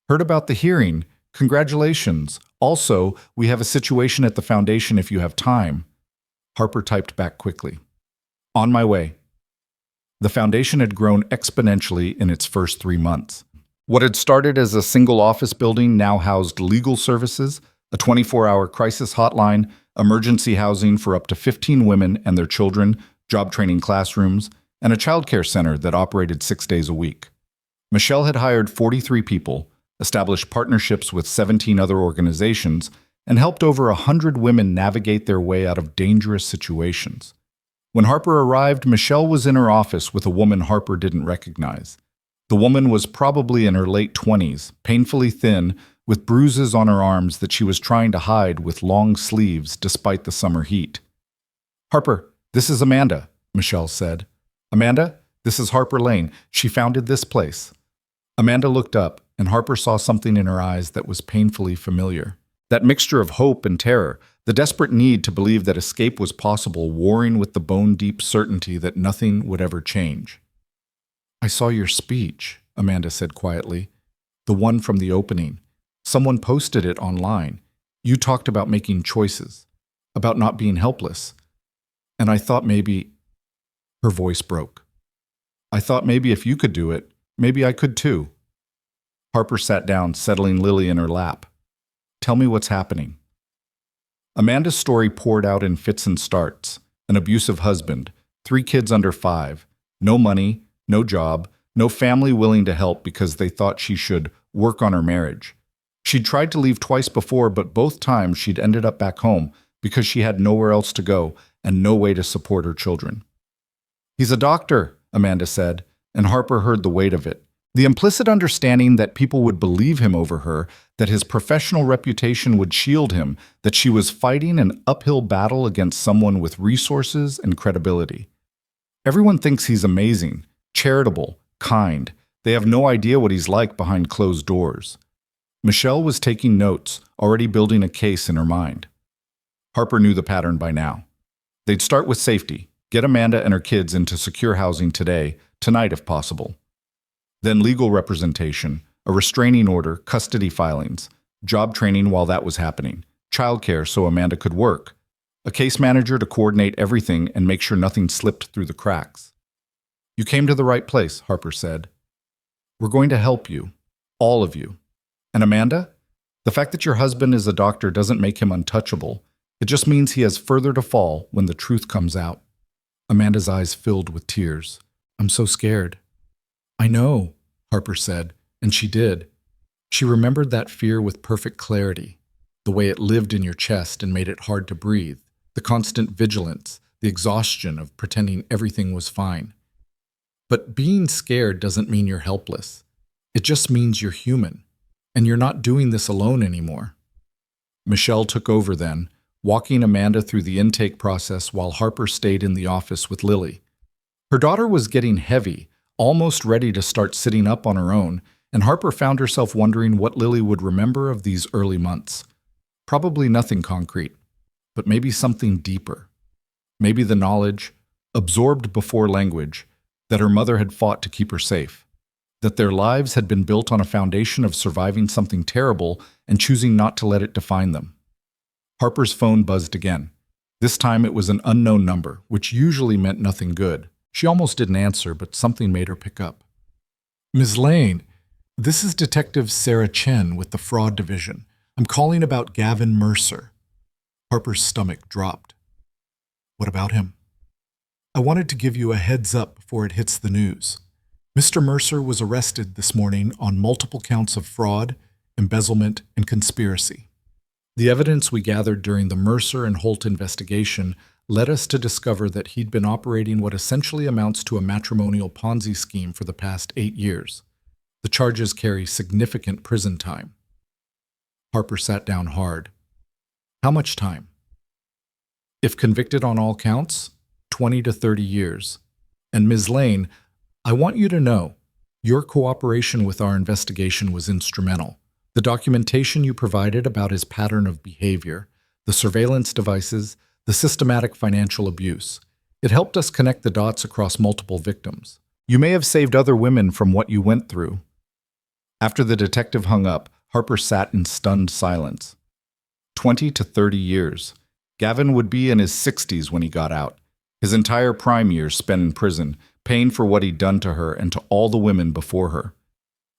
"Heard about the hearing. Congratulations. Also, we have a situation at the foundation if you have time." Harper typed back quickly. "On my way." The foundation had grown exponentially in its first 3 months. What had started as a single office building now housed legal services, a 24-hour crisis hotline, emergency housing for up to 15 women and their children, job training classrooms, and a childcare center that operated 6 days a week. Michelle had hired 43 people, established partnerships with 17 other organizations, and helped over 100 women navigate their way out of dangerous situations. When Harper arrived, Michelle was in her office with a woman Harper didn't recognize. The woman was probably in her late 20s, painfully thin, with bruises on her arms that she was trying to hide with long sleeves despite the summer heat. "Harper, this is Amanda," Michelle said. "Amanda, this is Harper Lane. She founded this place." Amanda looked up, and Harper saw something in her eyes that was painfully familiar. That mixture of hope and terror, the desperate need to believe that escape was possible, warring with the bone-deep certainty that nothing would ever change. "I saw your speech," Amanda said quietly. "The one from the opening. Someone posted it online. You talked about making choices, about not being helpless. And I thought maybe—" Her voice broke. "I thought maybe if you could do it, maybe I could too." Harper sat down, settling Lily in her lap. "Tell me what's happening." Amanda's story poured out in fits and starts. An abusive husband, 3 kids under 5, no money, no job, no family willing to help because they thought she should work on her marriage. She'd tried to leave twice before, but both times she'd ended up back home because she had nowhere else to go and no way to support her children. "He's a doctor," Amanda said, and Harper heard the weight of it. The implicit understanding that people would believe him over her, that his professional reputation would shield him, that she was fighting an uphill battle against someone with resources and credibility. Everyone thinks he's amazing, charitable, kind. They have no idea what he's like behind closed doors. Michelle was taking notes, already building a case in her mind. Harper knew the pattern by now. They'd start with safety, get Amanda and her kids into secure housing today, tonight if possible. Then legal representation, a restraining order, custody filings, job training while that was happening, childcare so Amanda could work, a case manager to coordinate everything and make sure nothing slipped through the cracks. "You came to the right place," Harper said. "We're going to help you, all of you. And Amanda, the fact that your husband is a doctor doesn't make him untouchable. It just means he has further to fall when the truth comes out." Amanda's eyes filled with tears. "I'm so scared." "I know," Harper said, and she did. She remembered that fear with perfect clarity, the way it lived in your chest and made it hard to breathe, the constant vigilance, the exhaustion of pretending everything was fine. But being scared doesn't mean you're helpless. It just means you're human. And you're not doing this alone anymore. Michelle took over then, walking Amanda through the intake process while Harper stayed in the office with Lily. Her daughter was getting heavy, almost ready to start sitting up on her own, and Harper found herself wondering what Lily would remember of these early months. Probably nothing concrete, but maybe something deeper. maybe the knowledge, absorbed before language, that her mother had fought to keep her safe, that their lives had been built on a foundation of surviving something terrible and choosing not to let it define them. Harper's phone buzzed again. This time it was an unknown number, which usually meant nothing good. She almost didn't answer, but something made her pick up. "Ms. Lane, this is Detective Sarah Chen with the Fraud Division. I'm calling about Gavin Mercer." Harper's stomach dropped. "What about him?" "I wanted to give you a heads up before it hits the news. Mr. Mercer was arrested this morning on multiple counts of fraud, embezzlement, and conspiracy. The evidence we gathered during the Mercer and Holt investigation led us to discover that he'd been operating what essentially amounts to a matrimonial Ponzi scheme for the past 8 years. The charges carry significant prison time." Harper sat down hard. "How much time?" "If convicted on all counts, 20 to 30 years. And Ms. Lane, I want you to know, your cooperation with our investigation was instrumental. The documentation you provided about his pattern of behavior, the surveillance devices, the systematic financial abuse, it helped us connect the dots across multiple victims. You may have saved other women from what you went through." After the detective hung up, Harper sat in stunned silence. 20 to 30 years. Gavin would be in his 60s when he got out. His entire prime years spent in prison, paying for what he'd done to her and to all the women before her.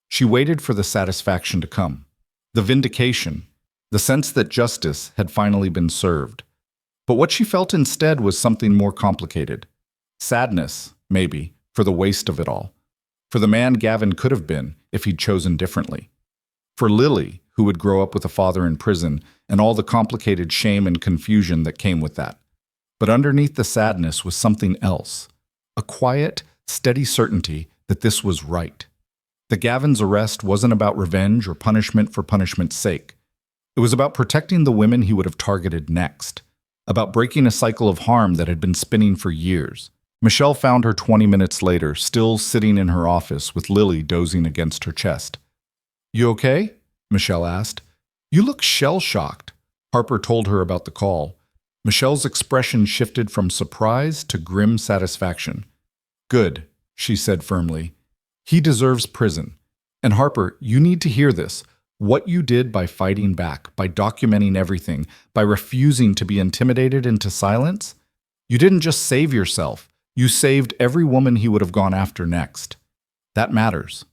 She waited for the satisfaction to come, the vindication, the sense that justice had finally been served. But what she felt instead was something more complicated. Sadness, maybe, for the waste of it all. For the man Gavin could have been if he'd chosen differently. For Lily, who would grow up with a father in prison and all the complicated shame and confusion that came with that. But underneath the sadness was something else. A quiet, steady certainty that this was right. That Gavin's arrest wasn't about revenge or punishment for punishment's sake. It was about protecting the women he would have targeted next. About breaking a cycle of harm that had been spinning for years. Michelle found her 20 minutes later, still sitting in her office with Lily dozing against her chest. "You okay?" Michelle asked. "You look shell-shocked." Harper told her about the call. Michelle's expression shifted from surprise to grim satisfaction. "Good," she said firmly. "He deserves prison. And Harper, you need to hear this. What you did by fighting back, by documenting everything, by refusing to be intimidated into silence, you didn't just save yourself. You saved every woman he would have gone after next. That matters."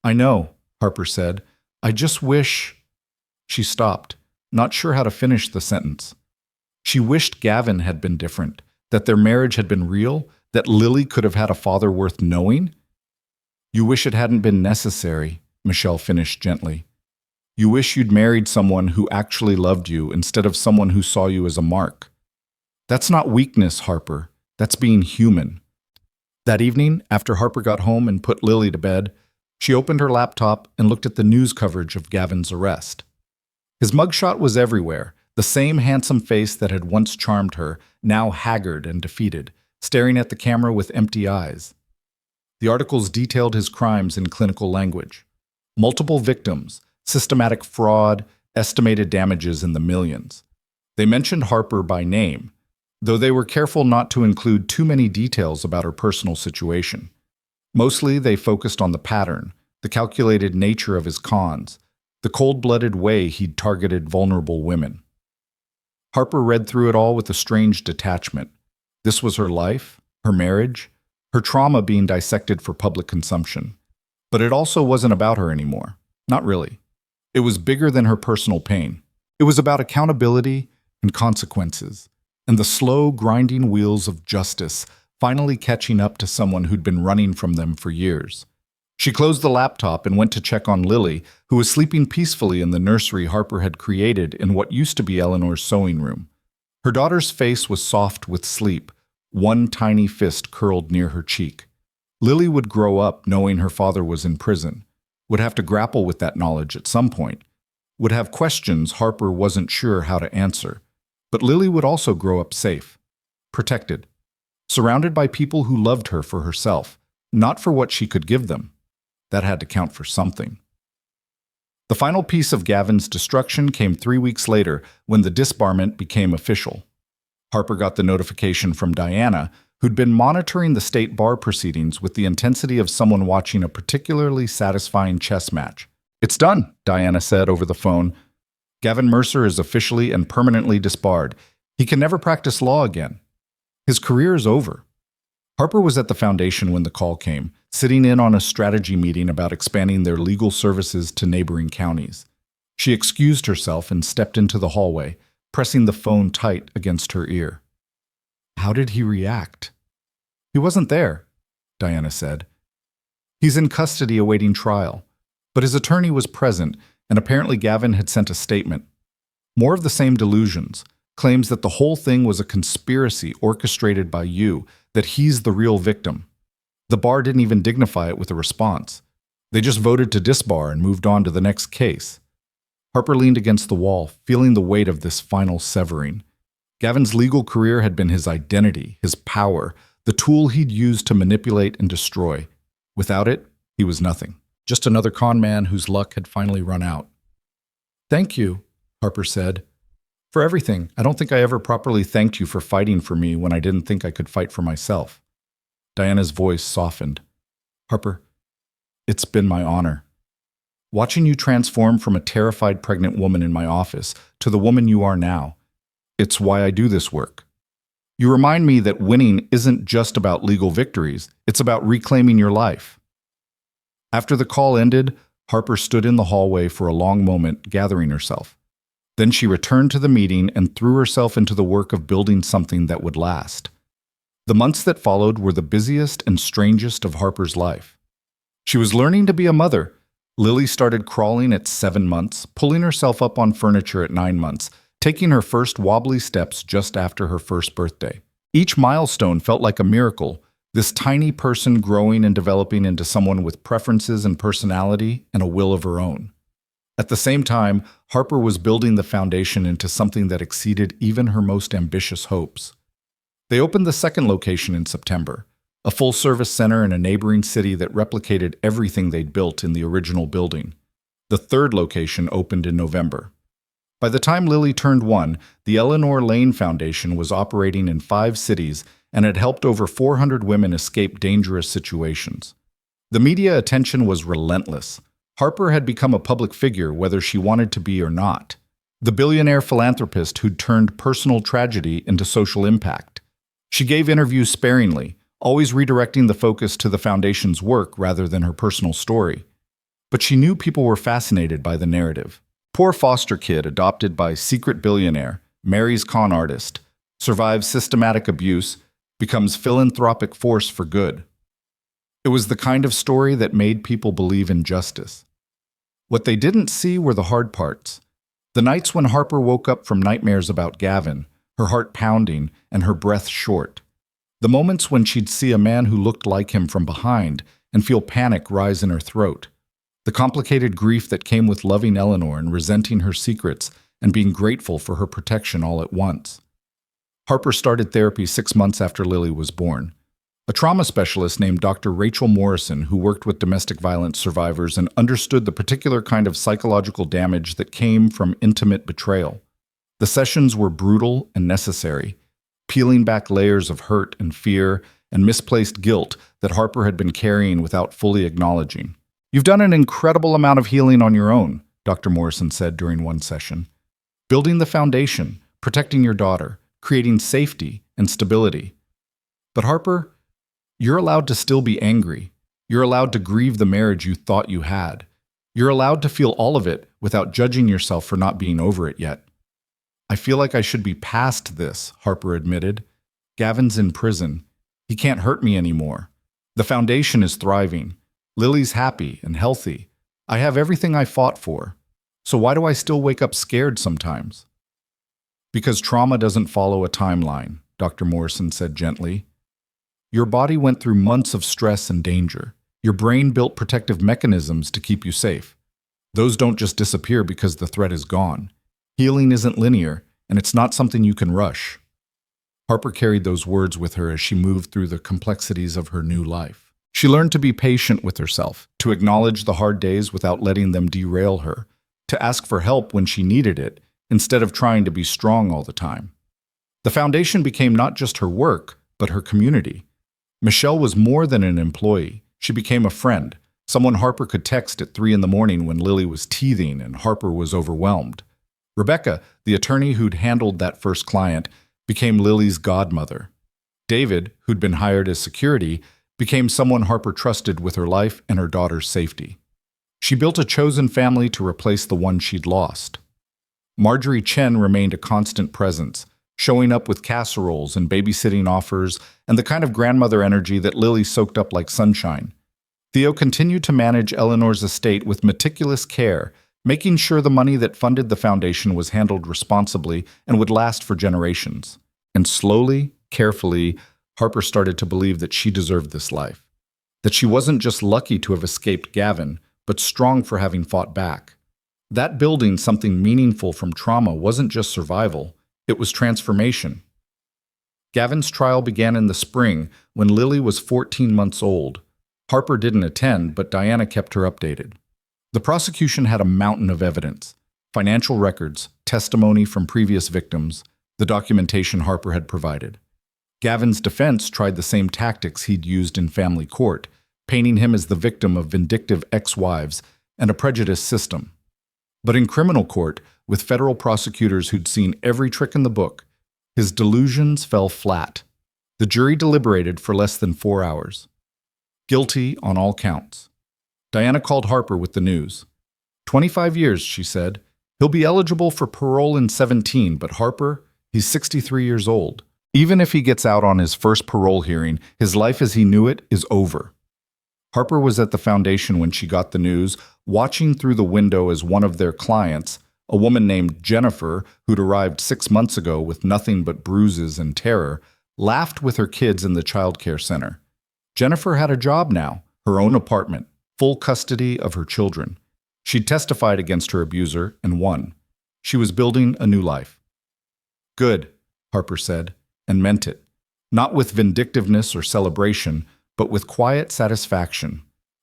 "I know," Harper said. "I just wish—" She stopped, not sure how to finish the sentence. She wished Gavin had been different, that their marriage had been real, that Lily could have had a father worth knowing. "You wish it hadn't been necessary," Michelle finished gently. "You wish you'd married someone who actually loved you instead of someone who saw you as a mark. That's not weakness, Harper. That's being human." That evening, after Harper got home and put Lily to bed, she opened her laptop and looked at the news coverage of Gavin's arrest. His mugshot was everywhere, the same handsome face that had once charmed her, now haggard and defeated, staring at the camera with empty eyes. The articles detailed his crimes in clinical language. Multiple victims, systematic fraud, estimated damages in the millions. They mentioned Harper by name, though they were careful not to include too many details about her personal situation. Mostly they focused on the pattern, the calculated nature of his cons, the cold-blooded way he'd targeted vulnerable women. Harper read through it all with a strange detachment. This was her life, her marriage, her trauma being dissected for public consumption. But it also wasn't about her anymore. Not really. It was bigger than her personal pain. It was about accountability and consequences, and the slow, grinding wheels of justice finally catching up to someone who'd been running from them for years. She closed the laptop and went to check on Lily, who was sleeping peacefully in the nursery Harper had created in what used to be Eleanor's sewing room. Her daughter's face was soft with sleep, one tiny fist curled near her cheek. Lily would grow up knowing her father was in prison, would have to grapple with that knowledge at some point, would have questions Harper wasn't sure how to answer. But Lily would also grow up safe, protected, surrounded by people who loved her for herself, not for what she could give them. That had to count for something. The final piece of Gavin's destruction came 3 weeks later when the disbarment became official. Harper got the notification from Diana, who'd been monitoring the state bar proceedings with the intensity of someone watching a particularly satisfying chess match. "It's done," Diana said over the phone. "Gavin Mercer is officially and permanently disbarred. He can never practice law again. His career is over." Harper was at the foundation when the call came, sitting in on a strategy meeting about expanding their legal services to neighboring counties. She excused herself and stepped into the hallway, pressing the phone tight against her ear. How did he react? "He wasn't there," Diana said. "He's in custody awaiting trial." But his attorney was present, and apparently Gavin had sent a statement. More of the same delusions, claims that the whole thing was a conspiracy orchestrated by you, that he's the real victim. The bar didn't even dignify it with a response. They just voted to disbar and moved on to the next case. Harper leaned against the wall, feeling the weight of this final severing. Gavin's legal career had been his identity, his power, the tool he'd used to manipulate and destroy. Without it, he was nothing. Just another con man whose luck had finally run out. "Thank you," Harper said. "For everything. I don't think I ever properly thanked you for fighting for me when I didn't think I could fight for myself." Diana's voice softened. "Harper, it's been my honor. Watching you transform from a terrified pregnant woman in my office to the woman you are now, it's why I do this work. You remind me that winning isn't just about legal victories, it's about reclaiming your life." After the call ended, Harper stood in the hallway for a long moment, gathering herself. Then she returned to the meeting and threw herself into the work of building something that would last. The months that followed were the busiest and strangest of Harper's life. She was learning to be a mother. Lily started crawling at 7 months, pulling herself up on furniture at 9 months, taking her first wobbly steps just after her first birthday. Each milestone felt like a miracle, this tiny person growing and developing into someone with preferences and personality and a will of her own. At the same time, Harper was building the foundation into something that exceeded even her most ambitious hopes. They opened the second location in September, a full-service center in a neighboring city that replicated everything they'd built in the original building. The third location opened in November. By the time Lily turned 1, the Eleanor Lane Foundation was operating in 5 cities and had helped over 400 women escape dangerous situations. The media attention was relentless. Harper had become a public figure whether she wanted to be or not. The billionaire philanthropist who'd turned personal tragedy into social impact. She gave interviews sparingly, always redirecting the focus to the foundation's work rather than her personal story. But she knew people were fascinated by the narrative. Poor foster kid adopted by secret billionaire, marries con artist, survives systematic abuse, becomes philanthropic force for good. It was the kind of story that made people believe in justice. What they didn't see were the hard parts. The nights when Harper woke up from nightmares about Gavin, her heart pounding and her breath short. The moments when she'd see a man who looked like him from behind and feel panic rise in her throat. The complicated grief that came with loving Eleanor and resenting her secrets and being grateful for her protection all at once. Harper started therapy 6 months after Lily was born. A trauma specialist named Dr. Rachel Morrison, who worked with domestic violence survivors and understood the particular kind of psychological damage that came from intimate betrayal. The sessions were brutal and necessary, peeling back layers of hurt and fear and misplaced guilt that Harper had been carrying without fully acknowledging. "You've done an incredible amount of healing on your own," Dr. Morrison said during one session. "Building the foundation, protecting your daughter, creating safety and stability. But Harper, you're allowed to still be angry. You're allowed to grieve the marriage you thought you had. You're allowed to feel all of it without judging yourself for not being over it yet." "I feel like I should be past this," Harper admitted. "Gavin's in prison. He can't hurt me anymore. The foundation is thriving. Lily's happy and healthy. I have everything I fought for. So why do I still wake up scared sometimes?" "Because trauma doesn't follow a timeline," Dr. Morrison said gently. "Your body went through months of stress and danger. Your brain built protective mechanisms to keep you safe. Those don't just disappear because the threat is gone. Healing isn't linear, and it's not something you can rush." Harper carried those words with her as she moved through the complexities of her new life. She learned to be patient with herself, to acknowledge the hard days without letting them derail her, to ask for help when she needed it, instead of trying to be strong all the time. The foundation became not just her work, but her community. Michelle was more than an employee. She became a friend, someone Harper could text at 3 in the morning when Lily was teething and Harper was overwhelmed. Rebecca, the attorney who'd handled that first client, became Lily's godmother. David, who'd been hired as security, became someone Harper trusted with her life and her daughter's safety. She built a chosen family to replace the one she'd lost. Marjorie Chen remained a constant presence, showing up with casseroles and babysitting offers and the kind of grandmother energy that Lily soaked up like sunshine. Theo continued to manage Eleanor's estate with meticulous care, making sure the money that funded the foundation was handled responsibly and would last for generations. And slowly, carefully, Harper started to believe that she deserved this life. That she wasn't just lucky to have escaped Gavin, but strong for having fought back. That building something meaningful from trauma wasn't just survival, it was transformation. Gavin's trial began in the spring when Lily was 14 months old. Harper didn't attend, but Diana kept her updated. The prosecution had a mountain of evidence: financial records, testimony from previous victims, the documentation Harper had provided. Gavin's defense tried the same tactics he'd used in family court, painting him as the victim of vindictive ex-wives and a prejudiced system. But in criminal court, with federal prosecutors who'd seen every trick in the book, his delusions fell flat. The jury deliberated for less than 4 hours. Guilty on all counts. Diana called Harper with the news. 25 years, she said. He'll be eligible for parole in 17, but Harper, he's 63 years old. Even if he gets out on his first parole hearing, his life as he knew it is over. Harper was at the foundation when she got the news, watching through the window as one of their clients, a woman named Jennifer, who'd arrived 6 months ago with nothing but bruises and terror, laughed with her kids in the childcare center. Jennifer had a job now, her own apartment, full custody of her children. She'd testified against her abuser and won. She was building a new life. Good, Harper said, and meant it, not with vindictiveness or celebration, but with quiet satisfaction.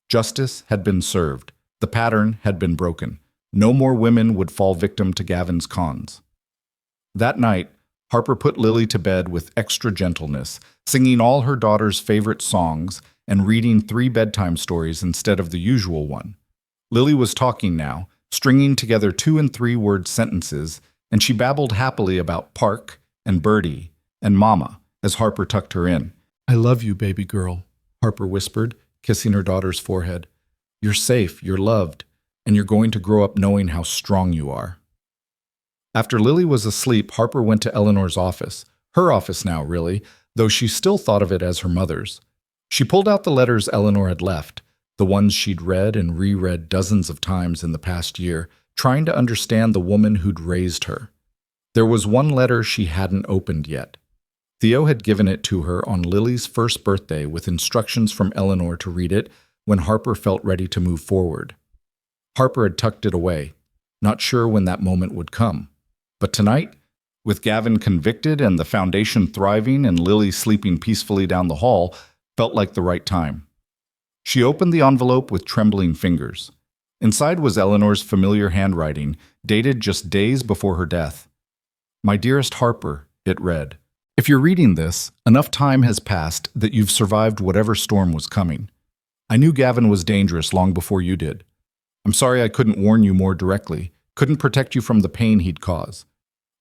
Justice had been served. The pattern had been broken. No more women would fall victim to Gavin's cons. That night, Harper put Lily to bed with extra gentleness, singing all her daughter's favorite songs and reading 3 bedtime stories instead of the usual one. Lily was talking now, stringing together 2- and 3-word sentences, and she babbled happily about Park and Birdie and Mama as Harper tucked her in. "I love you, baby girl," Harper whispered, kissing her daughter's forehead. "You're safe, you're loved, and you're going to grow up knowing how strong you are." After Lily was asleep, Harper went to Eleanor's office. Her office now, really, though she still thought of it as her mother's. She pulled out the letters Eleanor had left, the ones she'd read and reread dozens of times in the past year, trying to understand the woman who'd raised her. There was one letter she hadn't opened yet. Theo had given it to her on Lily's first birthday with instructions from Eleanor to read it when Harper felt ready to move forward. Harper had tucked it away, not sure when that moment would come. But tonight, with Gavin convicted and the foundation thriving and Lily sleeping peacefully down the hall, felt like the right time. She opened the envelope with trembling fingers. Inside was Eleanor's familiar handwriting, dated just days before her death. "My dearest Harper," it read. "If you're reading this, enough time has passed that you've survived whatever storm was coming. I knew Gavin was dangerous long before you did. I'm sorry I couldn't warn you more directly, couldn't protect you from the pain he'd cause.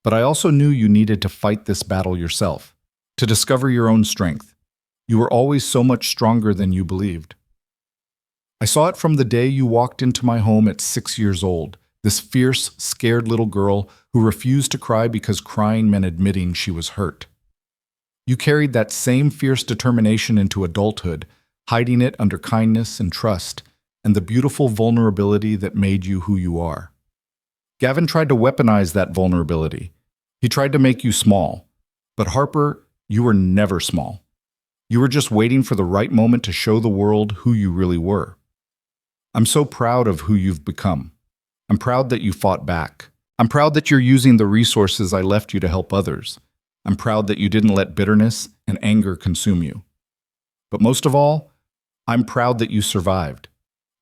But I also knew you needed to fight this battle yourself, to discover your own strength. You were always so much stronger than you believed. I saw it from the day you walked into my home at 6 years old, this fierce, scared little girl who refused to cry because crying meant admitting she was hurt. You carried that same fierce determination into adulthood, hiding it under kindness and trust, and the beautiful vulnerability that made you who you are. Gavin tried to weaponize that vulnerability. He tried to make you small. But Harper, you were never small. You were just waiting for the right moment to show the world who you really were. I'm so proud of who you've become. I'm proud that you fought back. I'm proud that you're using the resources I left you to help others. I'm proud that you didn't let bitterness and anger consume you. But most of all, I'm proud that you survived,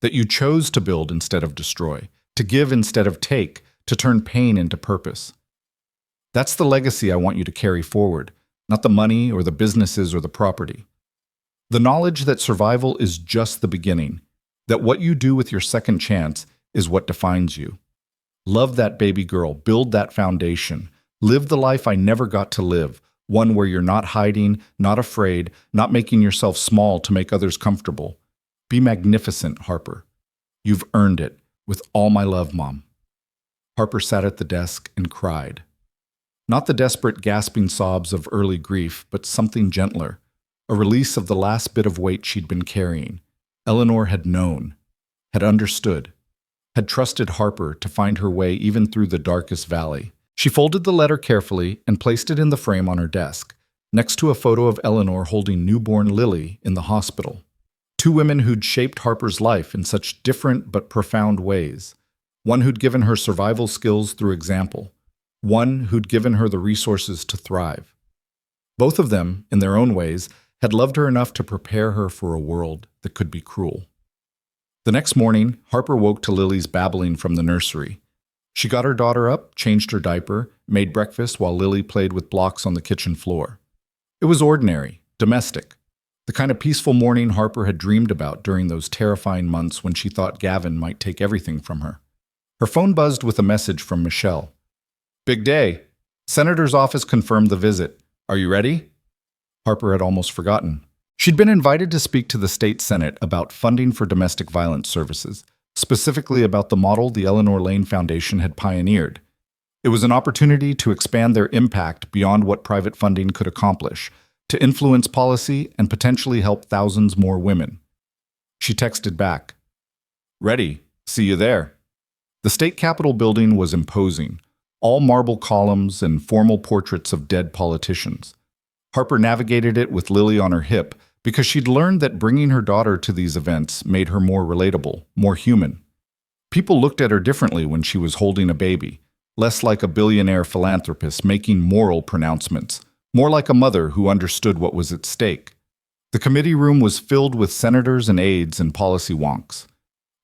that you chose to build instead of destroy, to give instead of take, to turn pain into purpose. That's the legacy I want you to carry forward, not the money or the businesses or the property. The knowledge that survival is just the beginning, that what you do with your second chance is what defines you. Love that baby girl, build that foundation, live the life I never got to live, one where you're not hiding, not afraid, not making yourself small to make others comfortable. Be magnificent, Harper. You've earned it. With all my love, Mom. Harper sat at the desk and cried. Not the desperate, gasping sobs of early grief, but something gentler, a release of the last bit of weight she'd been carrying. Eleanor had known, had understood, had trusted Harper to find her way even through the darkest valley. She folded the letter carefully and placed it in the frame on her desk, next to a photo of Eleanor holding newborn Lily in the hospital. Two women who'd shaped Harper's life in such different but profound ways. One who'd given her survival skills through example. One who'd given her the resources to thrive. Both of them, in their own ways, had loved her enough to prepare her for a world that could be cruel. The next morning, Harper woke to Lily's babbling from the nursery. She got her daughter up, changed her diaper, made breakfast while Lily played with blocks on the kitchen floor. It was ordinary, domestic, the kind of peaceful morning Harper had dreamed about during those terrifying months when she thought Gavin might take everything from her. Her phone buzzed with a message from Michelle. "Big day. Senator's office confirmed the visit. Are you ready?" Harper had almost forgotten. She'd been invited to speak to the state Senate about funding for domestic violence services, specifically about the model the Eleanor Lane Foundation had pioneered. It was an opportunity to expand their impact beyond what private funding could accomplish, to influence policy and potentially help thousands more women. She texted back, "Ready. See you there." The state capitol building was imposing, all marble columns and formal portraits of dead politicians. Harper navigated it with Lily on her hip because she'd learned that bringing her daughter to these events made her more relatable, more human. People looked at her differently when she was holding a baby, less like a billionaire philanthropist making moral pronouncements, more like a mother who understood what was at stake. The committee room was filled with senators and aides and policy wonks.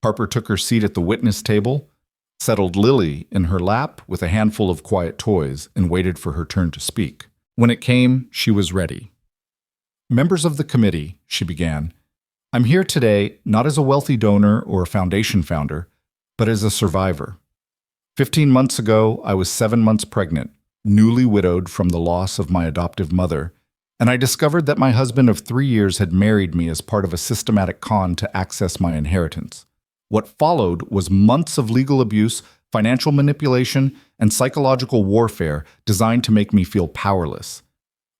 Harper took her seat at the witness table, settled Lily in her lap with a handful of quiet toys, and waited for her turn to speak. When it came, she was ready. "Members of the committee," she began, "I'm here today not as a wealthy donor or a foundation founder, but as a survivor. 15 months ago, I was 7 months pregnant, newly widowed from the loss of my adoptive mother, and I discovered that my husband of 3 years had married me as part of a systematic con to access my inheritance. What followed was months of legal abuse, financial manipulation, and psychological warfare designed to make me feel powerless."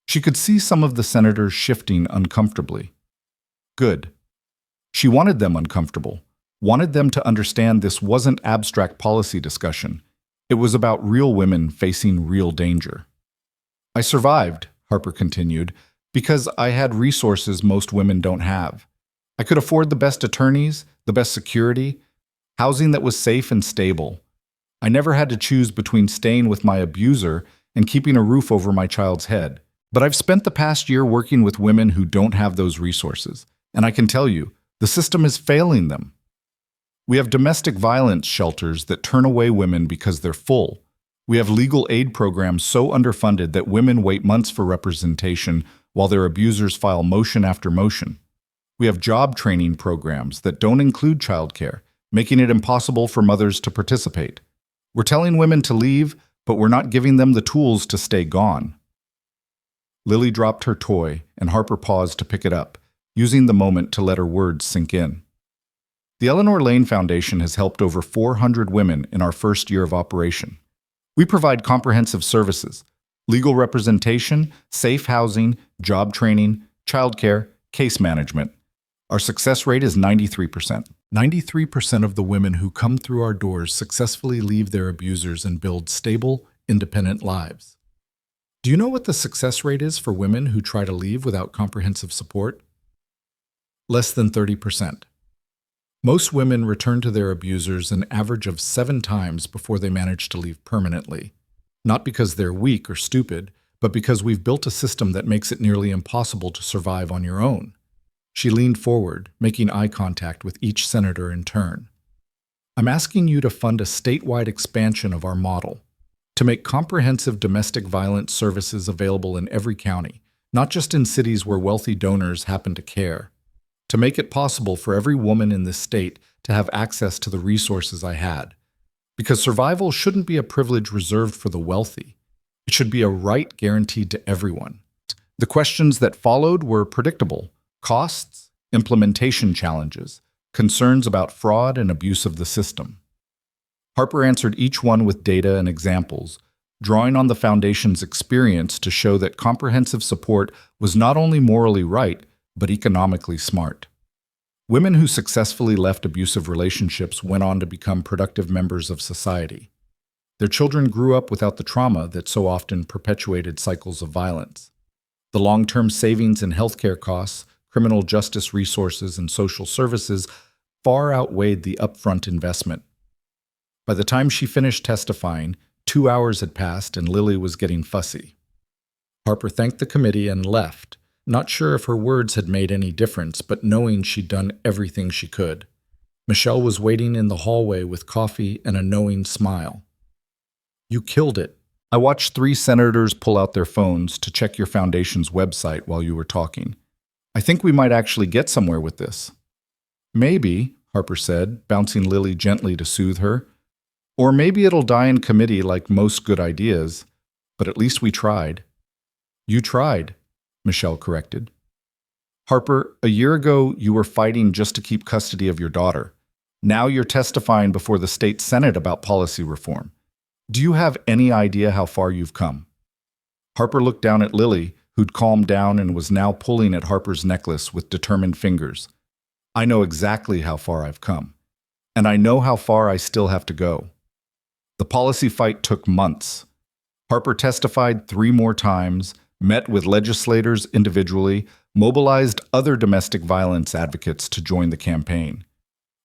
She could see some of the senators shifting uncomfortably. Good. She wanted them uncomfortable, wanted them to understand this wasn't abstract policy discussion. It was about real women facing real danger. "I survived," Harper continued, "because I had resources most women don't have. I could afford the best attorneys, the best security, housing that was safe and stable. I never had to choose between staying with my abuser and keeping a roof over my child's head. But I've spent the past year working with women who don't have those resources, and I can tell you, the system is failing them. We have domestic violence shelters that turn away women because they're full. We have legal aid programs so underfunded that women wait months for representation while their abusers file motion after motion. We have job training programs that don't include childcare, making it impossible for mothers to participate. We're telling women to leave, but we're not giving them the tools to stay gone." Lily dropped her toy, and Harper paused to pick it up, using the moment to let her words sink in. The Eleanor Lane Foundation has helped over 400 women in our first year of operation. We provide comprehensive services: legal representation, safe housing, job training, childcare, case management. Our success rate is 93%. 93% of the women who come through our doors successfully leave their abusers and build stable, independent lives. Do you know what the success rate is for women who try to leave without comprehensive support? Less than 30%. Most women return to their abusers an average of 7 times before they manage to leave permanently. Not because they're weak or stupid, but because we've built a system that makes it nearly impossible to survive on your own. She leaned forward, making eye contact with each senator in turn. "I'm asking you to fund a statewide expansion of our model. To make comprehensive domestic violence services available in every county, not just in cities where wealthy donors happen to care. To make it possible for every woman in this state to have access to the resources I had. Because survival shouldn't be a privilege reserved for the wealthy. It should be a right guaranteed to everyone. The questions that followed were predictable: costs, implementation challenges, concerns about fraud and abuse of the system. Harper answered each one with data and examples, drawing on the Foundation's experience to show that comprehensive support was not only morally right, but economically smart. Women who successfully left abusive relationships went on to become productive members of society. Their children grew up without the trauma that so often perpetuated cycles of violence. The long-term savings in healthcare costs, criminal justice resources, and social services far outweighed the upfront investment. By the time she finished testifying, 2 hours had passed and Lily was getting fussy. Harper thanked the committee and left, not sure if her words had made any difference, but knowing she'd done everything she could. Michelle was waiting in the hallway with coffee and a knowing smile. "You killed it. I watched 3 senators pull out their phones to check your Foundation's website while you were talking. I think we might actually get somewhere with this." "Maybe," Harper said, bouncing Lily gently to soothe her. "Or maybe it'll die in committee like most good ideas, but at least we tried." "You tried," Michelle corrected. "Harper, a year ago you were fighting just to keep custody of your daughter. Now you're testifying before the state Senate about policy reform. Do you have any idea how far you've come?" Harper looked down at Lily, who'd calmed down and was now pulling at Harper's necklace with determined fingers. "I know exactly how far I've come, and I know how far I still have to go." The policy fight took months. Harper testified 3 more times, met with legislators individually, mobilized other domestic violence advocates to join the campaign.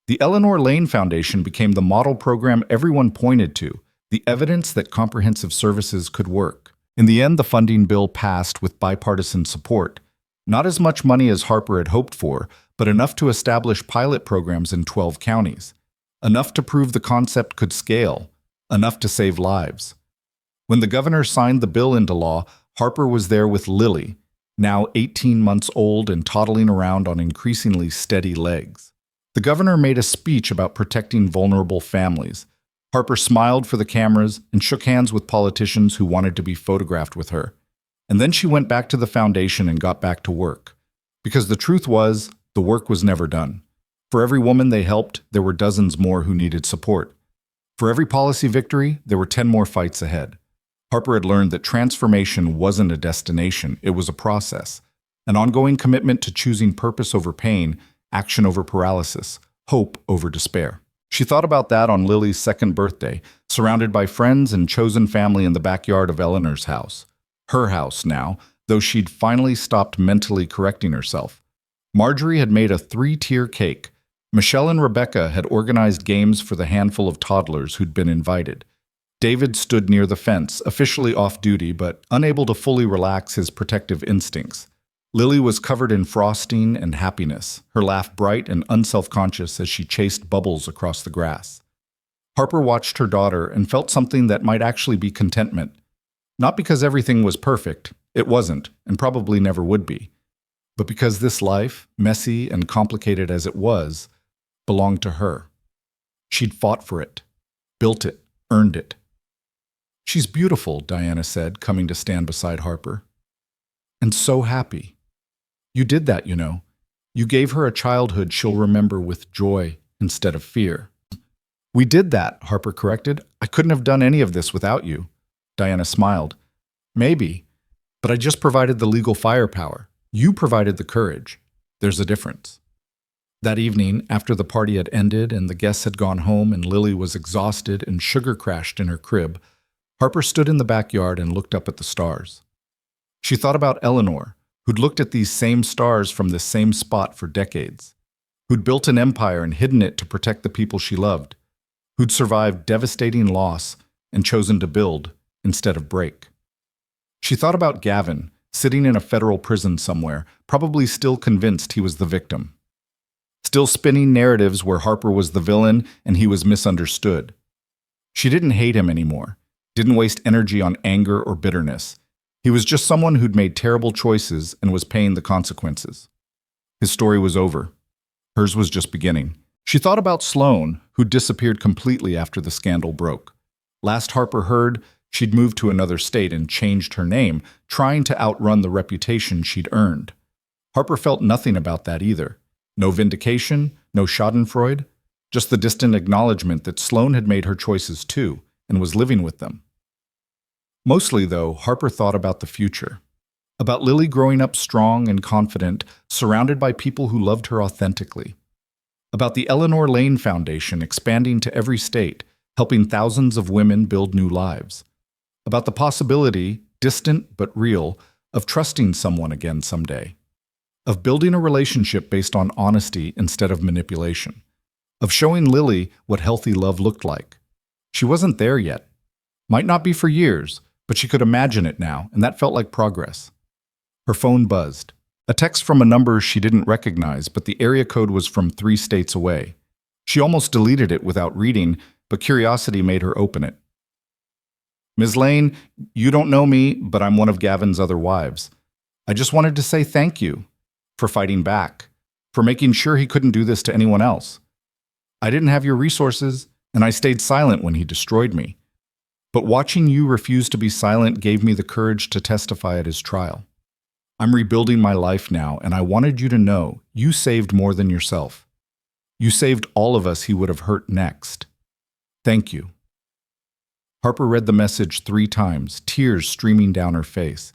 The Eleanor Lane Foundation became the model program everyone pointed to, the evidence that comprehensive services could work. In the end, the funding bill passed with bipartisan support. Not as much money as Harper had hoped for, but enough to establish pilot programs in 12 counties. Enough to prove the concept could scale. Enough to save lives. When the governor signed the bill into law, Harper was there with Lily, now 18 months old and toddling around on increasingly steady legs. The governor made a speech about protecting vulnerable families. Harper smiled for the cameras and shook hands with politicians who wanted to be photographed with her. And then she went back to the Foundation and got back to work. Because the truth was, the work was never done. For every woman they helped, there were dozens more who needed support. For every policy victory, there were 10 more fights ahead. Harper had learned that transformation wasn't a destination, it was a process. An ongoing commitment to choosing purpose over pain, action over paralysis, hope over despair. She thought about that on Lily's 2nd birthday, surrounded by friends and chosen family in the backyard of Eleanor's house. Her house now, though she'd finally stopped mentally correcting herself. Marjorie had made a 3-tier cake. Michelle and Rebecca had organized games for the handful of toddlers who'd been invited. David stood near the fence, officially off duty, but unable to fully relax his protective instincts. Lily was covered in frosting and happiness, her laugh bright and unselfconscious as she chased bubbles across the grass. Harper watched her daughter and felt something that might actually be contentment. Not because everything was perfect, it wasn't, and probably never would be, but because this life, messy and complicated as it was, belonged to her. She'd fought for it, built it, earned it. "She's beautiful," Diana said, coming to stand beside Harper. "And so happy. You did that, you know. You gave her a childhood she'll remember with joy instead of fear." "We did that," Harper corrected. "I couldn't have done any of this without you." Diana smiled. "Maybe, but I just provided the legal firepower. You provided the courage. There's a difference." That evening, after the party had ended and the guests had gone home and Lily was exhausted and sugar-crashed in her crib, Harper stood in the backyard and looked up at the stars. She thought about Eleanor, who'd looked at these same stars from this same spot for decades, who'd built an empire and hidden it to protect the people she loved, who'd survived devastating loss and chosen to build instead of break. She thought about Gavin, sitting in a federal prison somewhere, probably still convinced he was the victim. Still spinning narratives where Harper was the villain and he was misunderstood. She didn't hate him anymore. didn't waste energy on anger or bitterness. He was just someone who'd made terrible choices and was paying the consequences. His story was over. Hers was just beginning. She thought about Sloane, who disappeared completely after the scandal broke. Last Harper heard, she'd moved to another state and changed her name, trying to outrun the reputation she'd earned. Harper felt nothing about that either. No vindication, no schadenfreude, just the distant acknowledgement that Sloane had made her choices too and was living with them. Mostly, though, Harper thought about the future. About Lily growing up strong and confident, surrounded by people who loved her authentically. About the Eleanor Lane Foundation expanding to every state, helping thousands of women build new lives. About the possibility, distant but real, of trusting someone again someday. Of building a relationship based on honesty instead of manipulation. Of showing Lily what healthy love looked like. She wasn't there yet. Might not be for years, but she could imagine it now, and that felt like progress. Her phone buzzed. A text from a number she didn't recognize, but the area code was from 3 states away. She almost deleted it without reading, but curiosity made her open it. Ms. Lane, you don't know me, but I'm one of Gavin's other wives. I just wanted to say thank you for fighting back, for making sure he couldn't do this to anyone else. I didn't have your resources, and I stayed silent when he destroyed me. But watching you refuse to be silent gave me the courage to testify at his trial. I'm rebuilding my life now, and I wanted you to know you saved more than yourself. You saved all of us he would have hurt next. Thank you. Harper read the message 3 times, tears streaming down her face.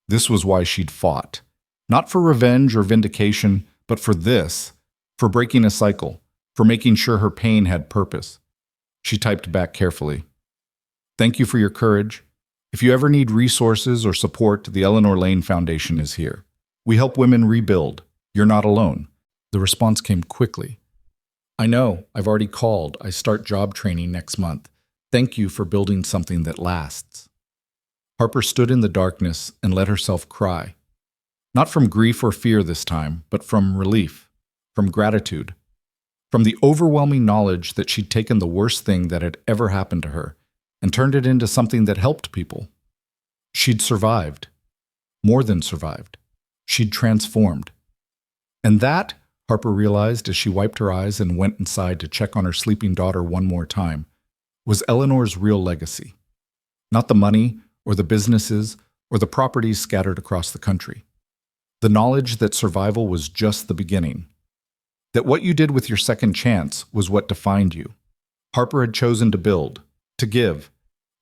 This was why she'd fought. Not for revenge or vindication, but for this, for breaking a cycle, for making sure her pain had purpose. She typed back carefully. Thank you for your courage. If you ever need resources or support, the Eleanor Lane Foundation is here. We help women rebuild. You're not alone. The response came quickly. I know, I've already called. I start job training next month. Thank you for building something that lasts. Harper stood in the darkness and let herself cry. Not from grief or fear this time, but from relief, from gratitude, from the overwhelming knowledge that she'd taken the worst thing that had ever happened to her and turned it into something that helped people. She'd survived. More than survived. She'd transformed. And that, Harper realized as she wiped her eyes and went inside to check on her sleeping daughter one more time, was Eleanor's real legacy. Not the money or the businesses or the properties scattered across the country. The knowledge that survival was just the beginning. That what you did with your second chance was what defined you. Harper had chosen to build, to give,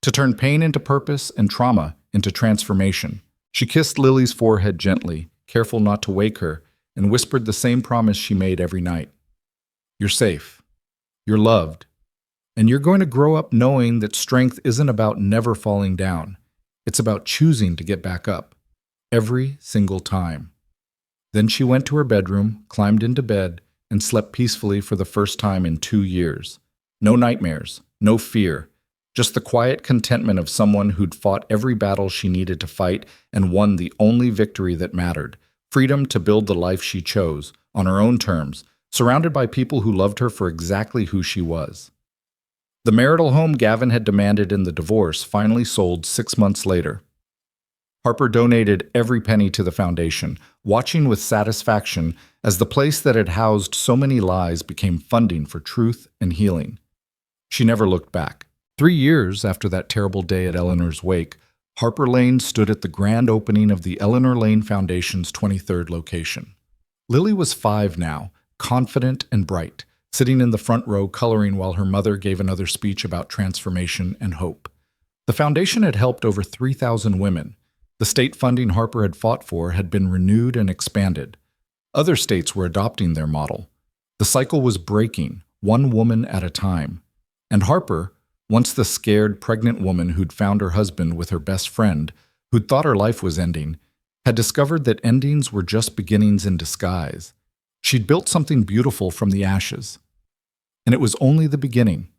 to turn pain into purpose and trauma into transformation. She kissed Lily's forehead gently, careful not to wake her, and whispered the same promise she made every night. You're safe. You're loved. And you're going to grow up knowing that strength isn't about never falling down. It's about choosing to get back up. Every single time. Then she went to her bedroom, climbed into bed, and slept peacefully for the first time in 2 years. No nightmares, no fear, just the quiet contentment of someone who'd fought every battle she needed to fight and won the only victory that mattered, freedom to build the life she chose, on her own terms, surrounded by people who loved her for exactly who she was. The marital home Gavin had demanded in the divorce finally sold 6 months later. Harper donated every penny to the foundation, watching with satisfaction as the place that had housed so many lies became funding for truth and healing. She never looked back. 3 years after that terrible day at Eleanor's wake, Harper Lane stood at the grand opening of the Eleanor Lane Foundation's 23rd location. Lily was 5 now, confident and bright, sitting in the front row coloring while her mother gave another speech about transformation and hope. The foundation had helped over 3,000 women. The state funding Harper had fought for had been renewed and expanded. Other states were adopting their model. The cycle was breaking, one woman at a time. And Harper, once the scared, pregnant woman who'd found her husband with her best friend, who'd thought her life was ending, had discovered that endings were just beginnings in disguise. She'd built something beautiful from the ashes. And it was only the beginning.